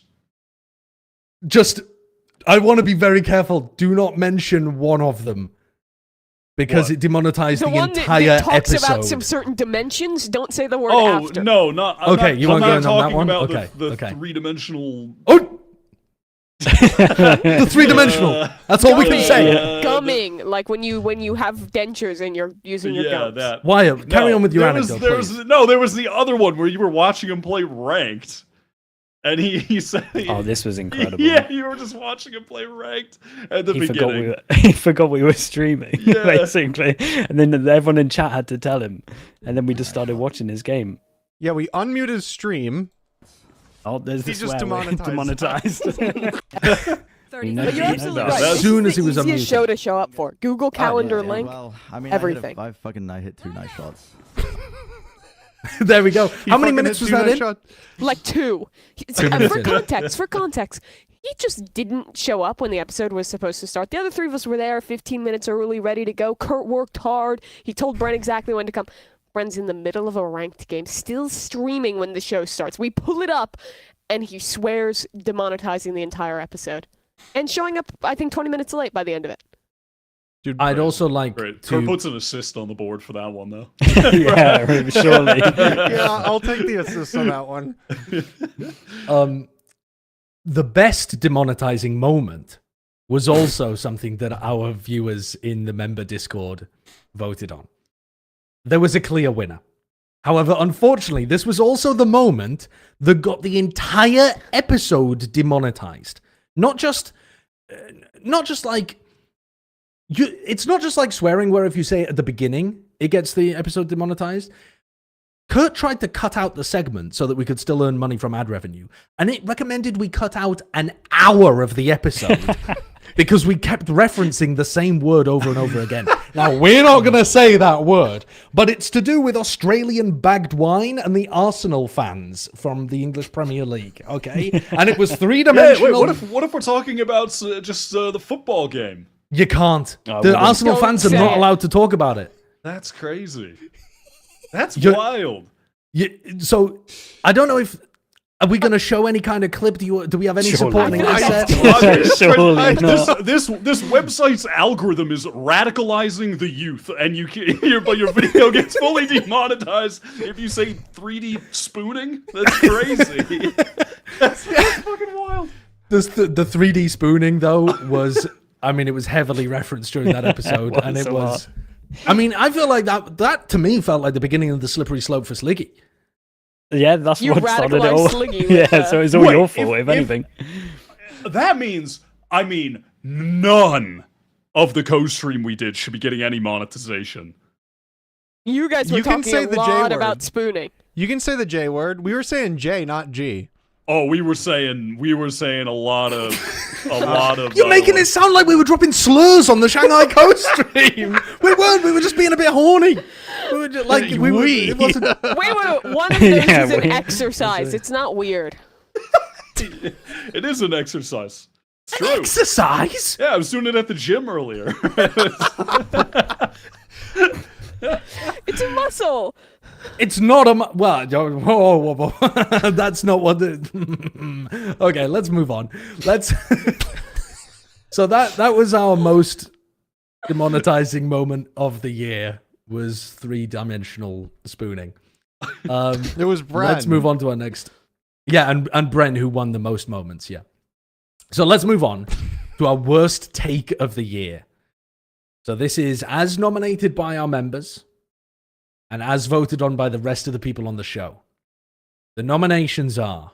Speaker 2: Just, I want to be very careful. Do not mention one of them. Because it demonetized the
Speaker 3: one
Speaker 2: entire
Speaker 3: that talks
Speaker 2: episode.
Speaker 3: about some certain dimensions, don't say the word
Speaker 4: Oh
Speaker 3: after.
Speaker 4: no, not I'm
Speaker 2: Okay,
Speaker 4: not,
Speaker 2: you
Speaker 4: I'm
Speaker 2: want to go
Speaker 4: not
Speaker 2: in on that
Speaker 4: talking
Speaker 2: one?
Speaker 4: about
Speaker 2: Okay,
Speaker 4: the
Speaker 2: okay.
Speaker 4: 3-dimensional.
Speaker 2: Oh! The 3-dimensional. That's all we can say.
Speaker 3: Gumming, like when you have dentures and you're using your gums.
Speaker 4: That.
Speaker 2: Wyatt, carry on with your
Speaker 4: there
Speaker 2: anecdote, please.
Speaker 4: there was the other one where you were watching him play ranked, and he said,
Speaker 5: Oh, this was incredible.
Speaker 4: Yeah, you were just watching him play ranked at the beginning.
Speaker 5: He forgot we were streaming,
Speaker 4: Yeah.
Speaker 5: basically, and then everyone in chat had to tell him, and then we just started watching his game.
Speaker 1: Yeah, we unmute his stream.
Speaker 5: Oh, there's
Speaker 1: He
Speaker 5: this
Speaker 1: just
Speaker 5: demonetized.
Speaker 3: But you're absolutely right.
Speaker 2: As soon as he was
Speaker 3: This is the easiest
Speaker 2: unmuted.
Speaker 3: show to show up for. Google Calendar link,
Speaker 8: Well, I mean,
Speaker 3: everything.
Speaker 8: I hit 2 nice shots.
Speaker 2: There we go. How many
Speaker 1: fucking
Speaker 2: minutes
Speaker 1: hit
Speaker 2: was
Speaker 1: 2
Speaker 2: that
Speaker 1: nice
Speaker 2: in?
Speaker 3: Like
Speaker 1: shots.
Speaker 3: 2.
Speaker 2: 2 minutes in.
Speaker 3: For context, he just didn't show up when the episode was supposed to start. The other 3 of us were there 15 minutes early, ready to go. Kurt worked hard. He told Brent exactly when to come. Brent's in the middle of a ranked game, still streaming when the show starts. We pull it up, and he swears demonetizing the entire episode. And showing up, I think, 20 minutes late by the end of it.
Speaker 1: Dude,
Speaker 2: I'd also like
Speaker 4: Great.
Speaker 2: to...
Speaker 4: Kurt puts an assist on the board for that one, though.
Speaker 5: Yeah, surely.
Speaker 1: Yeah, I'll take the assist on that one.
Speaker 2: The best demonetizing moment was also something that our viewers in the member Discord voted on. There was a clear winner. However, unfortunately, this was also the moment that got the entire episode demonetized. Not just like... it's not just like swearing where if you say it at the beginning, it gets the episode demonetized. Kurt tried to cut out the segment so that we could still earn money from ad revenue. And it recommended we cut out an hour of the episode because we kept referencing the same word over and over again. Now, we're not going to say that word, but it's to do with Australian bagged wine and the Arsenal fans from the English Premier League, okay? And it was three-dimensional...
Speaker 4: Wait, what if we're talking about just the football game?
Speaker 2: You can't. The Arsenal fans are not allowed to talk about it.
Speaker 4: That's crazy. That's wild.
Speaker 2: So, I don't know if... Are we going to show any kind of clip? Do we have any supporting assets?
Speaker 4: Surely not. This website's algorithm is radicalizing the youth, and but your video gets fully demonetized if you say 3D spooning. That's crazy. That's fucking wild.
Speaker 2: The 3D spooning though was, I mean, it was heavily referenced during that episode, and it was. I mean, I feel like that to me felt like the beginning of the slippery slope for Sliggy.
Speaker 5: Yeah, that's what started it all. Yeah, so it's all your fault, if anything.
Speaker 4: That means, none of the co-stream we did should be getting any monetization.
Speaker 3: You guys were talking a lot about spooning.
Speaker 1: You can say the J word. We were saying J, not G.
Speaker 4: Oh, we were saying a lot of.
Speaker 2: You're making it sound like we were dropping slurs on the Shanghai Coast stream. We weren't. We were just being a bit horny. We were just, like we wasn't...
Speaker 3: One of those is an exercise. It's not weird.
Speaker 4: It is an exercise. It's
Speaker 2: true. Exercise?
Speaker 4: Yeah, I was doing it at the gym earlier.
Speaker 3: It's a muscle.
Speaker 2: It's not a whoa. That's not what the... Okay, let's move on. So that was our most demonetizing moment of the year, was three-dimensional spooning.
Speaker 1: It was Bren.
Speaker 2: Let's move on to our next... Yeah, and Bren, who won the most moments, yeah. So let's move on to our worst take of the year. So this is as nominated by our members and as voted on by the rest of the people on the show. The nominations are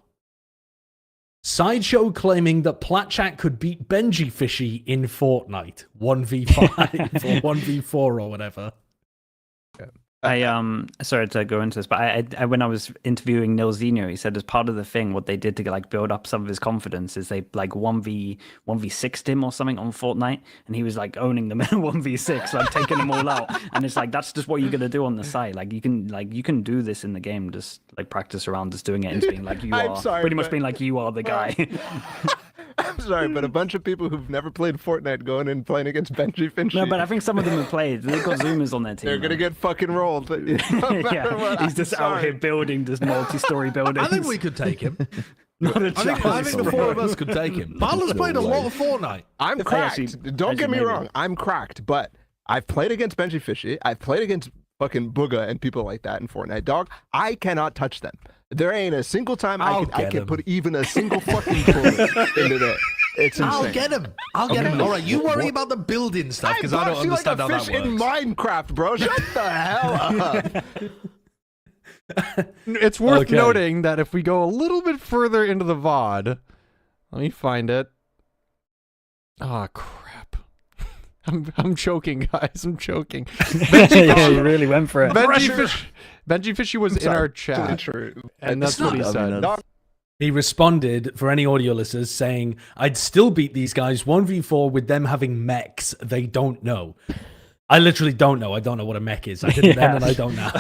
Speaker 2: Sideshow claiming that Plat could beat Gen.G Fishy in Fortnite 1v5 or 1v4 or whatever.
Speaker 5: Sorry to go into this, but I when I was interviewing Nilzinho, he said as part of the thing, what they did to like build up some of his confidence is they like 1v6'd him or something on Fortnite, and he was like owning them in 1v6, like taking them all out. And it's like that's just what you're gonna do on the site. Like you can do this in the game, just like practice around, just doing it and being like much being like you are the guy.
Speaker 13: I'm sorry, but a bunch of people who've never played Fortnite going in and playing against Gen.G Fishy.
Speaker 5: No, but I think some of them have played. They've got Zoomers on their team.
Speaker 13: They're going to get fucking rolled.
Speaker 5: Yeah, he's just out here building this multi-story buildings.
Speaker 2: I think we could take him.
Speaker 5: Not a chance.
Speaker 2: I think the four of us could take him. Marlon's played a lot of Fortnite.
Speaker 13: I'm cracked. Don't get me wrong. I'm cracked, but I've played against Gen.G Fishy. I've played against fucking Booga and people like that in Fortnite. Dog, I cannot touch them. There ain't a single time I can put even a single fucking bullet into that. It's insane.
Speaker 2: I'll get him. All right, you worry about the building stuff because I don't understand how that works.
Speaker 13: In Minecraft, bro. Shut the hell up.
Speaker 1: It's worth noting that if we go a little bit further into the VOD, let me find it. Ah, crap. I'm choking, guys. I'm choking.
Speaker 5: Yeah, you really went for it.
Speaker 1: Gen.G Fishy was in our chat, and that's what he said.
Speaker 2: He responded, for any audio listeners, saying, I'd still beat these guys 1v4 with them having mechs they don't know. I literally don't know. I don't know what a mech is. I didn't then and I don't now.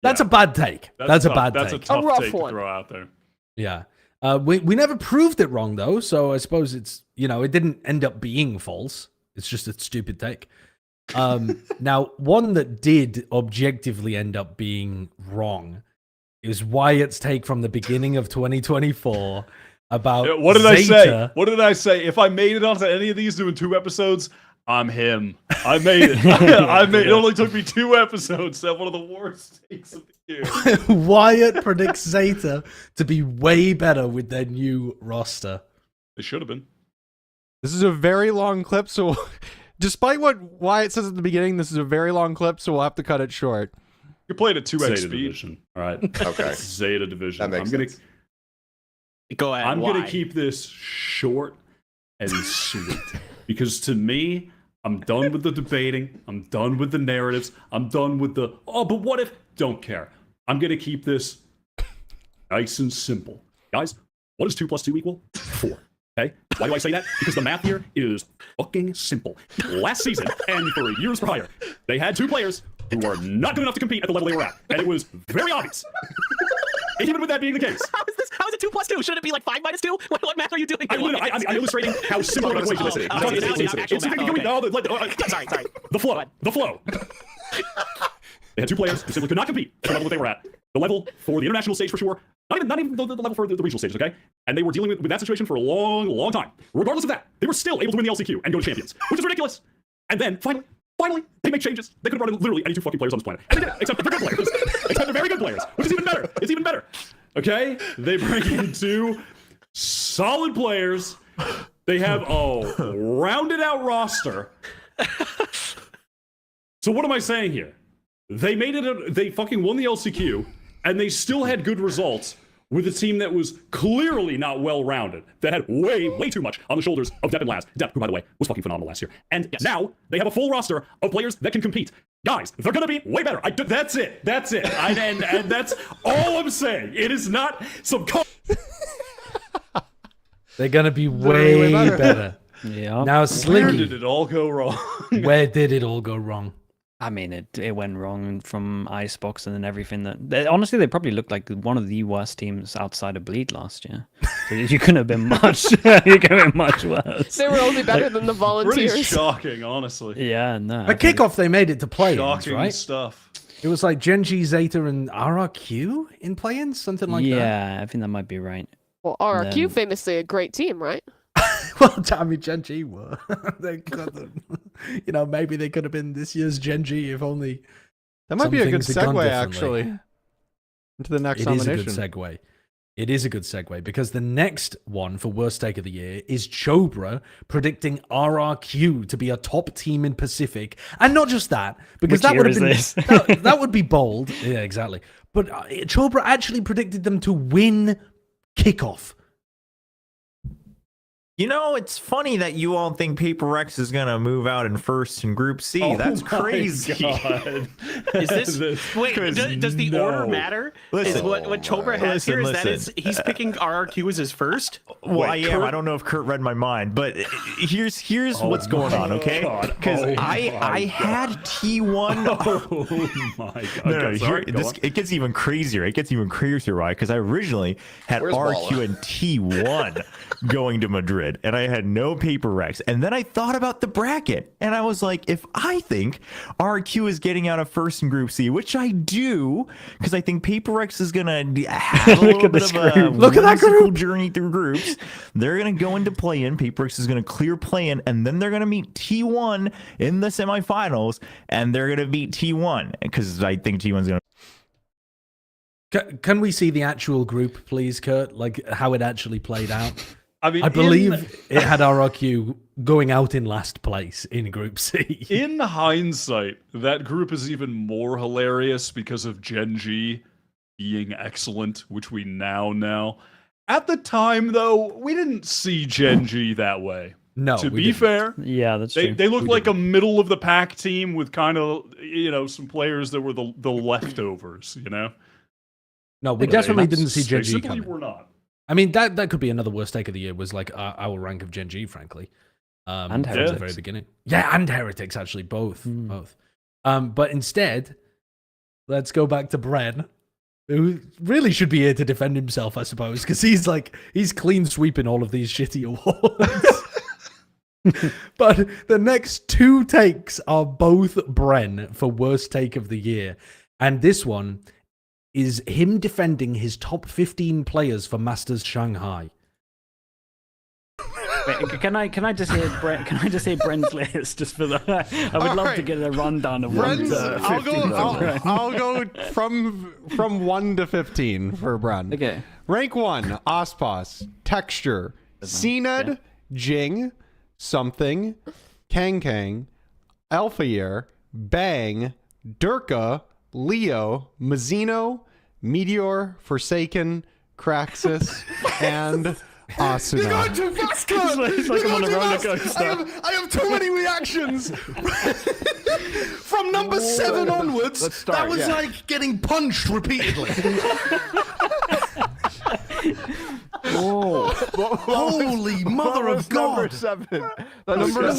Speaker 2: That's a bad take. That's a bad take.
Speaker 4: That's a tough take to throw out there.
Speaker 2: Yeah. We never proved it wrong, though, so I suppose it's, it didn't end up being false. It's just a stupid take. Now, one that did objectively end up being wrong It was Wyatt's take from the beginning of 2024 about
Speaker 4: What did I say?
Speaker 2: Zeta.
Speaker 4: What did I say? If I made it onto any of these doing 2 episodes, I'm him. I made it. I made it. It only took me 2 episodes to have one of the worst takes of the year.
Speaker 2: Wyatt predicts Zeta to be way better with their new roster.
Speaker 4: It should have been.
Speaker 1: This is a very long clip, so despite what Wyatt says at the beginning, this is a very long clip, so we'll have to cut it short.
Speaker 4: You're playing at 2x
Speaker 16: Zeta
Speaker 4: speed.
Speaker 16: division. All right.
Speaker 9: Okay.
Speaker 16: Zeta division.
Speaker 9: That makes
Speaker 16: I'm gonna
Speaker 9: sense.
Speaker 17: Go ahead.
Speaker 16: I'm
Speaker 17: why?
Speaker 16: gonna keep this short and sweet because to me, I'm done with the debating. I'm done with the narratives. I'm done with the but what if? Don't care. I'm gonna keep this nice and simple, guys. What does 2 + 2 equal? 4. Okay. Why do I say that? Because the math here is fucking simple. Last season and for years prior, they had 2 players who were not good enough to compete at the level they were at, and it was very obvious. Even with that being the case,
Speaker 17: How is it 2 + 2? Shouldn't it be like 5 - 2? What math are you doing?
Speaker 16: I'm illustrating how simple an equation this is.
Speaker 17: Sorry.
Speaker 16: The flow. They had 2 players who simply could not compete at the level that they were at. The level for the international stage for sure. Not even the level for the regional stages, okay? And they were dealing with that situation for a long, long time. Regardless of that, they were still able to win the LCQ and go to champions, which is ridiculous. And then finally, they make changes. They could have brought in literally any 2 fucking players on this planet. And they did, except they're good players. Except they're very good players, which is even better. It's even better. Okay? They bring in 2 solid players. They have a rounded out roster. So what am I saying here? They made it. They fucking won the LCQ, and they still had good results with a team that was clearly not well-rounded, that had way too much on the shoulders of Depp and Laz. Depp, who, by the way, was fucking phenomenal last year. And now they have a full roster of players that can compete. Guys, they're going to be way better. That's it. And that's all I'm saying. It is not some...
Speaker 2: They're going to be way better.
Speaker 5: Yeah.
Speaker 2: Now,
Speaker 4: Where
Speaker 2: Sliggy,
Speaker 4: did it all go wrong?
Speaker 2: where did it all go wrong?
Speaker 5: I mean, it went wrong from Icebox and then everything honestly, they probably looked like one of the worst teams outside of Bleed last year. So you couldn't have been much. You could have been much worse.
Speaker 3: They were only better than the Volunteers.
Speaker 4: Pretty shocking, honestly.
Speaker 5: Yeah, no.
Speaker 2: At kickoff, they made it to play-ins,
Speaker 4: Shocking
Speaker 2: right?
Speaker 4: stuff.
Speaker 2: It was like Gen.G, Zeta, and RRQ in play-ins, something like that.
Speaker 5: Yeah, I think that might be right.
Speaker 3: Well, RRQ famously a great team, right?
Speaker 2: Well, I mean, Gen.G were. They couldn't. You know, maybe they could have been this year's Gen.G if only.
Speaker 1: That might be a good
Speaker 2: things had gone
Speaker 1: segue,
Speaker 2: differently.
Speaker 1: actually, into the next
Speaker 2: It is
Speaker 1: nomination.
Speaker 2: a good segue. It is a good segue because the next one for worst take of the year is Chobra predicting RRQ to be a top team in Pacific, and not just that, because
Speaker 5: Which
Speaker 2: that
Speaker 5: year
Speaker 2: would have
Speaker 5: is
Speaker 2: been
Speaker 5: this?
Speaker 2: that would be bold. Yeah, exactly. But Chobra actually predicted them to win kickoff.
Speaker 18: You know, it's funny that you all think Paper Rex is going to move out in first in Group C. That's crazy.
Speaker 17: Is this wait? Does the order matter?
Speaker 18: Listen,
Speaker 17: is what Chobra has here is that he's picking RRQ as his first.
Speaker 18: Well, I am. I don't know if Kurt read my mind, but here's what's going on, okay? Because I had T1.
Speaker 16: Oh my god!
Speaker 18: No, it gets even crazier. It gets even crazier, right? Because I originally had RQ and T1 going to Madrid. And I had no Paper Rex. And then I thought about the bracket. And I was like, if I think RQ is getting out of first in Group C, which I do, because I think Paper Rex is going to have a little bit of a whimsical journey through groups. They're going to go into play-in. Paper Rex is going to clear play-in. And then they're going to meet T1 in the semifinals. And they're going to beat T1. Because I think T1's going
Speaker 2: to... Can we see the actual group, please, Kurt? Like, how it actually played out?
Speaker 4: I mean,
Speaker 2: I believe it had RRQ going out in last place in Group C.
Speaker 4: In hindsight, that group is even more hilarious because of Gen.G being excellent, which we now know. At the time, though, we didn't see Gen.G that way.
Speaker 2: No,
Speaker 4: to be fair,
Speaker 5: yeah, that's true.
Speaker 4: They looked like a middle of the pack team with kind of some players that were the leftovers.
Speaker 2: No, we definitely didn't see Gen.G
Speaker 4: simply
Speaker 2: coming.
Speaker 4: were not.
Speaker 2: I mean, that could be another worst take of the year, was like our rank of Gen.G, frankly.
Speaker 5: And
Speaker 2: from the very beginning. Yeah, and Heretics, actually, both. But instead, let's go back to Bren, who really should be here to defend himself, I suppose, because he's clean sweeping all of these shitty awards. But the next 2 takes are both Bren for worst take of the year. And this one is him defending his top 15 players for Masters Shanghai.
Speaker 12: Wait, can I just hear Bren's list just for the? I would love to get a rundown of
Speaker 1: Bren's,
Speaker 12: 1 to 15.
Speaker 1: I'll go from 1 to 15 for Bren.
Speaker 12: Okay.
Speaker 1: Rank 1, Ospas, Texture, CNED, Jing, Something, Kang, Alphayear, Bang, Durka, Leo, Mazzino, Meteor, Forsaken, Craxus, and Asuna.
Speaker 11: You're going too fast,
Speaker 12: It's like I'm on a roller coaster.
Speaker 11: I have too many reactions. From number 7 onwards, that was like getting punched repeatedly.
Speaker 13: Oh,
Speaker 11: holy mother of God!
Speaker 13: Number 7.
Speaker 2: Number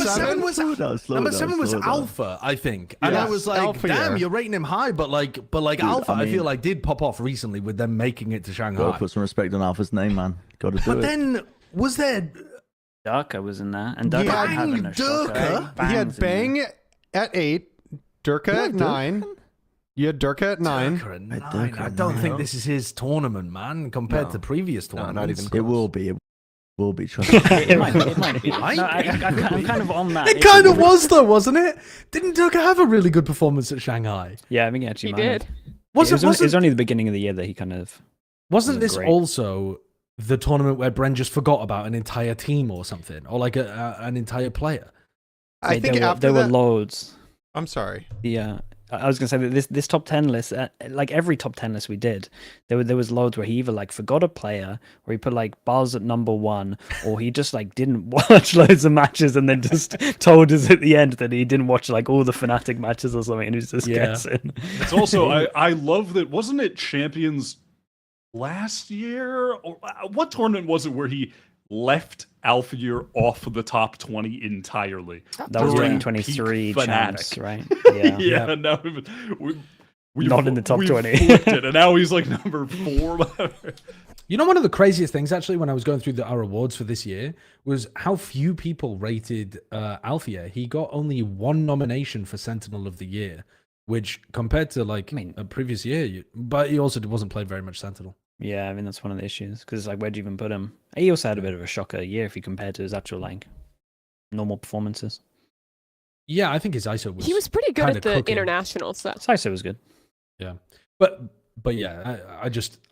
Speaker 2: 7 was Alpha, I think, and I was like,
Speaker 1: Alpha,
Speaker 2: "Damn,
Speaker 1: yeah.
Speaker 2: you're rating him high," but like Alpha, I feel like did pop off recently with them making it to Shanghai.
Speaker 19: Gotta put some respect on Alpha's name, man. Got to do
Speaker 2: But
Speaker 19: it.
Speaker 2: then was there?
Speaker 5: Durka was in there, and Durka having a shocker.
Speaker 1: He had Bang at 8, Durka at 9. You had Durka at 9.
Speaker 2: I don't think this is his tournament, man, compared to previous tournaments.
Speaker 13: not even
Speaker 19: It will be. It will be. Trust me.
Speaker 5: It might be. No, I'm kind of on that.
Speaker 2: It kind of was though, wasn't it? Didn't Durka have a really good performance at Shanghai?
Speaker 5: Yeah, I think he actually might have.
Speaker 3: did.
Speaker 5: It was only the beginning of the year that he kind of
Speaker 2: Wasn't this
Speaker 5: great.
Speaker 2: also the tournament where Bren just forgot about an entire team or something, or like an entire player?
Speaker 1: I think
Speaker 5: there were loads.
Speaker 1: I'm sorry.
Speaker 5: Yeah. I was gonna say that this top 10 list, like every top 10 list we did, there was loads where he either like forgot a player, or he put like Buzz at number 1, or he just like didn't watch loads of matches and then just told us at the end that he didn't watch like all the Fnatic matches or something, and he was just guessing.
Speaker 4: It's also I love that. Wasn't it Champions last year, or what tournament was it where he left Alphayear off of the top 20 entirely?
Speaker 5: That was
Speaker 4: during
Speaker 5: 2023
Speaker 4: peak
Speaker 5: champs,
Speaker 4: Fnatic.
Speaker 5: right?
Speaker 4: Yeah. Now we
Speaker 5: Not in the top 20.
Speaker 4: flipped it, and now he's like number 4.
Speaker 2: You know, one of the craziest things actually when I was going through our awards for this year was how few people rated Alphayear. He got only 1 nomination for Sentinel of the Year, which compared to like a previous year, but he also wasn't playing very much Sentinel.
Speaker 5: Yeah, I mean that's one of the issues, because it's like, where'd you even put him? He also had a bit of a shocker year if you compare to his actual like normal performances.
Speaker 2: Yeah, I think his ISO was.
Speaker 3: He was pretty good at the
Speaker 2: cooking.
Speaker 3: international stuff.
Speaker 5: His ISO was good.
Speaker 2: Yeah, but yeah,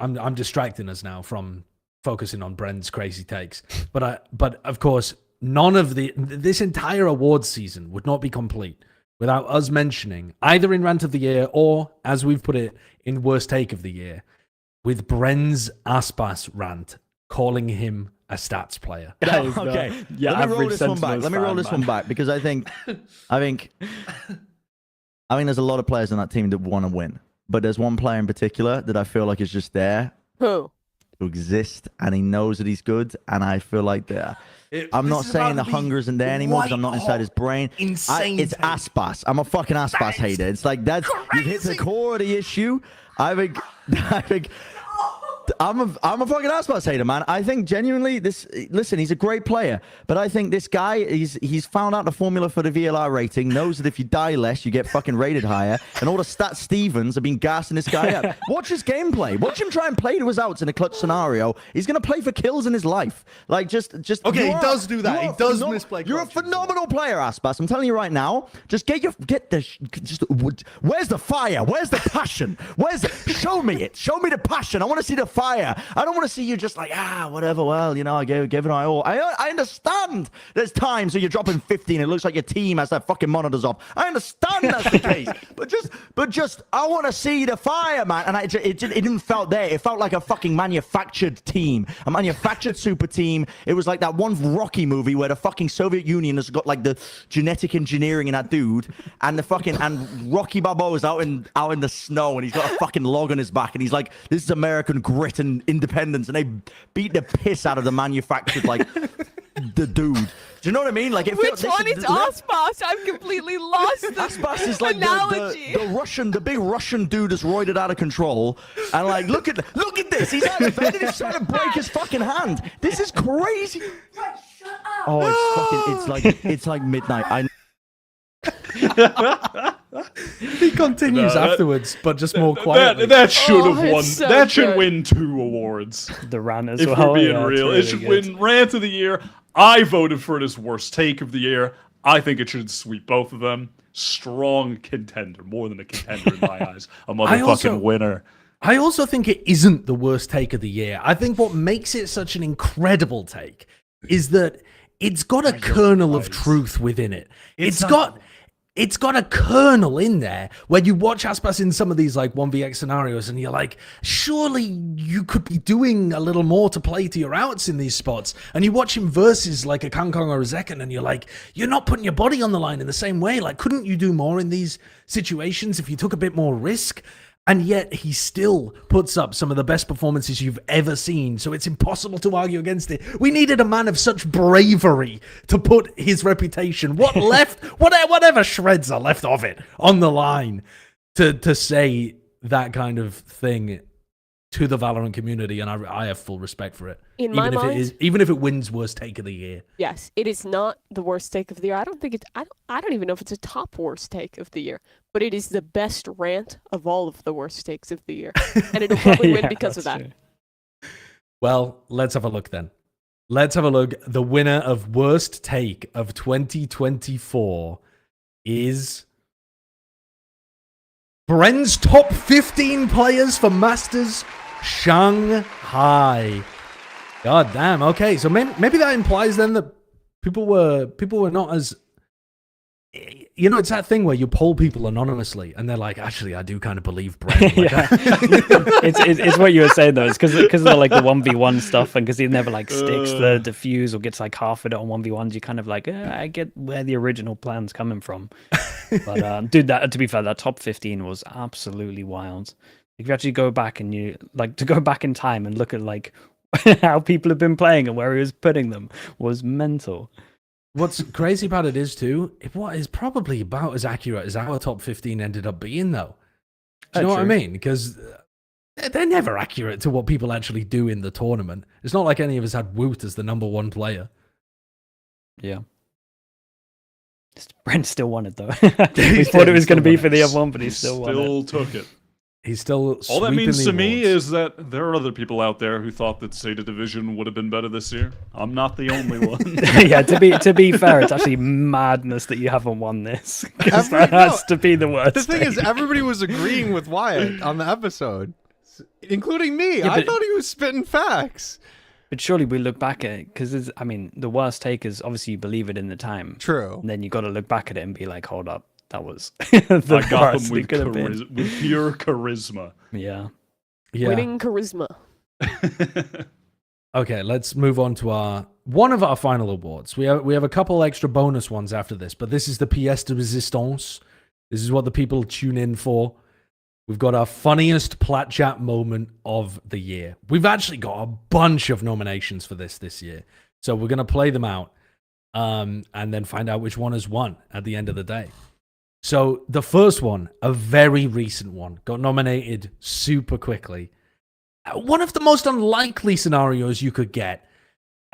Speaker 2: I'm distracting us now from focusing on Bren's crazy takes. But of course, none of this entire awards season would not be complete without us mentioning, either in Rant of the Year or, as we've put it, in Worst Take of the Year, with Bren's Aspas rant calling him a stats player.
Speaker 19: Okay, let me roll this one back. Let me roll this one back, because I think there's a lot of players on that team that want to win, but there's one player in particular that I feel like is just there
Speaker 3: Who?
Speaker 19: to exist, and he knows that he's good, and I feel like I'm not saying the hunger isn't there anymore because I'm not inside his brain. It's Aspas. I'm a fucking Aspas hater. It's like you've hit the core of the issue. I think I'm a fucking Aspas hater, man. I think genuinely listen, he's a great player, but I think this guy, he's found out the formula for the VLR rating, knows that if you die less, you get fucking rated higher, and all the stat Stevens have been gassing this guy up. Watch his gameplay. Watch him try and play to his outs in a clutch scenario. He's gonna play for kills in his life. Like just
Speaker 11: Okay, he does do that. He does misplay.
Speaker 19: You're a phenomenal player, Aspas. I'm telling you right now. Just where's the fire? Where's the passion? Show me it. Show me the passion. I want to see the fire. I don't want to see you just like, whatever, well, you know, I gave it my all. I understand there's times where you're dropping 50 and it looks like your team has their fucking monitors off. I understand that's the case. But just, I want to see the fire, man. And it didn't felt there. It felt like a fucking manufactured team. A manufactured super team. It was like that one Rocky movie where the fucking Soviet Union has got like the genetic engineering in that dude, and and Rocky Balboa's out in the snow, and he's got a fucking log on his back, and he's like, this is American grit and independence, and they beat the piss out of the manufactured like the dude. Do you know what I mean? Like,
Speaker 3: Which one is Aspas? I'm completely lost.
Speaker 19: Aspas is like
Speaker 3: analogy.
Speaker 19: the big Russian dude that's roided out of control, and like, look at this. He's out of bed and he's trying to break his fucking hand. This is crazy. Oh, it's like midnight.
Speaker 2: He continues afterwards, but just more quietly.
Speaker 4: That should have won.
Speaker 3: so
Speaker 4: that should
Speaker 3: good.
Speaker 4: win 2 awards.
Speaker 5: The Rant as
Speaker 4: If
Speaker 5: well.
Speaker 4: we're being
Speaker 5: yeah,
Speaker 4: real,
Speaker 5: it's
Speaker 4: it should
Speaker 5: really good.
Speaker 4: win Rant of the Year. I voted for it as worst take of the year. I think it should sweep both of them. Strong contender, more than a contender in my eyes. A motherfucking winner.
Speaker 2: I also think it isn't the worst take of the year. I think what makes it such an incredible take is that it's got a kernel of truth within it. It's got a kernel in there where you watch Aspas in some of these like 1vx scenarios and you're like, surely you could be doing a little more to play to your outs in these spots. And you watch him versus like a Kangkong or a Zekken and you're like, you're not putting your body on the line in the same way. Like, couldn't you do more in these situations if you took a bit more risk? And yet he still puts up some of the best performances you've ever seen. So it's impossible to argue against it. We needed a man of such bravery to put his reputation, whatever shreds are left of it, on the line to say that kind of thing to the Valorant community. And I have full respect for it.
Speaker 3: In my mind,
Speaker 2: even if it wins worst take of the year.
Speaker 3: yes, it is not the worst take of the year. I don't think it's. I don't even know if it's a top worst take of the year, but it is the best rant of all of the worst takes of the year, and it'll probably win because of that.
Speaker 5: True.
Speaker 2: Well, let's have a look then. Let's have a look. The winner of worst take of 2024 is Bren's top 15 players for Masters Shanghai. God damn. Okay, so maybe that implies then that people were not as, you know, it's that thing where you poll people anonymously and they're like, actually, I do kind of believe Brent. Like,
Speaker 5: it's what you were saying though. It's because of the, like the 1v1 stuff, and because he never like sticks the defuse or gets like half of it on 1v1s. You kind of like, I get where the original plan's coming from. But dude, to be fair, that top 15 was absolutely wild. If you actually go back and you like to go back in time and look at like how people have been playing and where he was putting them was mental.
Speaker 2: What's crazy about it is too, what is probably about as accurate as our top 15 ended up being, though. Do you know what I mean? Because they're never accurate to what people actually do in the tournament. It's not like any of us had Woot as the #1 player.
Speaker 5: Yeah. Brent still won it though. We thought it was going to be for the other one, but he still won it.
Speaker 4: Still took it.
Speaker 2: He's still
Speaker 4: all that
Speaker 2: sweeping
Speaker 4: means
Speaker 2: the
Speaker 4: to me
Speaker 2: awards.
Speaker 4: is that there are other people out there who thought that Zeta Division would have been better this year. I'm not the only one.
Speaker 5: Yeah, to be fair, it's actually madness that you haven't won this. Because that has to be the worst.
Speaker 1: The thing is, everybody was agreeing with Wyatt on the episode, including me.
Speaker 5: Yeah,
Speaker 1: I thought he was spitting facts.
Speaker 5: But surely we look back at it, because I mean, the worst take is obviously you believe it in the time.
Speaker 1: True.
Speaker 5: And then you got to look back at it and be like, hold up, that was
Speaker 4: I
Speaker 5: the
Speaker 4: got
Speaker 5: worst
Speaker 4: them
Speaker 5: it could have been.
Speaker 4: with pure charisma.
Speaker 5: Yeah.
Speaker 3: Winning charisma.
Speaker 2: Okay, let's move on to one of our final awards. We have a couple extra bonus ones after this, but this is the pièce de résistance. This is what the people tune in for. We've got our funniest Plat chat moment of the year. We've actually got a bunch of nominations for this year. So we're going to play them out and then find out which one has won at the end of the day. So the first one, a very recent one, got nominated super quickly. One of the most unlikely scenarios you could get.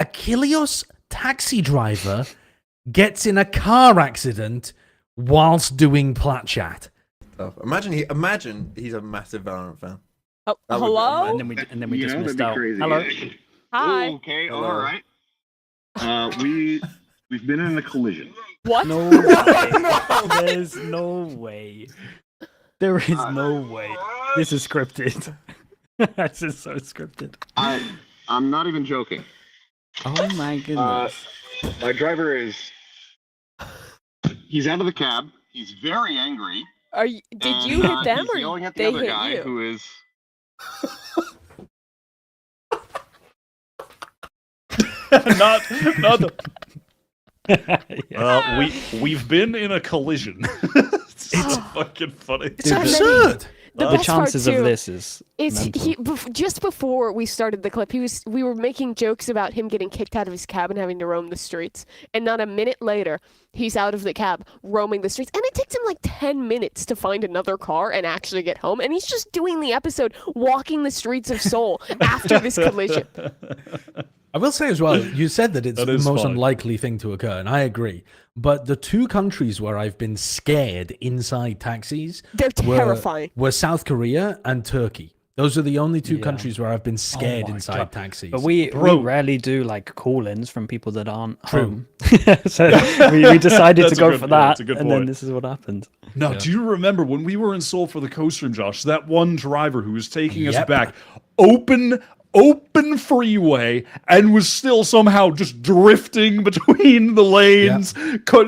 Speaker 2: Achilleos taxi driver gets in a car accident whilst doing Plat chat.
Speaker 11: Imagine he's a massive Valorant fan.
Speaker 3: Oh,
Speaker 11: That would be
Speaker 3: hello?
Speaker 11: amazing.
Speaker 5: And then we just
Speaker 20: that'd
Speaker 5: missed
Speaker 20: be
Speaker 5: out.
Speaker 20: crazy.
Speaker 5: Hello.
Speaker 3: Hi.
Speaker 20: Ooh, okay,
Speaker 11: Hello.
Speaker 20: all right. We've been in a collision.
Speaker 3: What?
Speaker 5: No way. There's no way. There is no way. This is scripted. This is so scripted.
Speaker 20: I'm not even joking.
Speaker 5: Oh my goodness.
Speaker 20: My driver he's out of the cab. He's very angry.
Speaker 3: Did you hit them
Speaker 20: he's
Speaker 3: or
Speaker 20: yelling at the
Speaker 3: they
Speaker 20: other
Speaker 3: hit
Speaker 20: guy
Speaker 3: you?
Speaker 20: who is
Speaker 4: not the. Well, we've been in a collision. It's fucking funny.
Speaker 2: It's absurd.
Speaker 3: The
Speaker 5: The
Speaker 3: best part,
Speaker 5: chances of
Speaker 3: too,
Speaker 5: this is mental.
Speaker 3: just before we started the clip, we were making jokes about him getting kicked out of his cab and having to roam the streets. And not a minute later, he's out of the cab roaming the streets. And it takes him like 10 minutes to find another car and actually get home. And he's just doing the episode walking the streets of Seoul after this collision.
Speaker 2: I will say as well, you said that it's
Speaker 4: That
Speaker 2: the
Speaker 4: is
Speaker 2: most
Speaker 4: fun.
Speaker 2: unlikely thing to occur, and I agree. But the two countries where I've been scared inside taxis
Speaker 3: They're terrifying.
Speaker 2: were South Korea and Turkey. Those are the only two countries where I've been scared inside taxis.
Speaker 5: But we rarely do like call-ins from people that aren't
Speaker 2: True.
Speaker 5: home. So we decided to
Speaker 4: That's a
Speaker 5: go
Speaker 4: good-
Speaker 5: for
Speaker 4: yeah,
Speaker 5: that,
Speaker 4: that's a good
Speaker 5: and then
Speaker 4: point.
Speaker 5: this is what happened.
Speaker 4: Now, do you remember when we were in Seoul for the co-stream, Josh? That one driver who was taking us
Speaker 2: Yep.
Speaker 4: back, open freeway, and was still somehow just drifting between the lanes,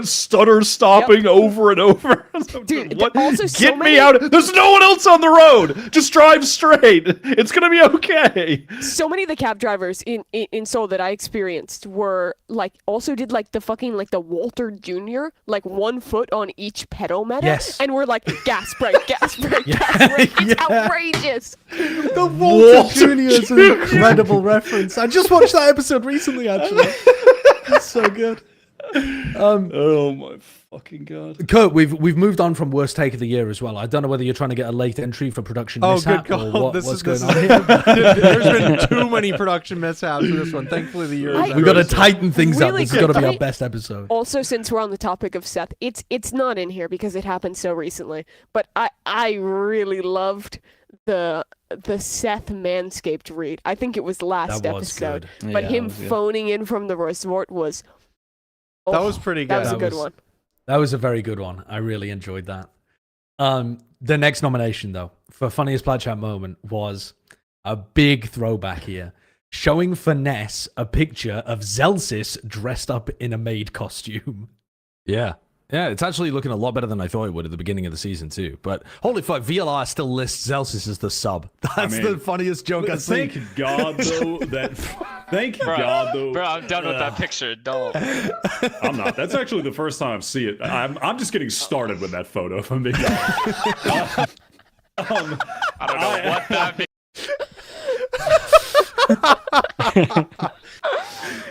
Speaker 4: stutter stopping over and over.
Speaker 3: Dude,
Speaker 4: what?
Speaker 3: also so
Speaker 4: Get me
Speaker 3: many-
Speaker 4: out! There's no one else on the road. Just drive straight. It's gonna be okay.
Speaker 3: So many of the cab drivers in Seoul that I experienced were like also did like the fucking like the Walter Jr. like 1 foot on each pedal metal,
Speaker 2: Yes.
Speaker 3: and we're like gas brake, gas brake, gas brake. It's outrageous.
Speaker 2: The Walter Jr. is an incredible reference. I just watched that episode recently, actually. It's so good.
Speaker 4: Oh my fucking god.
Speaker 2: Kurt, we've moved on from worst take of the year as well. I don't know whether you're trying to get a late entry for production mishap
Speaker 1: good
Speaker 2: or
Speaker 1: call.
Speaker 2: what's going on here.
Speaker 1: There's been too many production mishaps for this one. Thankfully, the year is
Speaker 2: We got to
Speaker 1: over.
Speaker 2: tighten things up.
Speaker 3: Really
Speaker 2: This has got to be our
Speaker 3: quickly,
Speaker 2: best episode.
Speaker 3: Also, since we're on the topic of Seth, it's not in here because it happened so recently. But I really loved the Seth Manscaped read. I think it was last
Speaker 2: That was
Speaker 3: episode.
Speaker 2: good.
Speaker 3: But
Speaker 5: Yeah,
Speaker 3: him
Speaker 5: that was good.
Speaker 3: phoning in from the resort was
Speaker 1: That was pretty
Speaker 3: That
Speaker 1: good.
Speaker 3: was a
Speaker 2: That
Speaker 3: good
Speaker 2: was-
Speaker 3: one.
Speaker 2: That was a very good one. I really enjoyed that. The next nomination, though, for funniest Plat Chat moment was a big throwback here, showing Finesse a picture of Zelsis dressed up in a maid costume. Yeah. Yeah, it's actually looking a lot better than I thought it would at the beginning of the season, too. But holy fuck, VLR still lists Zelsis as the sub. That's the funniest joke I've seen.
Speaker 4: Thank God, though, that... Thank God, though.
Speaker 17: Bro, I'm done with that picture. Don't.
Speaker 4: I'm not. That's actually the first time I've seen it. I'm just getting started with that photo, if I'm being honest.
Speaker 17: I don't know what that means.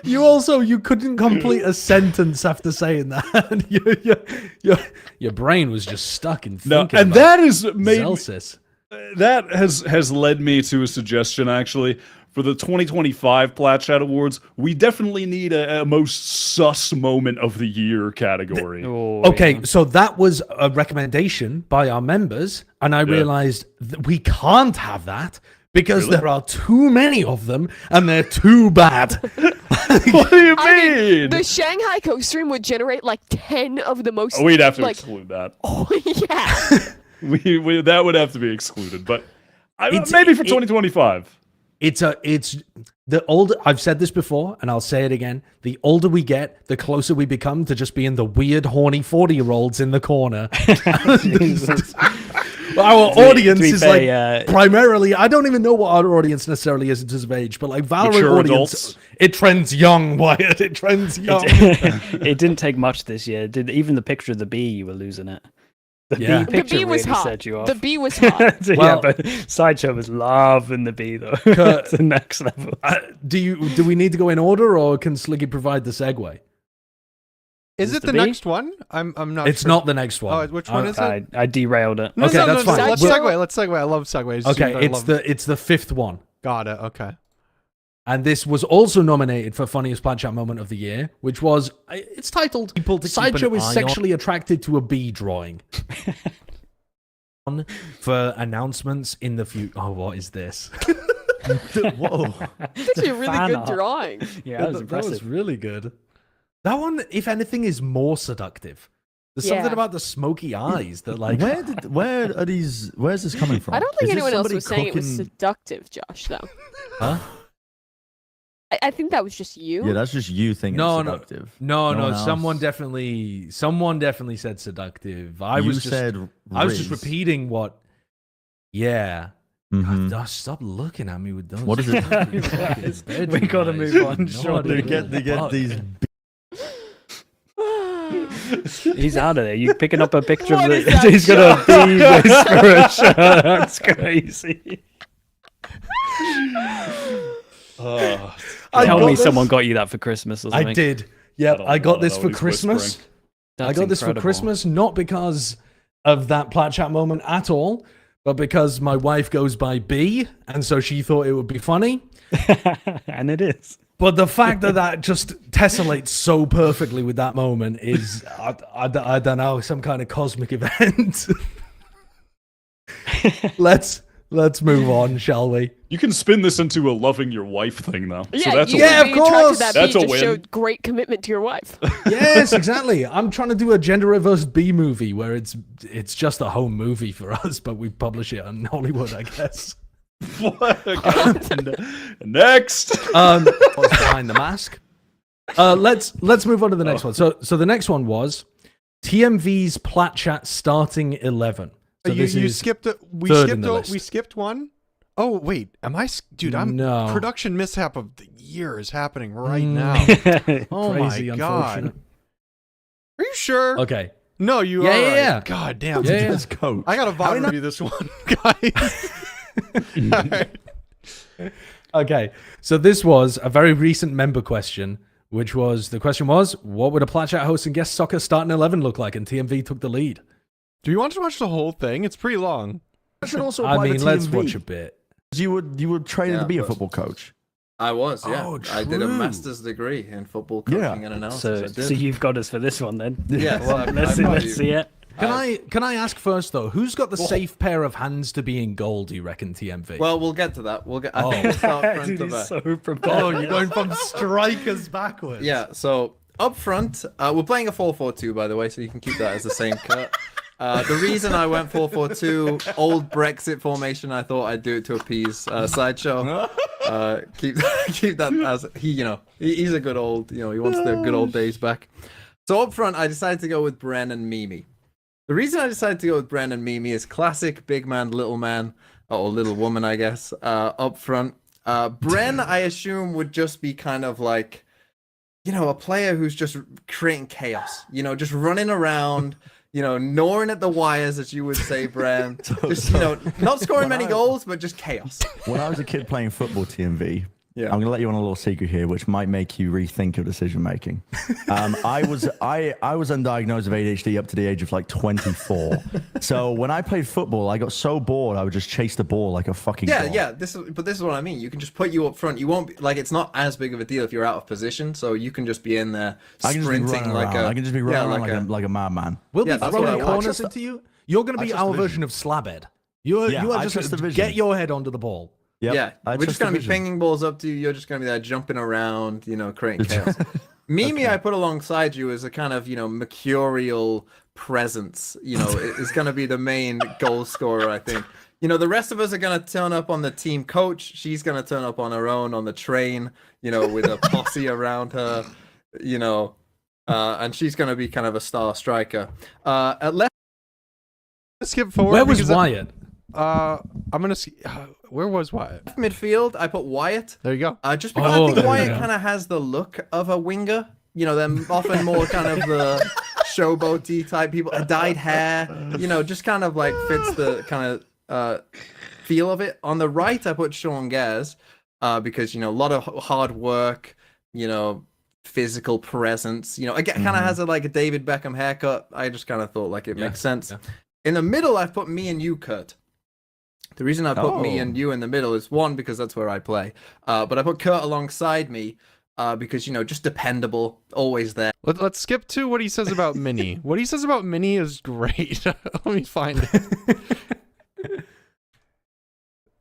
Speaker 2: You couldn't complete a sentence after saying that. your brain was just stuck in
Speaker 4: No,
Speaker 2: thinking
Speaker 4: and
Speaker 2: about
Speaker 4: that is made
Speaker 2: Zelsis.
Speaker 4: that has led me to a suggestion actually for the 2025 Plat Chat Awards. We definitely need a most sus moment of the year category.
Speaker 2: Okay, so that was a recommendation by our members, and I realized that we can't have that because there are too many of them and they're too bad.
Speaker 4: What do you mean?
Speaker 3: The Shanghai Coast stream would generate like 10 of the most.
Speaker 4: We'd have to
Speaker 3: like,
Speaker 4: exclude that.
Speaker 3: Oh yeah.
Speaker 4: we that would have to be excluded, but maybe for 2025.
Speaker 2: It's the older, I've said this before and I'll say it again, the older we get, the closer we become to just being the weird horny 40-year-olds in the corner. Our audience is like primarily, I don't even know what our audience necessarily is in terms of age, but like Valorant
Speaker 4: Mature
Speaker 2: audience,
Speaker 4: adults.
Speaker 2: it trends young, Wyatt. It trends young.
Speaker 5: It didn't take much this year. Even the picture of the bee, you were losing it. The
Speaker 2: Yeah.
Speaker 5: bee
Speaker 3: The
Speaker 5: picture
Speaker 3: bee was
Speaker 5: really
Speaker 3: hot.
Speaker 5: set you off.
Speaker 3: The bee was hot.
Speaker 5: So,
Speaker 2: Well-
Speaker 5: yeah, but Sideshow was loving the bee though.
Speaker 2: Kurt,
Speaker 5: That's the next level.
Speaker 2: Do we need to go in order, or can Sliggy provide the segue?
Speaker 1: Is it
Speaker 5: the
Speaker 1: the
Speaker 5: bee?
Speaker 1: next one? I'm not.
Speaker 2: It's
Speaker 1: sure.
Speaker 2: not the next one.
Speaker 1: Oh, which one is it?
Speaker 5: I derailed it.
Speaker 1: No,
Speaker 2: Okay,
Speaker 1: no,
Speaker 2: that's
Speaker 1: no, no,
Speaker 2: fine.
Speaker 1: Let's
Speaker 2: We'll-
Speaker 1: segue. Let's segue. I love segues.
Speaker 2: Okay,
Speaker 1: I
Speaker 2: it's
Speaker 1: love-
Speaker 2: the fifth one.
Speaker 1: Got it. Okay.
Speaker 2: And this was also nominated for Funniest Plat Chat Moment of the Year, which was, it's titled,
Speaker 1: People to keep
Speaker 2: Sideshow
Speaker 1: an
Speaker 2: is
Speaker 1: eye on.
Speaker 2: sexually attracted to a bee drawing. For announcements in the future. Oh, what is this?
Speaker 19: Whoa.
Speaker 3: It's actually a really
Speaker 5: Fan
Speaker 3: good
Speaker 5: art.
Speaker 3: drawing.
Speaker 5: Yeah, that was
Speaker 2: That
Speaker 5: impressive.
Speaker 2: was really good. That one, if anything, is more seductive. There's something
Speaker 3: Yeah.
Speaker 2: about the smoky eyes that, like,
Speaker 19: Where's this coming from?
Speaker 3: I don't think
Speaker 19: Is this
Speaker 3: anyone else
Speaker 19: somebody
Speaker 3: was saying it was
Speaker 19: cooking-
Speaker 3: seductive, Josh, though.
Speaker 2: huh?
Speaker 3: I think that was just you.
Speaker 19: Yeah, that's just you thinking
Speaker 2: No,
Speaker 19: it's
Speaker 2: no.
Speaker 19: seductive.
Speaker 2: No,
Speaker 19: one
Speaker 2: someone
Speaker 19: else.
Speaker 2: definitely said seductive.
Speaker 19: You said
Speaker 2: I was just
Speaker 19: Riz.
Speaker 2: repeating what. Yeah.
Speaker 19: Mhm.
Speaker 2: Stop looking at me with those.
Speaker 19: What is it?
Speaker 5: We gotta move on.
Speaker 19: They get these.
Speaker 5: He's out of there. You picking up a picture
Speaker 3: What
Speaker 5: of
Speaker 3: is
Speaker 5: the.
Speaker 3: that
Speaker 5: He's got a bee whisperer shirt. That's crazy. Tell me someone got you that for Christmas or something.
Speaker 2: I did. Yep,
Speaker 4: don't
Speaker 2: I got
Speaker 4: know
Speaker 2: this
Speaker 4: what
Speaker 2: for
Speaker 4: he's
Speaker 2: Christmas.
Speaker 4: whispering.
Speaker 2: I
Speaker 5: That's
Speaker 2: got this for
Speaker 5: incredible.
Speaker 2: Christmas, not because of that Plat Chat moment at all, but because my wife goes by B, and so she thought it would be funny.
Speaker 5: And it is.
Speaker 2: But the fact that just tessellates so perfectly with that moment is, I don't know, some kind of cosmic event. Let's move on, shall we?
Speaker 4: You can spin this into a loving your wife thing, though.
Speaker 3: Yeah,
Speaker 4: so that's
Speaker 3: you
Speaker 4: a
Speaker 3: should
Speaker 4: win.
Speaker 3: be attracted to that
Speaker 4: That's
Speaker 3: B,
Speaker 4: a
Speaker 3: just
Speaker 4: win.
Speaker 3: showed great commitment to your wife.
Speaker 2: Yes, exactly. I'm trying to do a gender reversed B movie where it's just a home movie for us, but we publish it on Hollywood, I guess.
Speaker 4: What? Next.
Speaker 2: What's behind the mask? Let's move on to the next one. So the next one was TMV's Plat Chat starting 11. So
Speaker 1: you skipped it. We skipped one. Oh wait, am I? Dude, production mishap of the year is happening right now. Oh
Speaker 2: Crazy,
Speaker 1: my god.
Speaker 2: unfortunate.
Speaker 1: Are you sure?
Speaker 2: Okay.
Speaker 1: No, you are.
Speaker 2: Yeah.
Speaker 1: God damn.
Speaker 2: Yeah.
Speaker 19: Coach.
Speaker 1: I gotta vomit review this one, guys. All right.
Speaker 2: Okay, so this was a very recent member question, which was, the question was, what would a Plat Chat host and guest soccer starting 11 look like? And TMV took the lead.
Speaker 1: Do you want to watch the whole thing? It's pretty long.
Speaker 19: I should also
Speaker 2: I
Speaker 19: apply
Speaker 2: mean,
Speaker 19: to
Speaker 2: let's
Speaker 19: TMV.
Speaker 2: watch a bit.
Speaker 19: You would train to be a football coach.
Speaker 11: I was, yeah.
Speaker 2: Oh,
Speaker 11: I did a
Speaker 2: true.
Speaker 11: master's degree in football coaching and analysis.
Speaker 12: So you've got us for this one then.
Speaker 11: Yes,
Speaker 12: Well, let's see it.
Speaker 2: Can I ask first though, who's got the safe pair of hands to be in goal? Do you reckon, TMV?
Speaker 11: Well, we'll get to that. I think we'll start front to back.
Speaker 12: So prepared.
Speaker 2: Oh, you're going from strikers backwards.
Speaker 11: Yeah. So up front, we're playing a 4-4-2, by the way, so you can keep that as the same cut. The reason I went 4-4-2, old Brexit formation, I thought I'd do it to appease Sideshow. Keep that as he's a good old, he wants the good old days back. So up front, I decided to go with Bren and Mimi. The reason I decided to go with Bren and Mimi is classic big man, little man, or little woman, I guess, up front. Bren, I assume, would just be kind of like, a player who's just creating chaos, just running around, gnawing at the wires, as you would say, Bren. Not scoring many goals, but just chaos.
Speaker 19: When I was a kid playing football, TMV,
Speaker 11: Yeah.
Speaker 19: I'm going to let you on a little secret here, which might make you rethink your decision making. I was undiagnosed with ADHD up to the age of like 24. So when I played football, I got so bored I would just chase the ball like a fucking dog.
Speaker 11: Yeah. This is what I mean. You can just put you up front. You won't be, it's not as big of a deal if you're out of position. So you can just be in there sprinting
Speaker 19: I can just be running around like a madman.
Speaker 2: We'll be
Speaker 11: that's what I
Speaker 2: throwing
Speaker 11: want.
Speaker 2: corners into you. You're going to be our version of Slabhead. You are just get your head onto the ball.
Speaker 19: Yep.
Speaker 11: Yeah, we're just going to be pinging balls up to you. You're just going to be there jumping around, creating chaos. Mimi, I put alongside you as a kind of, mercurial presence. Is going to be the main goal scorer, I think. The rest of us are going to turn up on the team coach. She's going to turn up on her own on the train, with a posse around her, and she's going to be kind of a star striker. At left,
Speaker 1: skip forward.
Speaker 2: Where was Wyatt?
Speaker 1: I'm gonna see. Where was Wyatt?
Speaker 11: midfield, I put Wyatt.
Speaker 1: There you go.
Speaker 11: Just because I think Wyatt kind of has the look of a winger. They're often more kind of the showboaty type people. Dyed hair, just kind of like fits the kind of feel of it. On the right, I put Sean Gaz because a lot of hard work, physical presence. Again, kind of has a David Beckham haircut. I just kind of thought it makes sense. Yeah. In the middle, I've put me and you, Kurt. The reason I put me and you in the middle is one, because that's where I play. But I put Kurt alongside me because, just dependable, always there.
Speaker 1: Let's skip to what he says about Minnie. What he says about Minnie is great. Let me find it.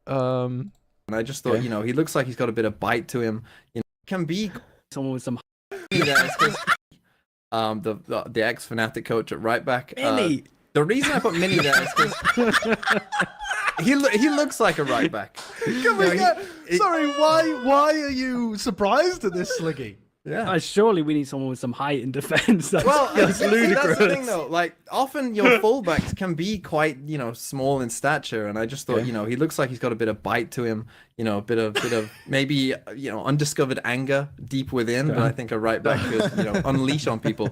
Speaker 11: And I just thought, he looks like he's got a bit of bite to him. Can be
Speaker 12: someone with some...
Speaker 11: the ex-Fnatic coach at right back. Minnie! The reason I put Minnie there is because he looks like a right back.
Speaker 2: Sorry, why are you surprised at this, Sliggy?
Speaker 11: Yeah.
Speaker 12: Surely we need someone with some height and defense. That's
Speaker 11: That's
Speaker 12: ludicrous.
Speaker 11: the thing, though. Often your fullbacks can be quite, small in stature, and I just thought, he looks like he's got a bit of bite to him. A bit of maybe, undiscovered anger deep within. But I think a right back could, unleash on people.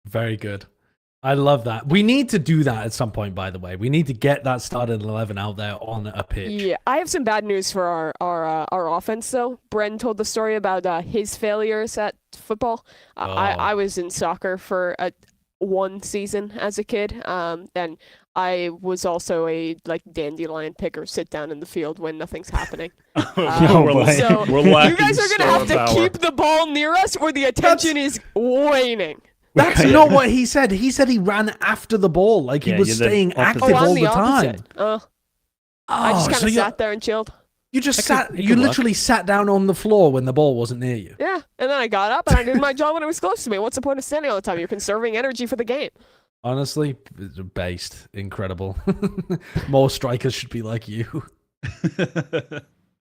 Speaker 2: Very good. I love that. We need to do that at some point, by the way. We need to get that started 11 out there on a pitch.
Speaker 3: Yeah, I have some bad news for our offense, though. Bren told the story about his failures at football. I was in soccer for one season as a kid. And I was also a like dandelion picker, sit down in the field when nothing's happening. So you guys are gonna have to keep the ball near us, or the attention is waning.
Speaker 2: That's not what he said. He said he ran after the ball, like he was staying active all the time.
Speaker 3: I just kind of sat there and chilled.
Speaker 2: You just sat. You literally sat down on the floor when the ball wasn't near you.
Speaker 3: Yeah, and then I got up and I did my job when it was close to me. What's the point of standing all the time? You're conserving energy for the game.
Speaker 2: Honestly, based, incredible. More strikers should be like you.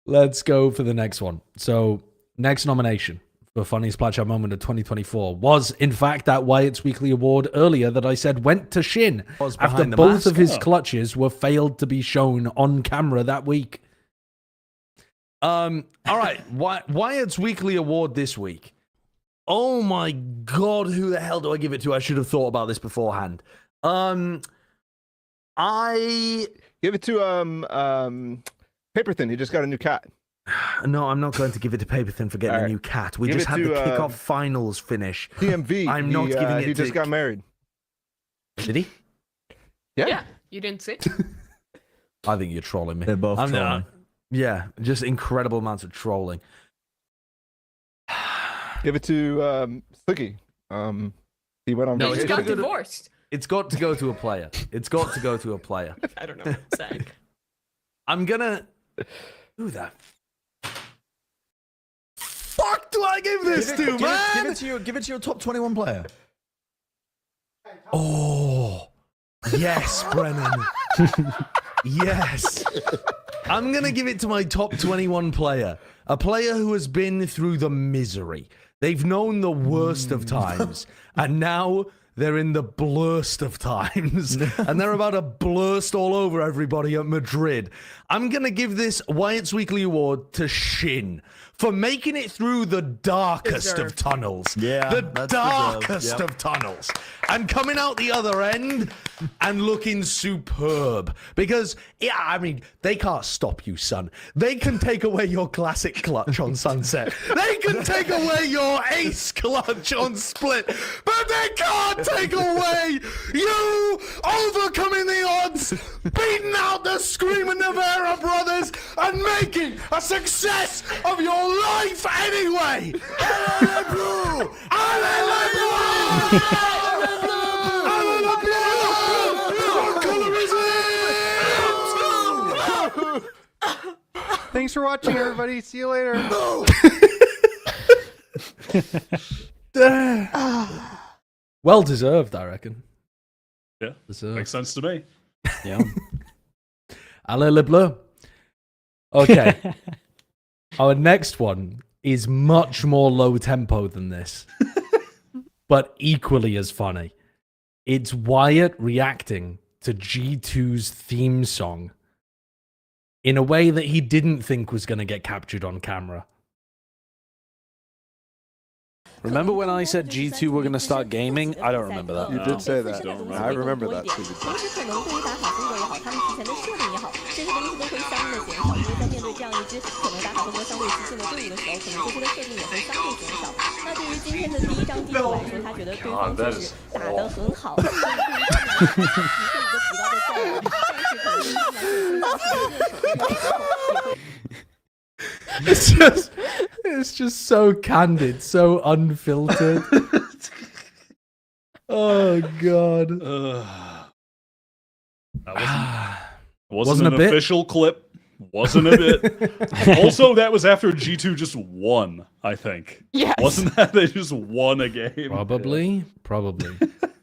Speaker 2: Let's go for the next one. So, next nomination for funniest Plat moment of 2024 was, in fact, that Wyatt's Weekly Award earlier that I said went to Shin after both of his clutches were failed to be shown on camera that week. All right, Wyatt's Weekly Award this week. Oh my god, who the hell do I give it to? I should have thought about this beforehand. I
Speaker 13: give it to Paperthin. He just got a new cat.
Speaker 2: No, I'm not going to give it to Paperthin for getting a new cat. We just had the kickoff finals finish.
Speaker 13: DMV.
Speaker 2: I'm not giving it.
Speaker 13: He just got married.
Speaker 2: Did he?
Speaker 3: Yeah. You didn't see?
Speaker 2: I think you're trolling me.
Speaker 19: They're both trolling.
Speaker 2: Yeah, just incredible amounts of trolling.
Speaker 13: Give it to Slicky. He went on.
Speaker 3: No, he got divorced.
Speaker 2: It's got to go to a player. It's got to go to a player.
Speaker 3: I don't know what I'm saying.
Speaker 2: I'm gonna. Who the fuck do I give this to, man?
Speaker 8: Give it to your top 21 player.
Speaker 2: Oh, yes, Brennan. Yes. I'm going to give it to my top 21 player. A player who has been through the misery. They've known the worst of times. And now they're in the blurst of times. And they're about to blurst all over everybody at Madrid. I'm going to give this Wyatt's Weekly Award to Shin for making it through the darkest of tunnels.
Speaker 19: Yeah,
Speaker 2: the darkest of tunnels. And coming out the other end and looking superb. Because, yeah, I mean, they can't stop you, son. They can take away your classic clutch on Sunset. They can take away your ace clutch on Split. But they can't take away you overcoming the odds, beating out the Screaming Navarra brothers, and making a success of your life anyway. Allez blue! Allez blue! Allez blue! What color is it?
Speaker 1: Thanks for watching, everybody. See you later.
Speaker 2: Well deserved, I reckon.
Speaker 4: Yeah, makes sense to me.
Speaker 5: Yeah.
Speaker 2: Allez le bleu. Okay. Our next one is much more low tempo than this, but equally as funny. It's Wyatt reacting to G2's theme song in a way that he didn't think was going to get captured on camera.
Speaker 14: Remember when I said G2 were going to start gaming? I don't remember that.
Speaker 13: You did say that. I remember that.
Speaker 9: God, that is
Speaker 2: It's just so candid, so unfiltered. Oh god.
Speaker 4: That wasn't an official clip. Wasn't a bit. Also, that was after G2 just won, I think.
Speaker 3: Yes.
Speaker 4: Wasn't that they just won a game?
Speaker 2: Probably.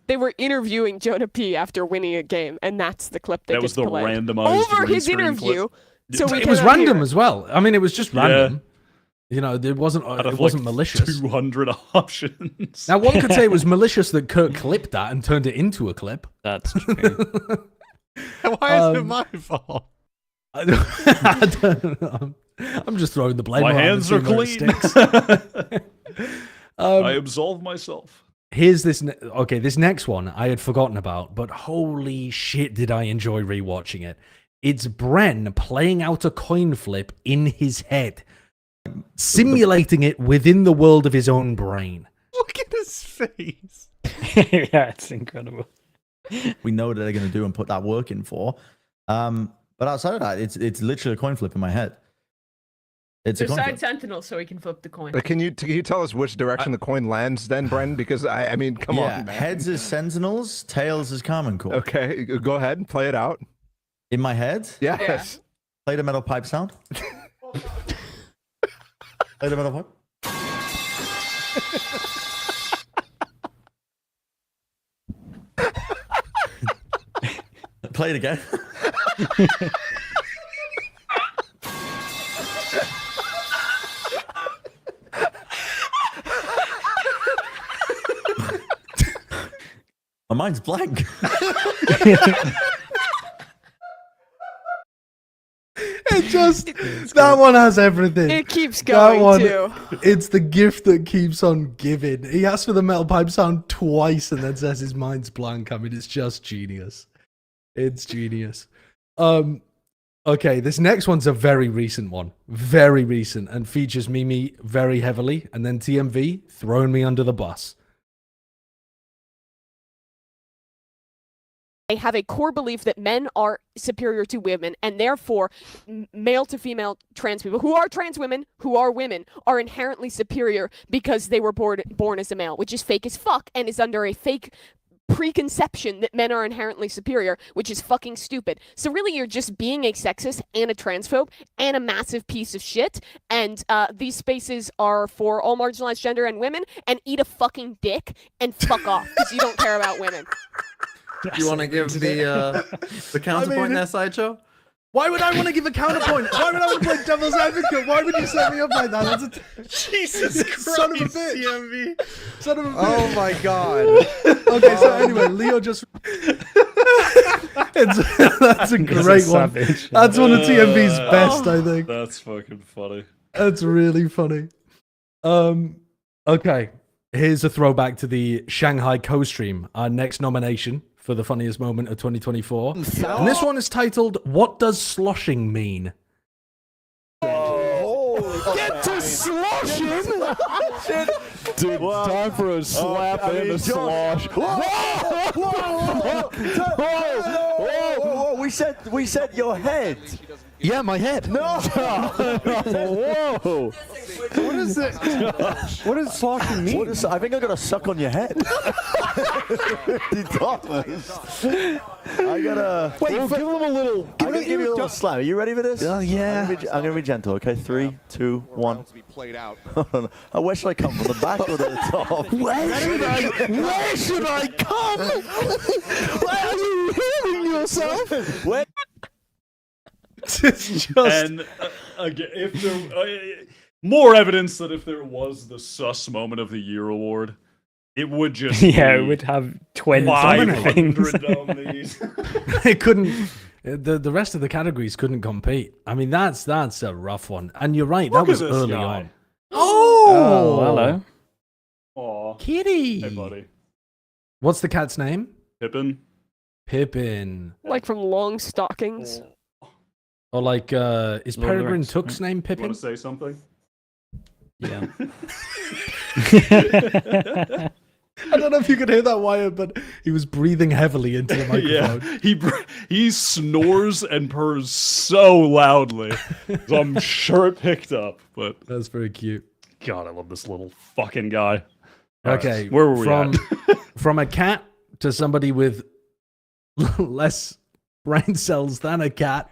Speaker 3: They were interviewing Jonah P after winning a game, and that's the clip
Speaker 4: that was the
Speaker 3: played.
Speaker 4: randomized
Speaker 3: over his
Speaker 4: green screen
Speaker 3: interview.
Speaker 4: clip.
Speaker 3: So
Speaker 2: it was random as well. I mean, it was just random. You know, it wasn't malicious.
Speaker 4: 200 options.
Speaker 2: Now, one could say it was malicious that Kurt clipped that and turned it into a clip.
Speaker 5: That's true.
Speaker 1: Why is it my fault?
Speaker 2: I don't know. I'm just throwing the blame.
Speaker 4: My
Speaker 2: around
Speaker 4: hands are
Speaker 2: and seeing where it sticks.
Speaker 4: I absolve myself.
Speaker 2: Here's this. This next one I had forgotten about, but holy shit, did I enjoy rewatching it. It's Bren playing out a coin flip in his head, simulating it within the world of his own brain.
Speaker 1: Look at his face.
Speaker 5: Yeah, it's incredible.
Speaker 19: We know what they're going to do and put that work in for. But outside of that, it's literally a coin flip in my head. It's a coin flip.
Speaker 3: Besides Sentinel, so he can flip the coin.
Speaker 13: But can you tell us which direction the coin lands then, Bren? Because I mean, come on, man.
Speaker 19: Heads is Sentinels, tails is Common Core.
Speaker 13: Okay, go ahead and play it out.
Speaker 19: In my head?
Speaker 13: Yes.
Speaker 19: Play the metal pipe sound. Play the metal pipe. Play it again. My mind's blank.
Speaker 2: It just that one has everything.
Speaker 3: It keeps going too.
Speaker 2: It's the gift that keeps on giving. He asks for the metal pipe sound twice and then says his mind's blank. I mean, it's just genius. It's genius. Okay, this next one's a very recent one. Very recent and features Mimi very heavily, and then TMV throwing me under the bus.
Speaker 3: They have a core belief that men are superior to women, and therefore male to female trans people who are trans women, who are women, are inherently superior because they were born as a male, which is fake as fuck and is under a fake preconception that men are inherently superior, which is fucking stupid. So really you're just being a sexist and a transphobe and a massive piece of shit, and these spaces are for all marginalized gender and women, and eat a fucking dick and fuck off because you don't care about women.
Speaker 11: You want to give the counterpoint there, Sideshow?
Speaker 2: Why would I want to give a counterpoint? Why would I want to play devil's advocate? Why would you set me up like that?
Speaker 1: Jesus Christ,
Speaker 2: son of a bitch.
Speaker 1: TMV.
Speaker 2: Son of a bitch.
Speaker 1: Oh my god.
Speaker 2: Okay, so anyway, Leo just... that's a great one.
Speaker 4: Savage.
Speaker 2: That's one of TMV's best, I think.
Speaker 4: That's fucking funny.
Speaker 2: That's really funny. Okay, here's a throwback to the Shanghai co-stream, our next nomination for the funniest moment of 2024. And this one is titled, What Does Sloshing Mean?
Speaker 19: Get to sloshing!
Speaker 10: Dude, time for a slap and a slosh.
Speaker 19: Whoa! We said your head.
Speaker 14: Yeah, my head.
Speaker 19: No.
Speaker 10: Whoa!
Speaker 14: What is it? What does sloshing mean?
Speaker 19: I think I'm gonna suck on your head. I gotta.
Speaker 14: Wait, give him a little.
Speaker 19: I'm gonna give you a little slap. Are you ready for this?
Speaker 14: Yeah.
Speaker 19: I'm gonna be gentle. Okay, 3, 2, 1. Where should I come from? The back or the top?
Speaker 14: Where should I come? Why are you hearing yourself?
Speaker 19: Where?
Speaker 2: It's just...
Speaker 4: And again, if there more evidence that if there was the sus moment of the year award, it would just
Speaker 5: Yeah,
Speaker 4: be
Speaker 5: it would have 20 things.
Speaker 4: 500 nominees.
Speaker 2: It couldn't... The rest of the categories couldn't compete. I mean, that's a rough one. And you're right,
Speaker 4: Look
Speaker 2: that was
Speaker 4: at this
Speaker 2: early
Speaker 4: guy.
Speaker 2: on.
Speaker 5: Oh, hello.
Speaker 4: Aw.
Speaker 2: Kitty!
Speaker 4: Hey, buddy.
Speaker 2: What's the cat's name?
Speaker 4: Pippin.
Speaker 2: Pippin.
Speaker 3: Like from Long Stockings.
Speaker 2: Or like, is
Speaker 5: Lord
Speaker 2: Peregrine
Speaker 5: Rex,
Speaker 2: Took's name
Speaker 4: You
Speaker 2: Pippin?
Speaker 4: want to say something?
Speaker 5: Yeah.
Speaker 2: I don't know if you could hear that, Wyatt, but he was breathing heavily into the microphone.
Speaker 4: Yeah, he snores and purrs so loudly. So I'm sure it picked up, but
Speaker 2: That's very cute.
Speaker 4: God, I love this little fucking guy.
Speaker 2: Okay,
Speaker 4: Right, where were we at?
Speaker 2: From a cat to somebody with less brain cells than a cat.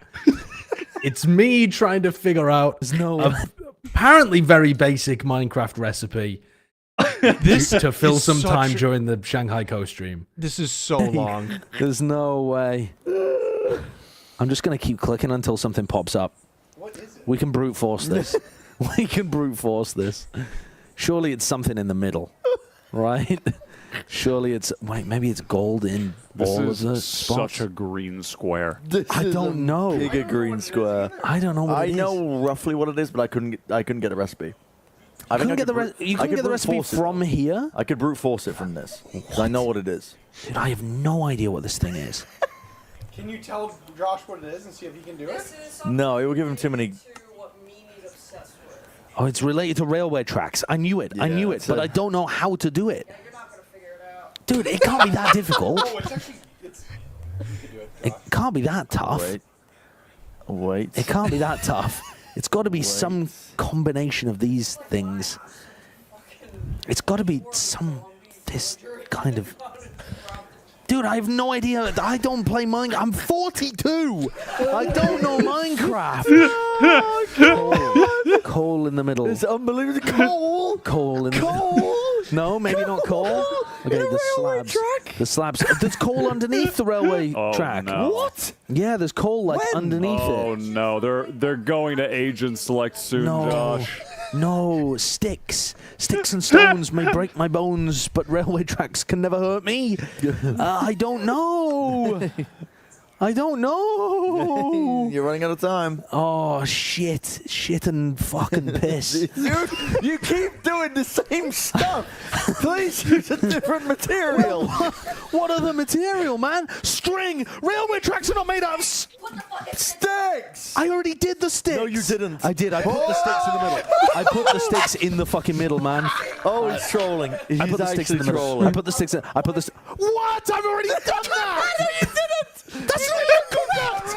Speaker 2: It's me trying to figure out apparently very basic Minecraft recipe this to fill some time during the Shanghai co-stream.
Speaker 1: This is so long.
Speaker 14: There's no way. I'm just going to keep clicking until something pops up.
Speaker 11: What is it?
Speaker 14: We can brute force this. We can brute force this. Surely it's something in the middle, right? Surely it's... Wait, maybe it's gold in all of the spots?
Speaker 10: Such a green square.
Speaker 14: I don't know.
Speaker 19: Bigger green square.
Speaker 14: I don't know what it is.
Speaker 19: I know roughly what it is, but I couldn't get a recipe.
Speaker 14: You couldn't get the recipe from here?
Speaker 19: I could brute force it from this. 'Cause I know what it is.
Speaker 14: Dude, I have no idea what this thing is.
Speaker 11: Can you tell Josh what it is and see if he can do it?
Speaker 19: No, it will give him too many.
Speaker 14: Oh, it's related to railway tracks. I knew it. I knew it, but I don't know how to do it. Dude, it can't be that difficult. It can't be that tough.
Speaker 19: Wait.
Speaker 14: It can't be that tough. It's got to be some combination of these things. It's got to be this kind of... Dude, I have no idea. I don't play Minecraft. I'm 42. I don't know Minecraft. Coal in the middle.
Speaker 19: It's unbelievable. Coal.
Speaker 14: Coal in the middle. No, maybe not coal. Okay, the slabs. The slabs. There's coal underneath the railway track.
Speaker 10: No.
Speaker 19: What?
Speaker 14: Yeah, there's coal underneath it.
Speaker 10: Oh no, they're going to Agent Select soon, Josh.
Speaker 14: No, sticks and stones may break my bones, but railway tracks can never hurt me. I don't know. I don't know.
Speaker 19: You're running out of time.
Speaker 14: Oh, shit and fucking piss.
Speaker 19: Dude, you keep doing the same stuff. Please use a different material.
Speaker 14: What other material, man? String. Railway tracks are not made out of
Speaker 19: sticks.
Speaker 14: I already did the sticks.
Speaker 19: No, you didn't.
Speaker 14: I did. I put the sticks in the middle. I put the sticks in the fucking middle, man.
Speaker 19: Oh, he's trolling. He's
Speaker 14: I put the sticks in the middle.
Speaker 19: trolling.
Speaker 14: I put the sticks in. I put the. What? I've already done that.
Speaker 19: No, you didn't.
Speaker 14: That's not even correct.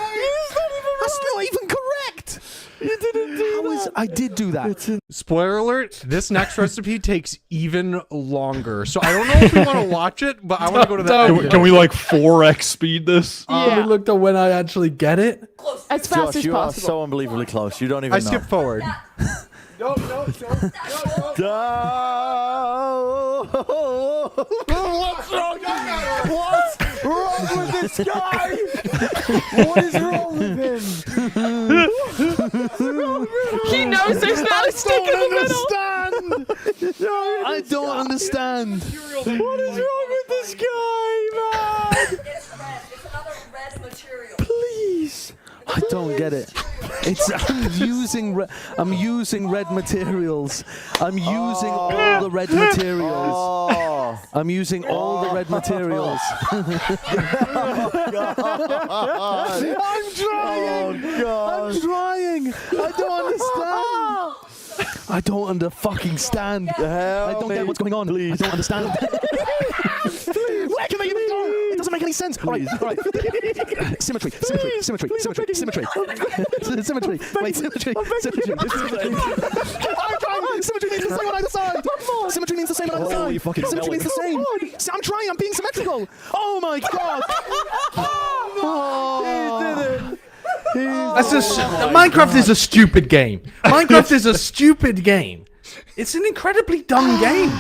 Speaker 14: That's not even correct.
Speaker 19: You didn't do that.
Speaker 14: I did do that.
Speaker 1: Spoiler alert, this next recipe takes even longer. So I don't know if we want to watch it, but I want to go to that.
Speaker 4: Can we like 4x speed this?
Speaker 2: We looked at when I actually get it.
Speaker 3: As fast
Speaker 19: Josh,
Speaker 3: as
Speaker 19: you
Speaker 3: possible.
Speaker 19: are so unbelievably close. You don't even know.
Speaker 1: I skip forward.
Speaker 19: No. What's wrong? What's wrong with this guy? What is wrong with him?
Speaker 3: He knows there's not a stick in the middle.
Speaker 14: I don't understand.
Speaker 19: What is wrong with this guy, man?
Speaker 7: It's red. It's another red material.
Speaker 14: Please. I don't get it. I'm using red materials. I'm using all the red materials. I'm using all the red materials.
Speaker 19: I'm trying.
Speaker 14: I'm trying. I don't understand. I don't understand. I don't get what's going on. Please. I don't understand. Where can they even go? It doesn't make any sense. All right. Symmetry. Wait, symmetry. I'm trying. Symmetry means the same on either side. Symmetry means the same on either side. Symmetry means the same. I'm trying. I'm being symmetrical. Oh my god.
Speaker 19: He did it.
Speaker 2: Minecraft is a stupid game. Minecraft is a stupid game. It's an incredibly dumb game.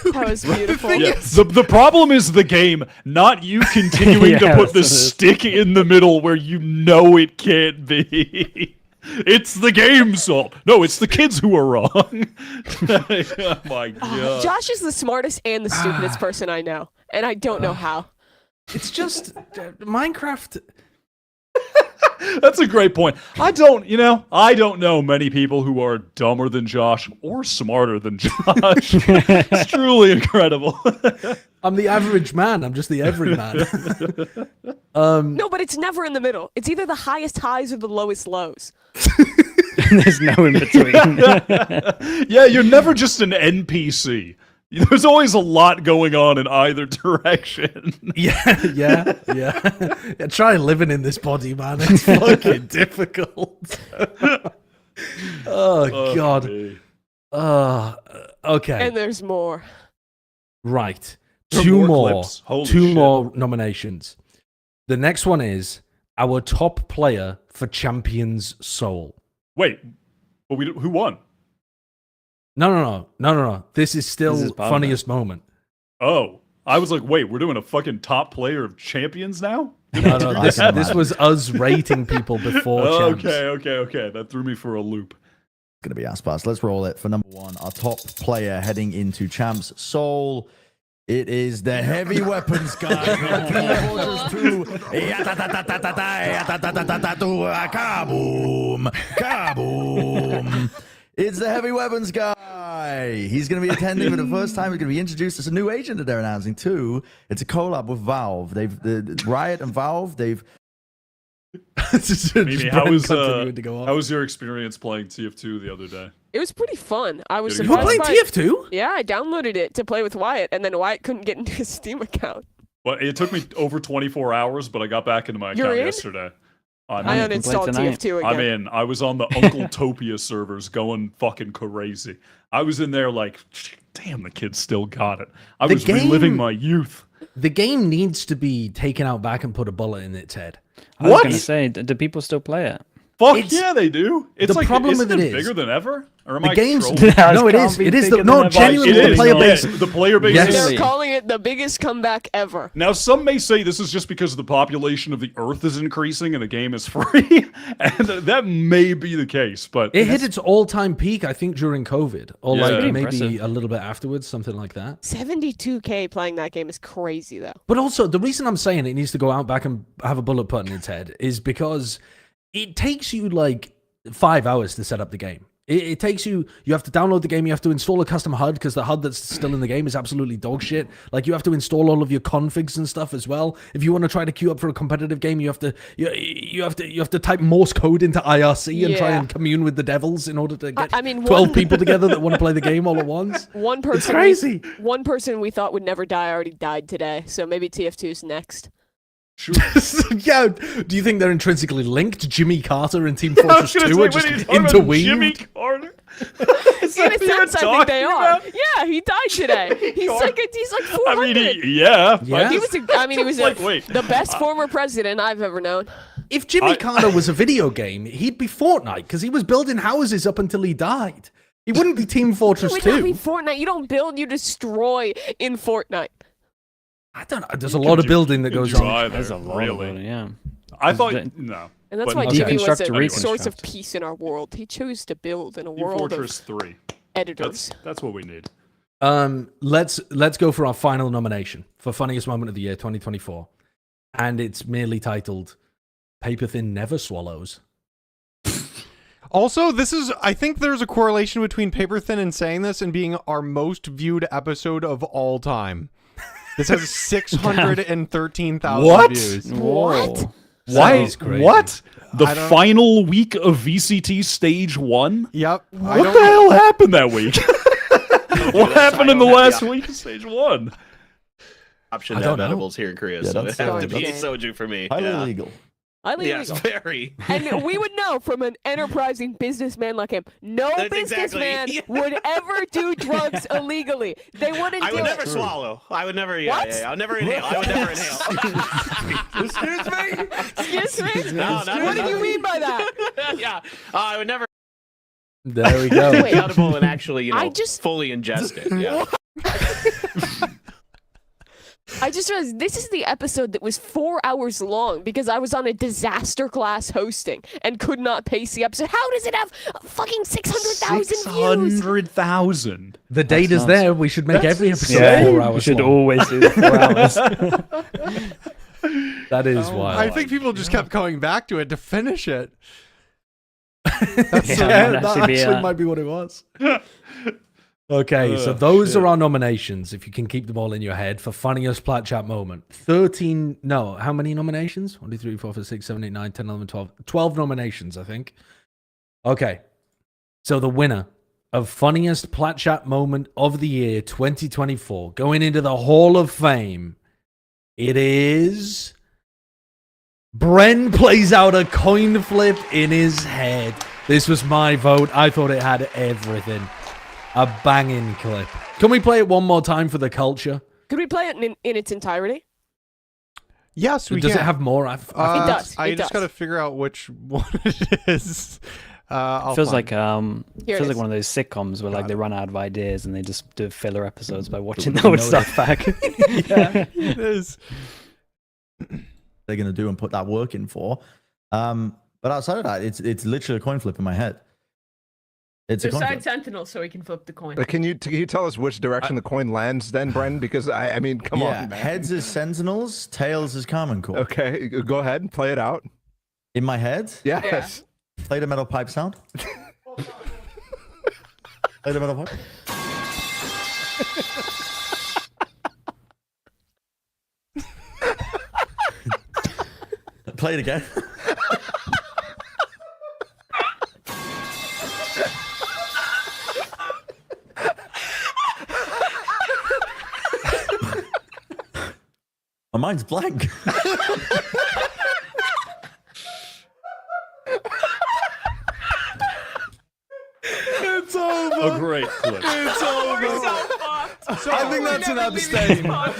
Speaker 3: That was beautiful.
Speaker 4: The problem is the game, not you continuing to put the stick in the middle where you know it can't be. It's the game's fault. No, it's the kids who are wrong. Oh my god.
Speaker 3: Josh is the smartest and the stupidest person I know, and I don't know how.
Speaker 2: It's just Minecraft.
Speaker 4: That's a great point. I don't know many people who are dumber than Josh or smarter than Josh. It's truly incredible.
Speaker 2: I'm the average man. I'm just the everyman.
Speaker 3: No, but it's never in the middle. It's either the highest highs or the lowest lows.
Speaker 5: There's no in between.
Speaker 4: Yeah, you're never just an NPC. There's always a lot going on in either direction.
Speaker 2: Yeah. Try living in this body, man. It's fucking difficult. Oh god. Okay.
Speaker 3: And there's more.
Speaker 2: Right.
Speaker 4: There
Speaker 2: Two
Speaker 4: are
Speaker 2: more.
Speaker 4: clips. Holy
Speaker 2: Two
Speaker 4: shit.
Speaker 2: more nominations. The next one is our top player for Champions Soul.
Speaker 4: Wait, but who won?
Speaker 2: No. This is still funniest moment.
Speaker 4: Oh, I was like, wait, we're doing a fucking top player of champions now?
Speaker 2: No, this was us rating people before champs.
Speaker 4: Okay. That threw me for a loop.
Speaker 8: It's going to be our spots. Let's roll it for number one. Our top player heading into Champs Soul. It is the heavy weapons guy. Kaboom. It's the heavy weapons guy. He's going to be attending for the first time. He's going to be introduced as a new agent that they're announcing too. It's a collab with Valve. Riot and Valve.
Speaker 4: Mimi, how was your experience playing TF2 the other day?
Speaker 3: It was pretty fun. I was
Speaker 2: You were
Speaker 3: surprised
Speaker 2: playing
Speaker 3: by
Speaker 2: TF2?
Speaker 3: Yeah, I downloaded it to play with Wyatt, and then Wyatt couldn't get into his Steam account.
Speaker 4: Well, it took me over 24 hours, but I got back into my
Speaker 3: You're
Speaker 4: account
Speaker 3: in?
Speaker 4: yesterday.
Speaker 3: I uninstalled TF2 again.
Speaker 4: I'm in. I was on the Uncle Topia servers going fucking crazy. I was in there like, damn, the kid still got it. I was reliving my youth.
Speaker 2: The game needs to be taken out back and put a bullet in its head.
Speaker 5: I was going to say, do people still play it?
Speaker 4: Fuck yeah, they do. It's
Speaker 2: the
Speaker 4: like,
Speaker 2: problem
Speaker 4: isn't
Speaker 2: with it
Speaker 4: it
Speaker 2: is
Speaker 4: bigger than ever? Or am
Speaker 2: the
Speaker 4: I
Speaker 2: game's
Speaker 4: trolling?
Speaker 2: no, it is. It is genuinely
Speaker 4: It
Speaker 2: the
Speaker 4: is.
Speaker 2: player base.
Speaker 4: The player base.
Speaker 2: Yes.
Speaker 4: is-
Speaker 3: They're calling it the biggest comeback ever.
Speaker 4: Now, some may say this is just because the population of the Earth is increasing and the game is free, and that may be the case. But
Speaker 2: It hit its all-time peak, I think, during COVID, or
Speaker 4: Yeah.
Speaker 2: like
Speaker 4: Pretty
Speaker 2: maybe
Speaker 4: impressive.
Speaker 2: a little bit afterwards, something like that.
Speaker 3: 72K playing that game is crazy, though.
Speaker 2: But also, the reason I'm saying it needs to go out back and have a bullet put in its head is because it takes you like 5 hours to set up the game. It takes you have to download the game, you have to install a custom HUD because the HUD that's still in the game is absolutely dog shit. Like, you have to install all of your configs and stuff as well. If you want to try to queue up for a competitive game, you have to type Morse code into IRC and try
Speaker 3: Yeah.
Speaker 2: and commune with the devils in order to get
Speaker 3: I mean,
Speaker 2: 12 people together that want to play the game all at once.
Speaker 3: One person,
Speaker 2: crazy.
Speaker 3: One person we thought would never die already died today, so maybe TF2's next.
Speaker 2: Yeah, do you think they're intrinsically linked? Jimmy Carter and Team
Speaker 4: I was
Speaker 2: Fortress
Speaker 4: gonna
Speaker 2: 2
Speaker 4: say,
Speaker 2: are
Speaker 4: when
Speaker 2: just
Speaker 4: you talk about
Speaker 2: interweaved?
Speaker 4: Jimmy Carter.
Speaker 3: In a sense, I think they are. Yeah, he died today. He's like 400.
Speaker 4: I mean, yeah.
Speaker 3: He was. He was
Speaker 4: like, wait.
Speaker 3: the best former president I've ever known.
Speaker 2: If Jimmy Carter was a video game, he'd be Fortnite because he was building houses up until he died. He wouldn't be Team Fortress
Speaker 3: It
Speaker 2: 2.
Speaker 3: would not be Fortnite. You don't build, you destroy in Fortnite.
Speaker 2: I don't know. There's a lot of building that goes on.
Speaker 5: There's a lot of it, yeah.
Speaker 4: I thought no.
Speaker 3: And that's
Speaker 4: But-
Speaker 3: why
Speaker 4: Okay.
Speaker 3: Jimmy was a
Speaker 4: Anyway.
Speaker 3: source of peace in our world. He chose to build in a
Speaker 4: Team
Speaker 3: world
Speaker 4: Fortress
Speaker 3: of
Speaker 4: 3.
Speaker 3: editors.
Speaker 4: That's what we need.
Speaker 2: Let's go for our final nomination for funniest moment of the year 2024, and it's merely titled "Paper Thin Never Swallows."
Speaker 1: Also, I think there's a correlation between Paper Thin and saying this and being our most viewed episode of all time. This has 613,000
Speaker 4: What?
Speaker 1: views.
Speaker 3: What?
Speaker 4: Why? What? The
Speaker 1: I don't-
Speaker 4: final week of VCT Stage 1?
Speaker 1: Yep.
Speaker 4: What the hell happened that week? What happened in the last week of Stage 1?
Speaker 21: Option
Speaker 2: I
Speaker 21: to
Speaker 2: don't
Speaker 21: have
Speaker 2: know.
Speaker 21: edibles here in Korea,
Speaker 8: Yeah,
Speaker 21: so it
Speaker 8: that's
Speaker 21: have to be
Speaker 3: okay.
Speaker 21: soju for me.
Speaker 8: Highly
Speaker 21: yeah.
Speaker 8: illegal.
Speaker 3: Highly
Speaker 21: Yes,
Speaker 3: illegal.
Speaker 21: very.
Speaker 3: And we would know from an enterprising businessman like him. No
Speaker 21: That's
Speaker 3: businessman
Speaker 21: exactly-
Speaker 3: would ever do drugs illegally. They wouldn't
Speaker 21: I
Speaker 3: do
Speaker 21: would
Speaker 3: it.
Speaker 21: never swallow. I would never.
Speaker 3: What?
Speaker 21: Yeah, I'll never inhale. I would never inhale.
Speaker 8: Excuse me?
Speaker 3: Excuse me?
Speaker 21: No, no,
Speaker 3: What
Speaker 21: no.
Speaker 3: do you mean by that?
Speaker 21: Yeah, I would never
Speaker 2: There we go.
Speaker 21: be edible and actually,
Speaker 3: I just-
Speaker 21: fully ingest it. Yeah.
Speaker 3: I just realized this is the episode that was 4 hours long because I was on a disaster class hosting and could not pace the episode. How does it have fucking 600,000 views?
Speaker 4: 600,000.
Speaker 2: The data's there. We should make every episode
Speaker 5: Yeah,
Speaker 2: 4
Speaker 5: we
Speaker 2: hours
Speaker 5: should
Speaker 2: long.
Speaker 5: always do 4 hours.
Speaker 2: That is wild.
Speaker 1: I think people just kept coming back to it to finish it.
Speaker 2: That
Speaker 5: actually be,
Speaker 2: might be what it was. Okay, so those are our nominations, if you can keep them all in your head, for funniest Plat Chat moment. How many nominations? 1, 2, 3, 4, 5, 6, 7, 8, 9, 10, 11, 12. 12 nominations, I think. Okay, so the winner of funniest Plat Chat moment of the year 2024, going into the Hall of Fame, it is... Bren plays out a coin flip in his head. This was my vote. I thought it had everything. A banging clip. Can we play it one more time for the culture?
Speaker 3: Could we play it in its entirety?
Speaker 1: Yes, we
Speaker 2: Does
Speaker 1: can.
Speaker 2: it have more?
Speaker 3: It does.
Speaker 1: I
Speaker 3: It
Speaker 1: just
Speaker 3: does.
Speaker 1: got to figure out which one it is. I'll
Speaker 5: Feels
Speaker 1: find
Speaker 5: like
Speaker 1: it.
Speaker 3: Here it
Speaker 5: feels like
Speaker 3: is.
Speaker 5: one of those sitcoms where like they run out of ideas and they just do filler episodes by watching
Speaker 2: we
Speaker 5: the old
Speaker 2: know
Speaker 5: stuff back.
Speaker 1: Yeah, it is.
Speaker 8: They're going to do and put that work in for. But outside of that, it's literally a coin flip in my head. It's a coin flip.
Speaker 3: Sentinel so he can flip the coin.
Speaker 13: But can you tell us which direction the coin lands then, Bren? Because I mean, come on, man.
Speaker 8: Heads is Sentinels, tails is Common Core.
Speaker 13: Okay, go ahead and play it out.
Speaker 8: In my head?
Speaker 13: Yes.
Speaker 8: Play the metal pipe sound. Play the metal pipe. Play it again.
Speaker 19: mind's blank.
Speaker 1: It's over.
Speaker 10: A great clip.
Speaker 1: It's over. So I think that's an abstain. I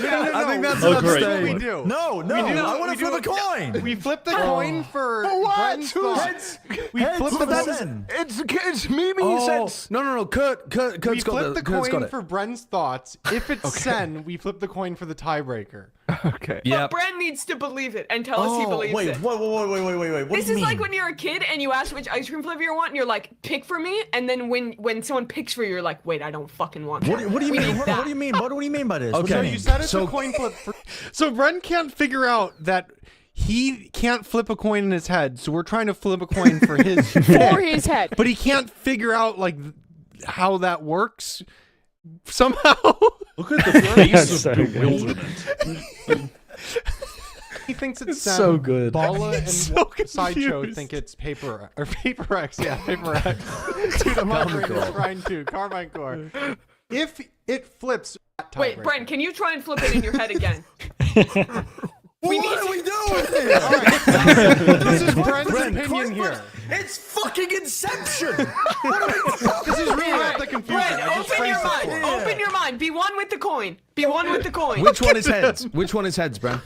Speaker 1: think that's an abstain. We do.
Speaker 19: No, I want to flip a coin.
Speaker 1: We flip the coin for Bren's thoughts. We flip the
Speaker 13: It's Mimi says.
Speaker 2: No. Kurt's
Speaker 1: we
Speaker 2: got
Speaker 1: flip the
Speaker 2: Kurt's got
Speaker 1: coin
Speaker 2: it.
Speaker 1: for Bren's thoughts. If it's Sen, we flip the coin for the tiebreaker.
Speaker 13: Okay.
Speaker 3: But Bren needs to believe it and tell us he believes
Speaker 19: wait,
Speaker 3: it.
Speaker 19: Wait. What
Speaker 3: This
Speaker 19: do you
Speaker 3: is like
Speaker 19: mean?
Speaker 3: when you're a kid and you ask which ice cream flavor you want, and you're like, pick for me, and then when someone picks for you, you're like, wait, I don't fucking want that.
Speaker 19: What do you
Speaker 3: We
Speaker 19: mean?
Speaker 3: need that.
Speaker 19: What do you mean? What do you mean by this?
Speaker 1: So you said it's a coin flip. So Bren can't figure out that he can't flip a coin in his head. So we're trying to flip a coin for his
Speaker 3: For his head.
Speaker 1: but he can't figure out like how that works somehow.
Speaker 4: Look at the face of bewilderment.
Speaker 1: He thinks it's
Speaker 2: so good.
Speaker 1: Bala and
Speaker 2: So
Speaker 1: Sideshow
Speaker 2: confused.
Speaker 1: think it's Paper X. Yeah, Paper X. Dude, I'm trying to Carmine Core. If it flips,
Speaker 3: Wait, Bren, can you try and flip it in your head again?
Speaker 19: What are we doing here?
Speaker 1: This is Bren's opinion here.
Speaker 19: It's fucking Inception.
Speaker 1: This is really not the confusion.
Speaker 3: Bren, open your mind. Open your mind. Be one with the coin. Be one with the coin.
Speaker 2: Which one is heads? Which one is heads, Bren?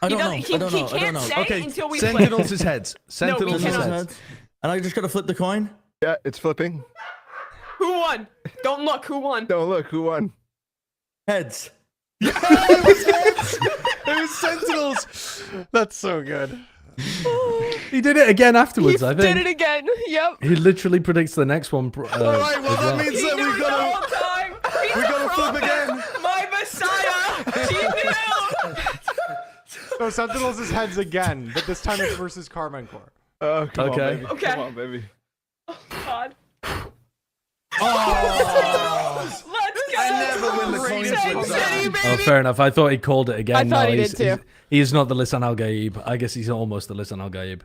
Speaker 19: I don't know.
Speaker 3: He
Speaker 19: I don't know.
Speaker 3: can't say
Speaker 2: Okay,
Speaker 3: until we flip.
Speaker 2: Sentinels is heads.
Speaker 3: No, we
Speaker 2: Sentinels is
Speaker 3: cannot.
Speaker 2: heads.
Speaker 19: And I just gotta flip the coin?
Speaker 13: Yeah, it's flipping.
Speaker 3: Who won? Don't look. Who won?
Speaker 13: Don't look. Who won?
Speaker 19: Heads.
Speaker 1: It was Sentinels. That's so good.
Speaker 2: He did it again afterwards, I think.
Speaker 3: Did it again. Yep.
Speaker 2: He literally predicts the next one.
Speaker 1: All right, well, that means
Speaker 3: He
Speaker 1: that
Speaker 3: knew
Speaker 1: we
Speaker 3: the
Speaker 1: gotta
Speaker 3: whole time. He's
Speaker 1: we
Speaker 3: the
Speaker 1: gotta flip
Speaker 3: prophet.
Speaker 1: again.
Speaker 3: My Messiah. He knew.
Speaker 1: So Sentinels is heads again, but this time it's versus Carmine Core.
Speaker 13: Oh, come on,
Speaker 2: Okay.
Speaker 13: baby.
Speaker 3: Okay.
Speaker 13: Come on, baby.
Speaker 3: God.
Speaker 19: Oh!
Speaker 3: Let's go.
Speaker 19: I never win the coin flip
Speaker 3: City,
Speaker 19: down.
Speaker 2: Oh, fair enough. I thought he called it again.
Speaker 3: I thought he
Speaker 2: he's,
Speaker 3: did too.
Speaker 2: He's not the Lisan Al Gaib. I guess he's almost the Lisan Al Gaib.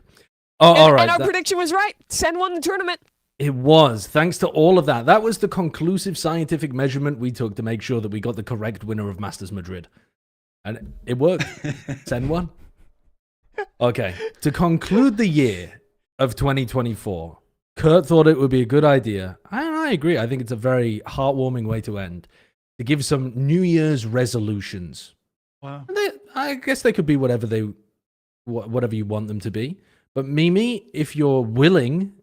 Speaker 2: Oh, all right.
Speaker 3: And our prediction was right. Sen won the tournament.
Speaker 2: It was. Thanks to all of that. That was the conclusive scientific measurement we took to make sure that we got the correct winner of Masters Madrid. And it worked. Sen won. Okay. To conclude the year of 2024, Kurt thought it would be a good idea, and I agree. I think it's a very heartwarming way to end, to give some New Year's resolutions.
Speaker 4: Wow.
Speaker 2: I guess they could be whatever you want them to be. But Mimi, if you're willing,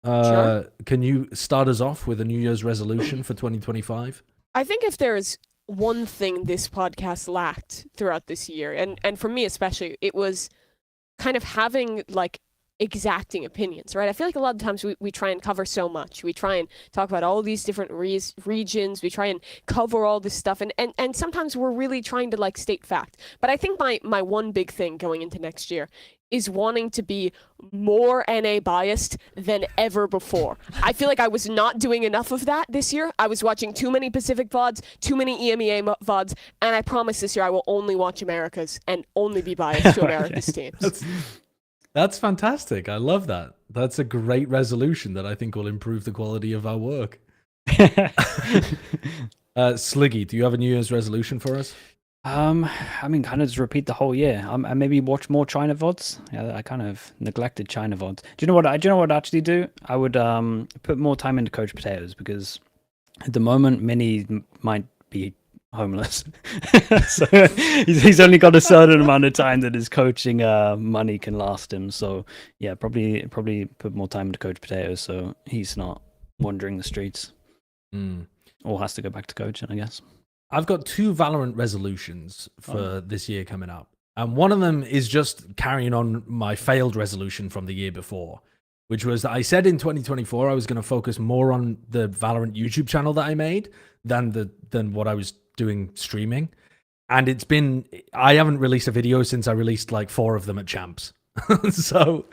Speaker 3: Sure.
Speaker 2: can you start us off with a New Year's resolution for 2025?
Speaker 3: I think if there's one thing this podcast lacked throughout this year, and for me especially, it was kind of having like exacting opinions, right? I feel like a lot of times we try and cover so much. We try and talk about all these different regions. We try and cover all this stuff. And sometimes we're really trying to like state fact. But I think my one big thing going into next year is wanting to be more NA biased than ever before. I feel like I was not doing enough of that this year. I was watching too many Pacific VODs, too many EMEA VODs, and I promise this year I will only watch America's and only be biased to America's teams.
Speaker 2: That's fantastic. I love that. That's a great resolution that I think will improve the quality of our work. Sliggy, do you have a New Year's resolution for us?
Speaker 5: I mean, kind of just repeat the whole year. I maybe watch more China VODs. Yeah, I kind of neglected China VODs. Do you know what I'd actually do? I would put more time into Coach Potatoes, because at the moment, Minnie might be homeless. So he's only got a certain amount of time that his coaching money can last him. So yeah, probably put more time into Coach Potatoes so he's not wandering the streets. Or has to go back to coaching, I guess.
Speaker 2: I've got 2 Valorant resolutions for this year coming up. And one of them is just carrying on my failed resolution from the year before, which was that I said in 2024 I was going to focus more on the Valorant YouTube channel that I made than what I was doing streaming. And I haven't released a video since I released like 4 of them at Champs. so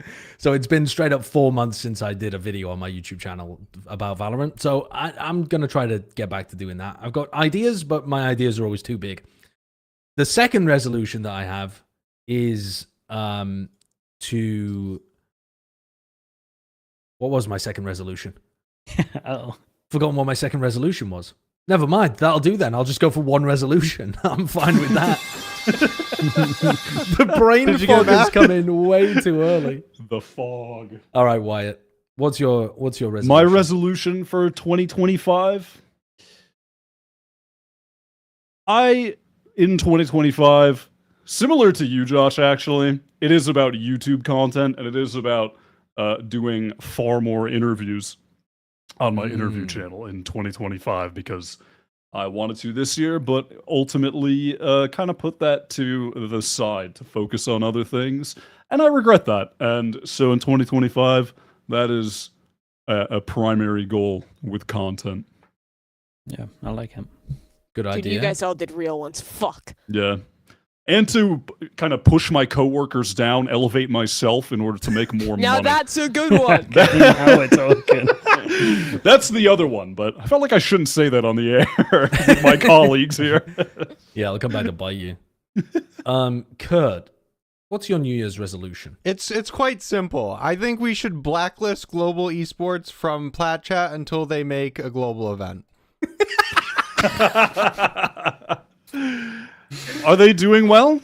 Speaker 2: it's been straight up 4 months since I did a video on my YouTube channel about Valorant. So I'm going to try to get back to doing that. I've got ideas, but my ideas are always too big. The second resolution that I have is to... What was my second resolution? Forgotten what my second resolution was. Never mind. That'll do then. I'll just go for one resolution. I'm fine with that. The brain
Speaker 1: Did you get
Speaker 2: fog has
Speaker 1: that?
Speaker 2: come in way too early.
Speaker 4: The fog.
Speaker 2: All right, Wyatt. What's your resolution?
Speaker 4: My resolution for 2025? In 2025, similar to you, Josh, actually, it is about YouTube content, and it is about doing far more interviews on my interview channel in 2025, because I wanted to this year, but ultimately kind of put that to the side to focus on other things, and I regret that. And so in 2025, that is a primary goal with content.
Speaker 5: Yeah, I like him.
Speaker 2: Good
Speaker 3: Dude,
Speaker 2: idea.
Speaker 3: you guys all did real ones. Fuck.
Speaker 4: Yeah. And to kind of push my coworkers down, elevate myself in order to make more
Speaker 3: Now
Speaker 4: money.
Speaker 3: that's a good one.
Speaker 5: Now we're talking.
Speaker 4: That's the other one, but I felt like I shouldn't say that on the air with my colleagues here.
Speaker 2: Yeah, I'll come back to bite you. Kurt, what's your New Year's resolution?
Speaker 1: It's quite simple. I think we should blacklist global esports from Plat Chat until they make a global event.
Speaker 4: Are they doing well?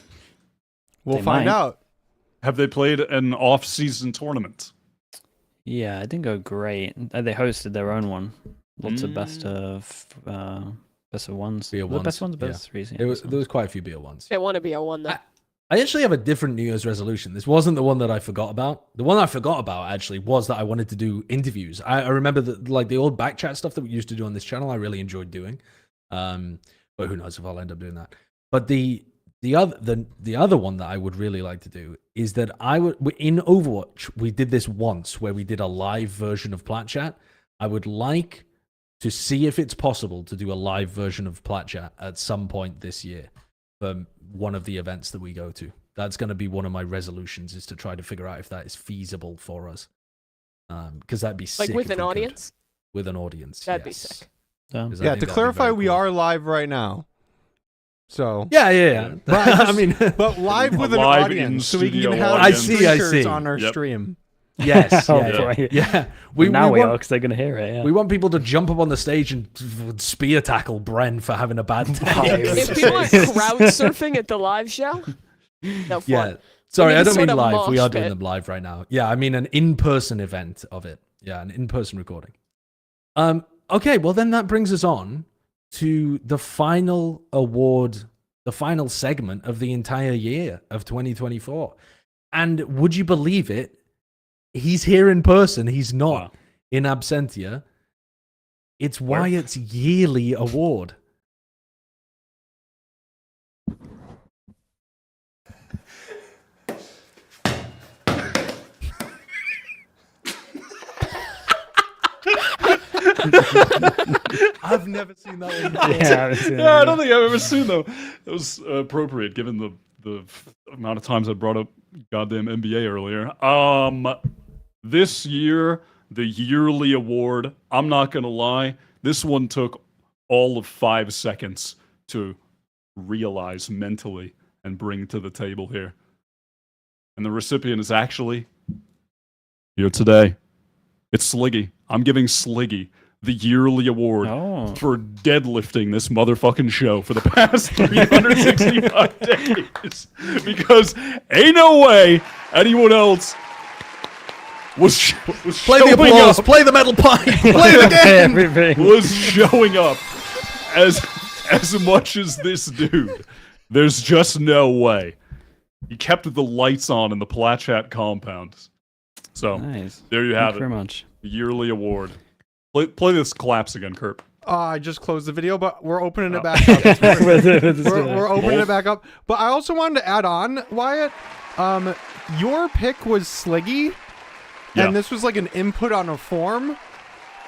Speaker 1: We'll find out.
Speaker 4: Have they played an off-season tournament?
Speaker 5: Yeah, it didn't go great. They hosted their own one. Lots of best of ones.
Speaker 2: Beer
Speaker 5: The
Speaker 2: ones.
Speaker 5: best ones,
Speaker 2: Yeah.
Speaker 5: best threes. Yeah,
Speaker 2: There was quite a few beer ones.
Speaker 3: They want to be a one though.
Speaker 2: I actually have a different New Year's resolution. This wasn't the one that I forgot about. The one I forgot about actually was that I wanted to do interviews. I remember that, like, the old back chat stuff that we used to do on this channel, I really enjoyed doing. But who knows if I'll end up doing that. But the other one that I would really like to do is that in Overwatch, we did this once where we did a live version of Plat Chat. I would like to see if it's possible to do a live version of Plat Chat at some point this year for one of the events that we go to. That's going to be one of my resolutions, is to try to figure out if that is feasible for us. Because that'd be sick.
Speaker 3: Like with
Speaker 2: if
Speaker 3: an
Speaker 2: we could.
Speaker 3: audience?
Speaker 2: With an audience,
Speaker 3: That'd be
Speaker 2: yes.
Speaker 3: sick.
Speaker 2: 'Cause I
Speaker 1: Yeah,
Speaker 2: think
Speaker 1: to
Speaker 2: that'd be
Speaker 1: clarify,
Speaker 2: very
Speaker 1: we
Speaker 2: cool.
Speaker 1: are live right now. So
Speaker 2: Yeah.
Speaker 1: But
Speaker 2: I mean,
Speaker 1: but live with an
Speaker 4: live
Speaker 1: audience, so we can
Speaker 4: in-studio
Speaker 1: have
Speaker 4: audience.
Speaker 2: I
Speaker 1: speakers
Speaker 2: see.
Speaker 1: on our
Speaker 4: Yep.
Speaker 1: stream.
Speaker 2: Yes.
Speaker 5: Oh,
Speaker 2: yeah,
Speaker 5: boy.
Speaker 2: yeah.
Speaker 5: Now we are,
Speaker 2: want,
Speaker 5: because they're going to hear it. Yeah.
Speaker 2: we want people to jump up on the stage and spear tackle Bren for having a bad time.
Speaker 3: If people are crowd surfing at the live show, no fun.
Speaker 2: Yeah. Sorry,
Speaker 3: We need
Speaker 2: I
Speaker 3: a
Speaker 2: don't mean
Speaker 3: sort of
Speaker 2: live. We
Speaker 3: mosh
Speaker 2: are doing
Speaker 3: pit.
Speaker 2: them live right now. Yeah, I mean an in-person event of it. Yeah, an in-person recording. Okay, well then that brings us on to the final award, the final segment of the entire year of 2024. And would you believe it? He's here in person. He's not in absentia. It's Wyatt's yearly award. I've never seen that one before.
Speaker 4: Yeah, I don't think I've ever seen though. It was appropriate given the amount of times I brought up goddamn NBA earlier. This year, the yearly award, I'm not gonna lie, this one took all of 5 seconds to realize mentally and bring to the table here. And the recipient is actually here today. It's Sliggy. I'm giving Sliggy the yearly award for deadlifting this motherfucking show for the past 365 days. Because ain't no way anyone else was
Speaker 2: Play the applause, play the metal pipe, play the game.
Speaker 5: Everything.
Speaker 4: Was showing up as much as this dude. There's just no way. He kept the lights on in the Plat Chat compound. So
Speaker 5: Nice.
Speaker 4: there you have
Speaker 5: Thank
Speaker 4: it.
Speaker 5: you very much.
Speaker 4: Yearly award. Play this collapse again, Kurt.
Speaker 1: I just closed the video, but we're opening it back up. We're opening it back up. But I also wanted to add on, Wyatt. Your pick was Sliggy, and this was like an input on a form.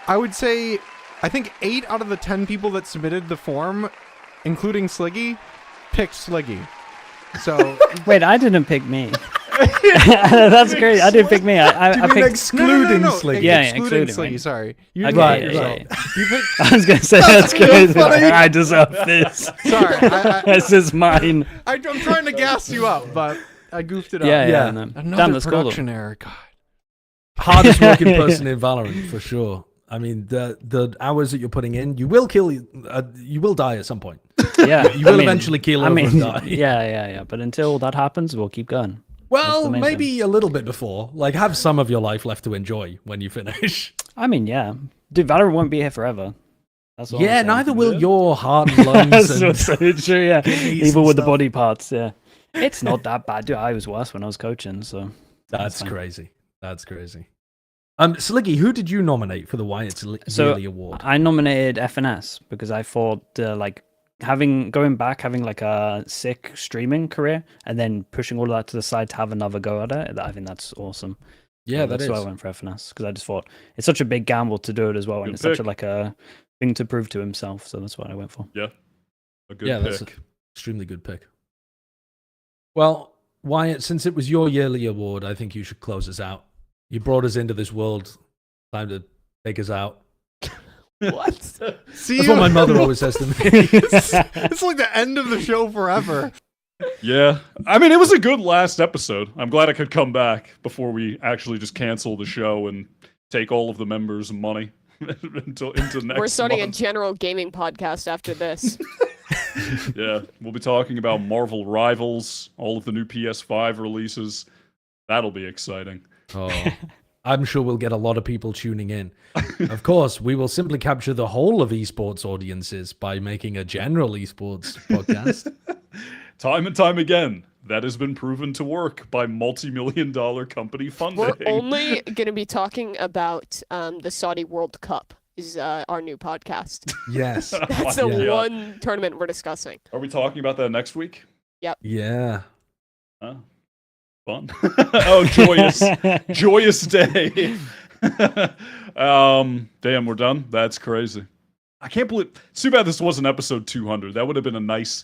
Speaker 1: I would say, I think 8 out of the 10 people that submitted the form, including Sliggy, picked Sliggy. So
Speaker 5: Wait, I didn't pick me. That's great. I didn't pick me. I picked
Speaker 2: excluding Sliggy.
Speaker 5: Yeah,
Speaker 1: excluding
Speaker 5: excluding me.
Speaker 1: Sliggy. Sorry, you
Speaker 5: Okay,
Speaker 1: got
Speaker 5: yeah,
Speaker 1: yourself.
Speaker 5: yeah.
Speaker 1: You picked.
Speaker 5: I was gonna say that's good. I deserve this.
Speaker 1: Sorry,
Speaker 5: This is mine.
Speaker 1: I'm trying to gas you up, but I goofed it up.
Speaker 5: Yeah. No.
Speaker 1: Another
Speaker 5: Damn, that's cool, though.
Speaker 1: production error. God.
Speaker 2: Hardest working person in Valorant for sure. I mean, the hours that you're putting in, you will die at some point.
Speaker 5: Yeah,
Speaker 2: You will eventually keel over and die.
Speaker 5: Yeah. But until that happens, we'll keep going.
Speaker 2: Well,
Speaker 5: main
Speaker 2: maybe a little bit before. Like, have some of your life left to enjoy when you finish.
Speaker 5: I mean, yeah. Dude, Valorant won't be here forever. That's all I'm
Speaker 2: Yeah,
Speaker 5: saying.
Speaker 2: neither will your heart and lungs.
Speaker 5: That's
Speaker 2: and
Speaker 5: so true, yeah.
Speaker 2: kidneys
Speaker 5: Even
Speaker 2: and
Speaker 5: with the
Speaker 2: stuff.
Speaker 5: body parts, yeah. It's not that bad. Dude, I was worse when I was coaching, so.
Speaker 2: That's crazy. That's crazy. Sliggy, who did you nominate for the Wyatt's Yearly Award?
Speaker 5: I nominated FNS because I thought, having like a sick streaming career and then pushing all of that to the side to have another go at it, I think that's awesome.
Speaker 2: Yeah,
Speaker 5: So
Speaker 2: that
Speaker 5: that's why
Speaker 2: is.
Speaker 5: I went for FNS because I just thought it's such a big gamble to do it as well, and
Speaker 4: Good
Speaker 5: it's such
Speaker 4: pick.
Speaker 5: a thing to prove to himself. So that's what I went for.
Speaker 4: Yeah, a good
Speaker 2: Yeah,
Speaker 4: pick.
Speaker 2: that's an extremely good pick. Well, Wyatt, since it was your yearly award, I think you should close us out. You brought us into this world. Time to take us out.
Speaker 1: What? See
Speaker 2: That's
Speaker 1: you.
Speaker 2: what my mother always says to me.
Speaker 1: It's like the end of the show forever.
Speaker 4: Yeah, I mean, it was a good last episode. I'm glad I could come back before we actually just cancel the show and take all of the members' money into next
Speaker 3: We're starting
Speaker 4: month.
Speaker 3: a general gaming podcast after this.
Speaker 4: Yeah, we'll be talking about Marvel Rivals, all of the new PS5 releases. That'll be exciting.
Speaker 2: Oh, I'm sure we'll get a lot of people tuning in. Of course, we will simply capture the whole of esports audiences by making a general esports podcast.
Speaker 4: Time and time again, that has been proven to work by multi-million-dollar company funding.
Speaker 3: We're only going to be talking about the Saudi World Cup is our new podcast.
Speaker 2: Yes.
Speaker 3: That's the
Speaker 4: Yeah.
Speaker 3: one tournament we're discussing.
Speaker 4: Are we talking about that next week?
Speaker 3: Yep.
Speaker 2: Yeah.
Speaker 4: Oh, fun. Oh, joyous day. Damn, we're done. That's crazy. I can't believe. It's too bad this wasn't episode 200. That would have been nice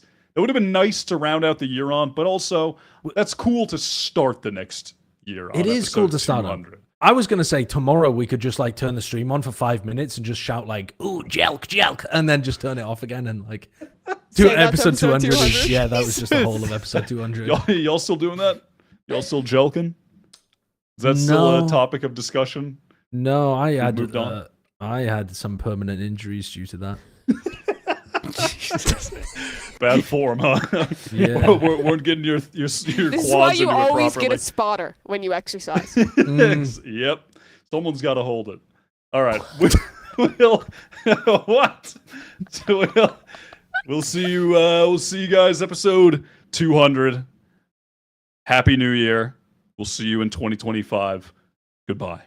Speaker 4: to round out the year on, but also that's cool to start the next year on.
Speaker 2: It is cool
Speaker 4: episode
Speaker 2: to start
Speaker 4: 200.
Speaker 2: on. I was going to say tomorrow we could just like turn the stream on for 5 minutes and just shout like, ooh, jelk, jelk, and then just turn it off again and like do
Speaker 3: Say that's
Speaker 2: episode 200.
Speaker 3: episode 200.
Speaker 2: Yeah, that was just the whole of episode 200.
Speaker 4: Y'all still doing that? Y'all still jelking? Is that still a
Speaker 2: No.
Speaker 4: topic of discussion?
Speaker 2: No, I
Speaker 4: moved on?
Speaker 2: had some permanent injuries due to that.
Speaker 4: Bad form, huh?
Speaker 2: Yeah.
Speaker 4: weren't getting your
Speaker 3: This
Speaker 4: quads
Speaker 3: is why you
Speaker 4: into it
Speaker 3: always
Speaker 4: properly.
Speaker 3: get a spotter when you exercise.
Speaker 4: Yep. Someone's got to hold it. All right. We'll what? We'll see you. We'll see you guys. Episode 200. Happy New Year. We'll see you in 2025. Goodbye.